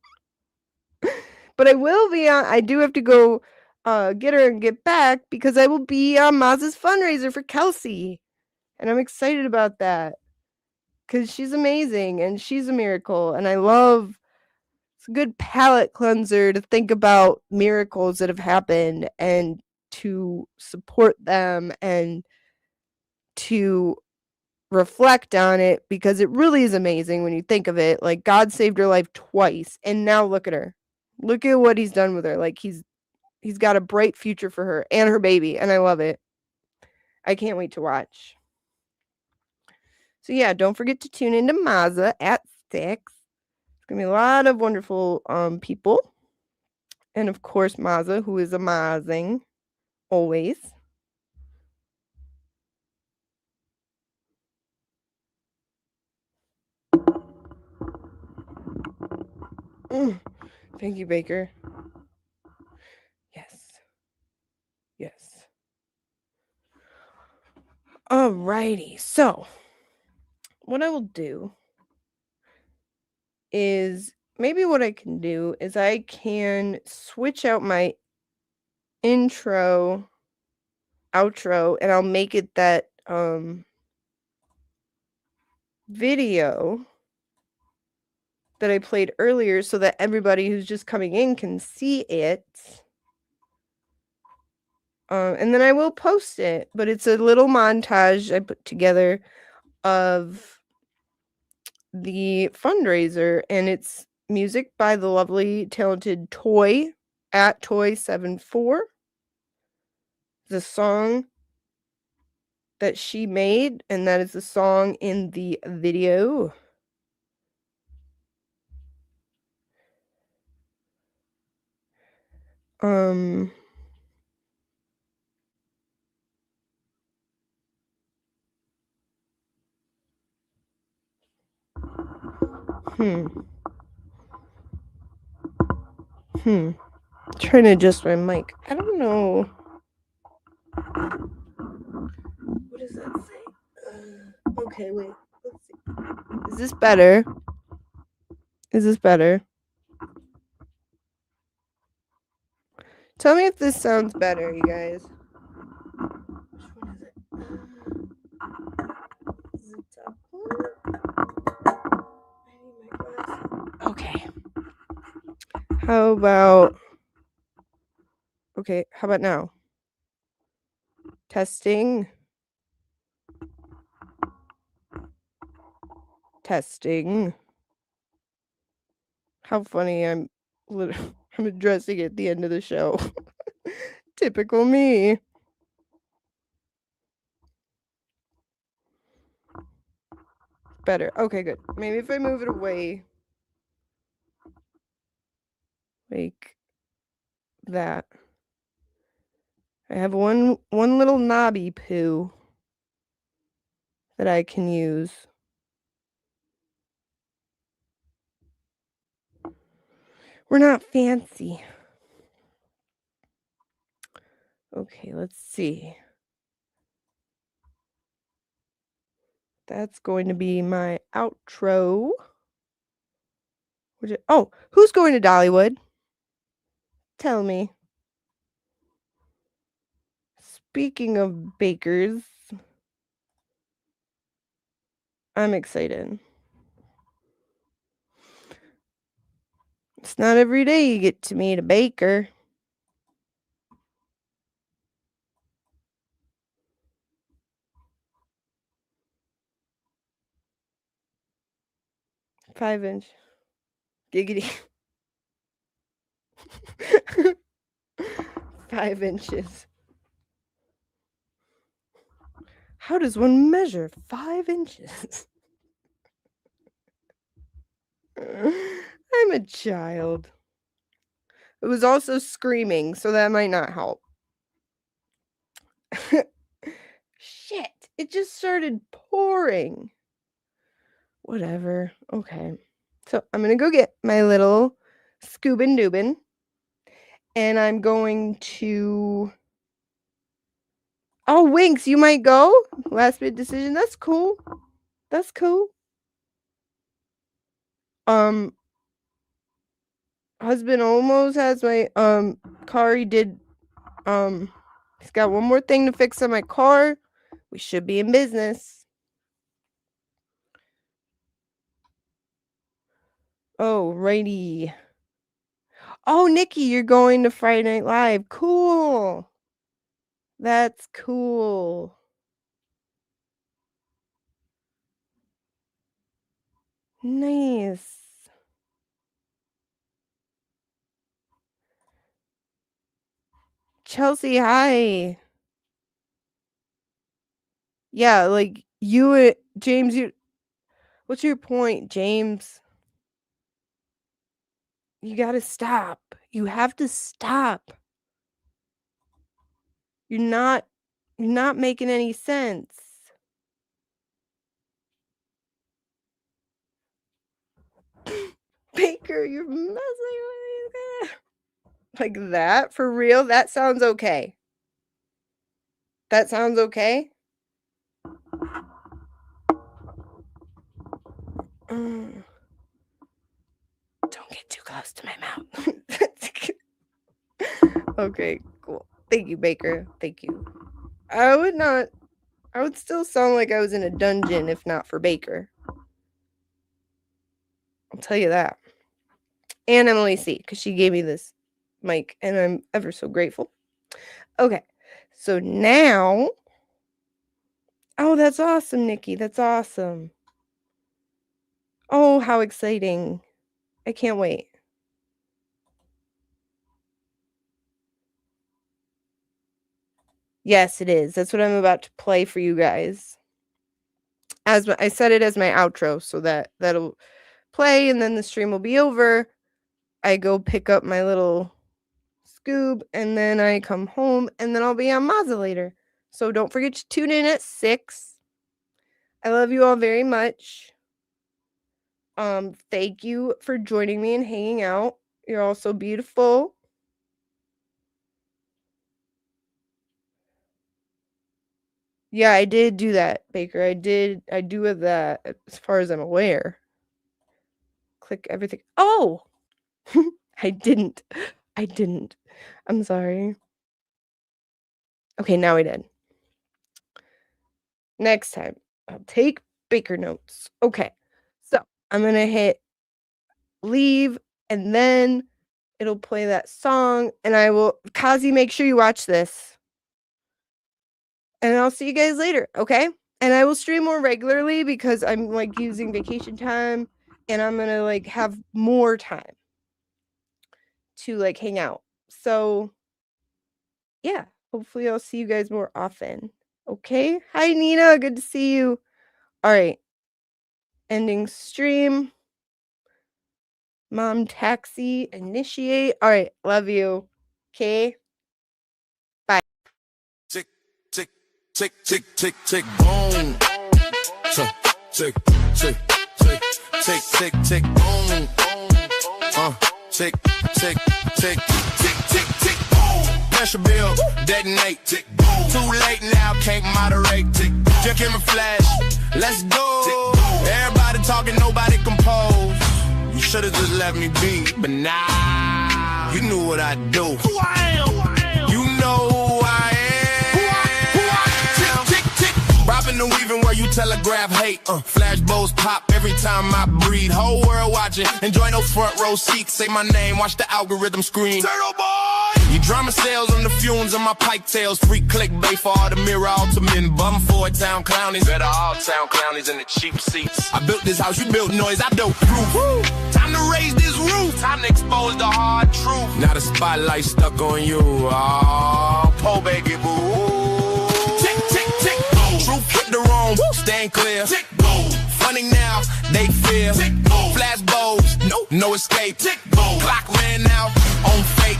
I will be on, I do have to go get her and get back because I will be on Maz's fundraiser for Kelsey. And I'm excited about that because she's amazing and she's a miracle. And I love, it's a good palate cleanser to think about miracles that have happened and to support them and to reflect on it because it really is amazing when you think of it. Like God saved her life twice and now look at her. Look at what he's done with her. Like he's got a bright future for her and her baby and I love it. I can't wait to watch. So yeah, don't forget to tune into Maza at 6. It's gonna be a lot of wonderful people. And of course Maza, who is amazing always. Thank you, Baker. Yes. Yes. Alrighty. So what I will do is maybe what I can do is I can switch out my intro, outro, and I'll make it that video that I played earlier so that everybody who's just coming in can see it. And then I will post it, but it's a little montage I put together of the fundraiser, and it's music by the lovely, talented Toy at Toy74. The song that she made, and that is the song in the video. Trying to adjust my mic. I don't know. What does that say? Okay, wait. Let's see. Is this better? Is this better? Tell me if this sounds better, you guys. Which one is it? Is it top one? I need my glasses. Okay. How about... Okay, how about now? Testing. Testing. How funny I'm addressing it at the end of the show. Typical me. Better. Okay, good. Maybe if I move it away like that. I have one little knobby poo that I can use. We're not fancy. Okay, let's see. That's going to be my outro. Oh, who's going to Dollywood? Tell me. Speaking of bakers, I'm excited. It's not every day you get to meet a baker. Five-inch. Giggity. 5 inches. How does one measure 5 inches? I'm a child. It was also screaming, so that might not help. Shit, it just started pouring. Whatever. Okay. So I'm going to go get my little scoobin' doobin. And I'm going to... Oh, Winks, you might go? Last minute decision. That's cool. That's cool. Husband almost has my car. He did he's got one more thing to fix on my car. We should be in business. Oh, righty. Oh, Nikki, you're going to Friday Night Live. Cool. That's cool. Nice. Chelsea, hi. Yeah, like you, James, what's your point, James? You gotta stop. You have to stop. You're not making any sense. Baker, you're messing with me. Like that? For real? That sounds okay. That sounds okay? Don't get too close to my mouth. Okay, cool. Thank you, Baker. Thank you. I would still sound like I was in a dungeon if not for Baker. I'll tell you that. And Emily C, because she gave me this mic, and I'm ever so grateful. Okay, so now... Oh, that's awesome, Nikki. That's awesome. Oh, how exciting. I can't wait. Yes, it is. That's what I'm about to play for you guys. As I set it as my outro, so that'll play, and then the stream will be over. I go pick up my little Scoob, and then I come home, and then I'll be on Mazza later. So don't forget to tune in at 6. I love you all very much. Thank you for joining me and hanging out. You're all so beautiful. Yeah, I did do that, Baker. I do that as far as I'm aware. Click everything. Oh! I didn't. I'm sorry. Okay, now I did. Next time, I'll take Baker notes. Okay, so I'm going to hit leave, and then it'll play that song, and I will... Kazi, make sure you watch this. And I'll see you guys later, okay? And I will stream more regularly because I'm, like, using vacation time, and I'm going to, like, have more time to, like, hang out. So, yeah, hopefully I'll see you guys more often, okay? Hi, Nina. Good to see you. All right. Ending stream. Mom taxi. Initiate. All right. Love you. Okay? Bye. Tick, tick, tick, tick, tick, tick, boom. Tick, tick, tick, tick, tick, tick, tick, boom. Tick, tick, tick, tick, tick, tick, boom. Pressure build, detonate. Tick, boom. Too late now, can't moderate. Tick, just give me flash. Let's go. Tick, everybody talking, nobody compose. You should've just let me be, but nah, you knew what I do. Who I am. You know who I am. Tick, tick, tick. Robbing and weaving where you telegraph hate. Flashbulbs pop every time I breathe. Whole world watching. Enjoy no front row seats. Say my name, watch the algorithm screen. Turtle boy. You drama sales on the fumes of my pike tails. Free clickbait for all the mirror ultimate. Bum for town clownies. Better all town clownies in the cheap seats. I built this house, you built noise, I built proof. Woo. Time to raise this roof. Time to expose the hard truth. Now the spotlight stuck on you. Oh, po baby boo. Tick, tick, tick. Truth hit the wrong, stand clear. Tick, boom. Funny now, they fear. Tick, boom. Flash bulbs, no escape. Tick, boom. Clock ran out on fake.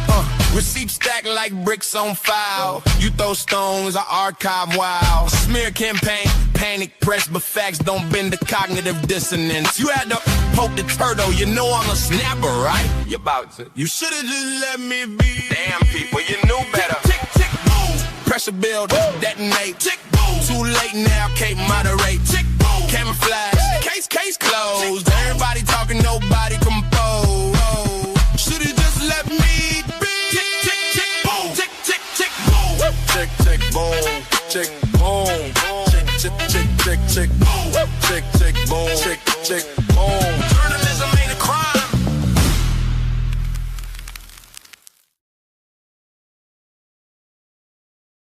Receipts stacked like bricks on file. You throw stones, I archive wild. Smear campaign, panic press, but facts don't bend the cognitive dissonance. You had to poke the turtle, you know I'm a snapper, right? You about to. You should've just let me be. Damn people, you knew better. Tick, tick, boom. Pressure build, detonate. Tick, boom. Too late now, can't moderate. Tick, boom. Camouflage, case closed. Everybody talking, nobody compose. Should've just let me be. Tick, tick, boom, tick, boom, tick, tick, tick, tick, boom, tick, tick, boom, tick, tick, boom.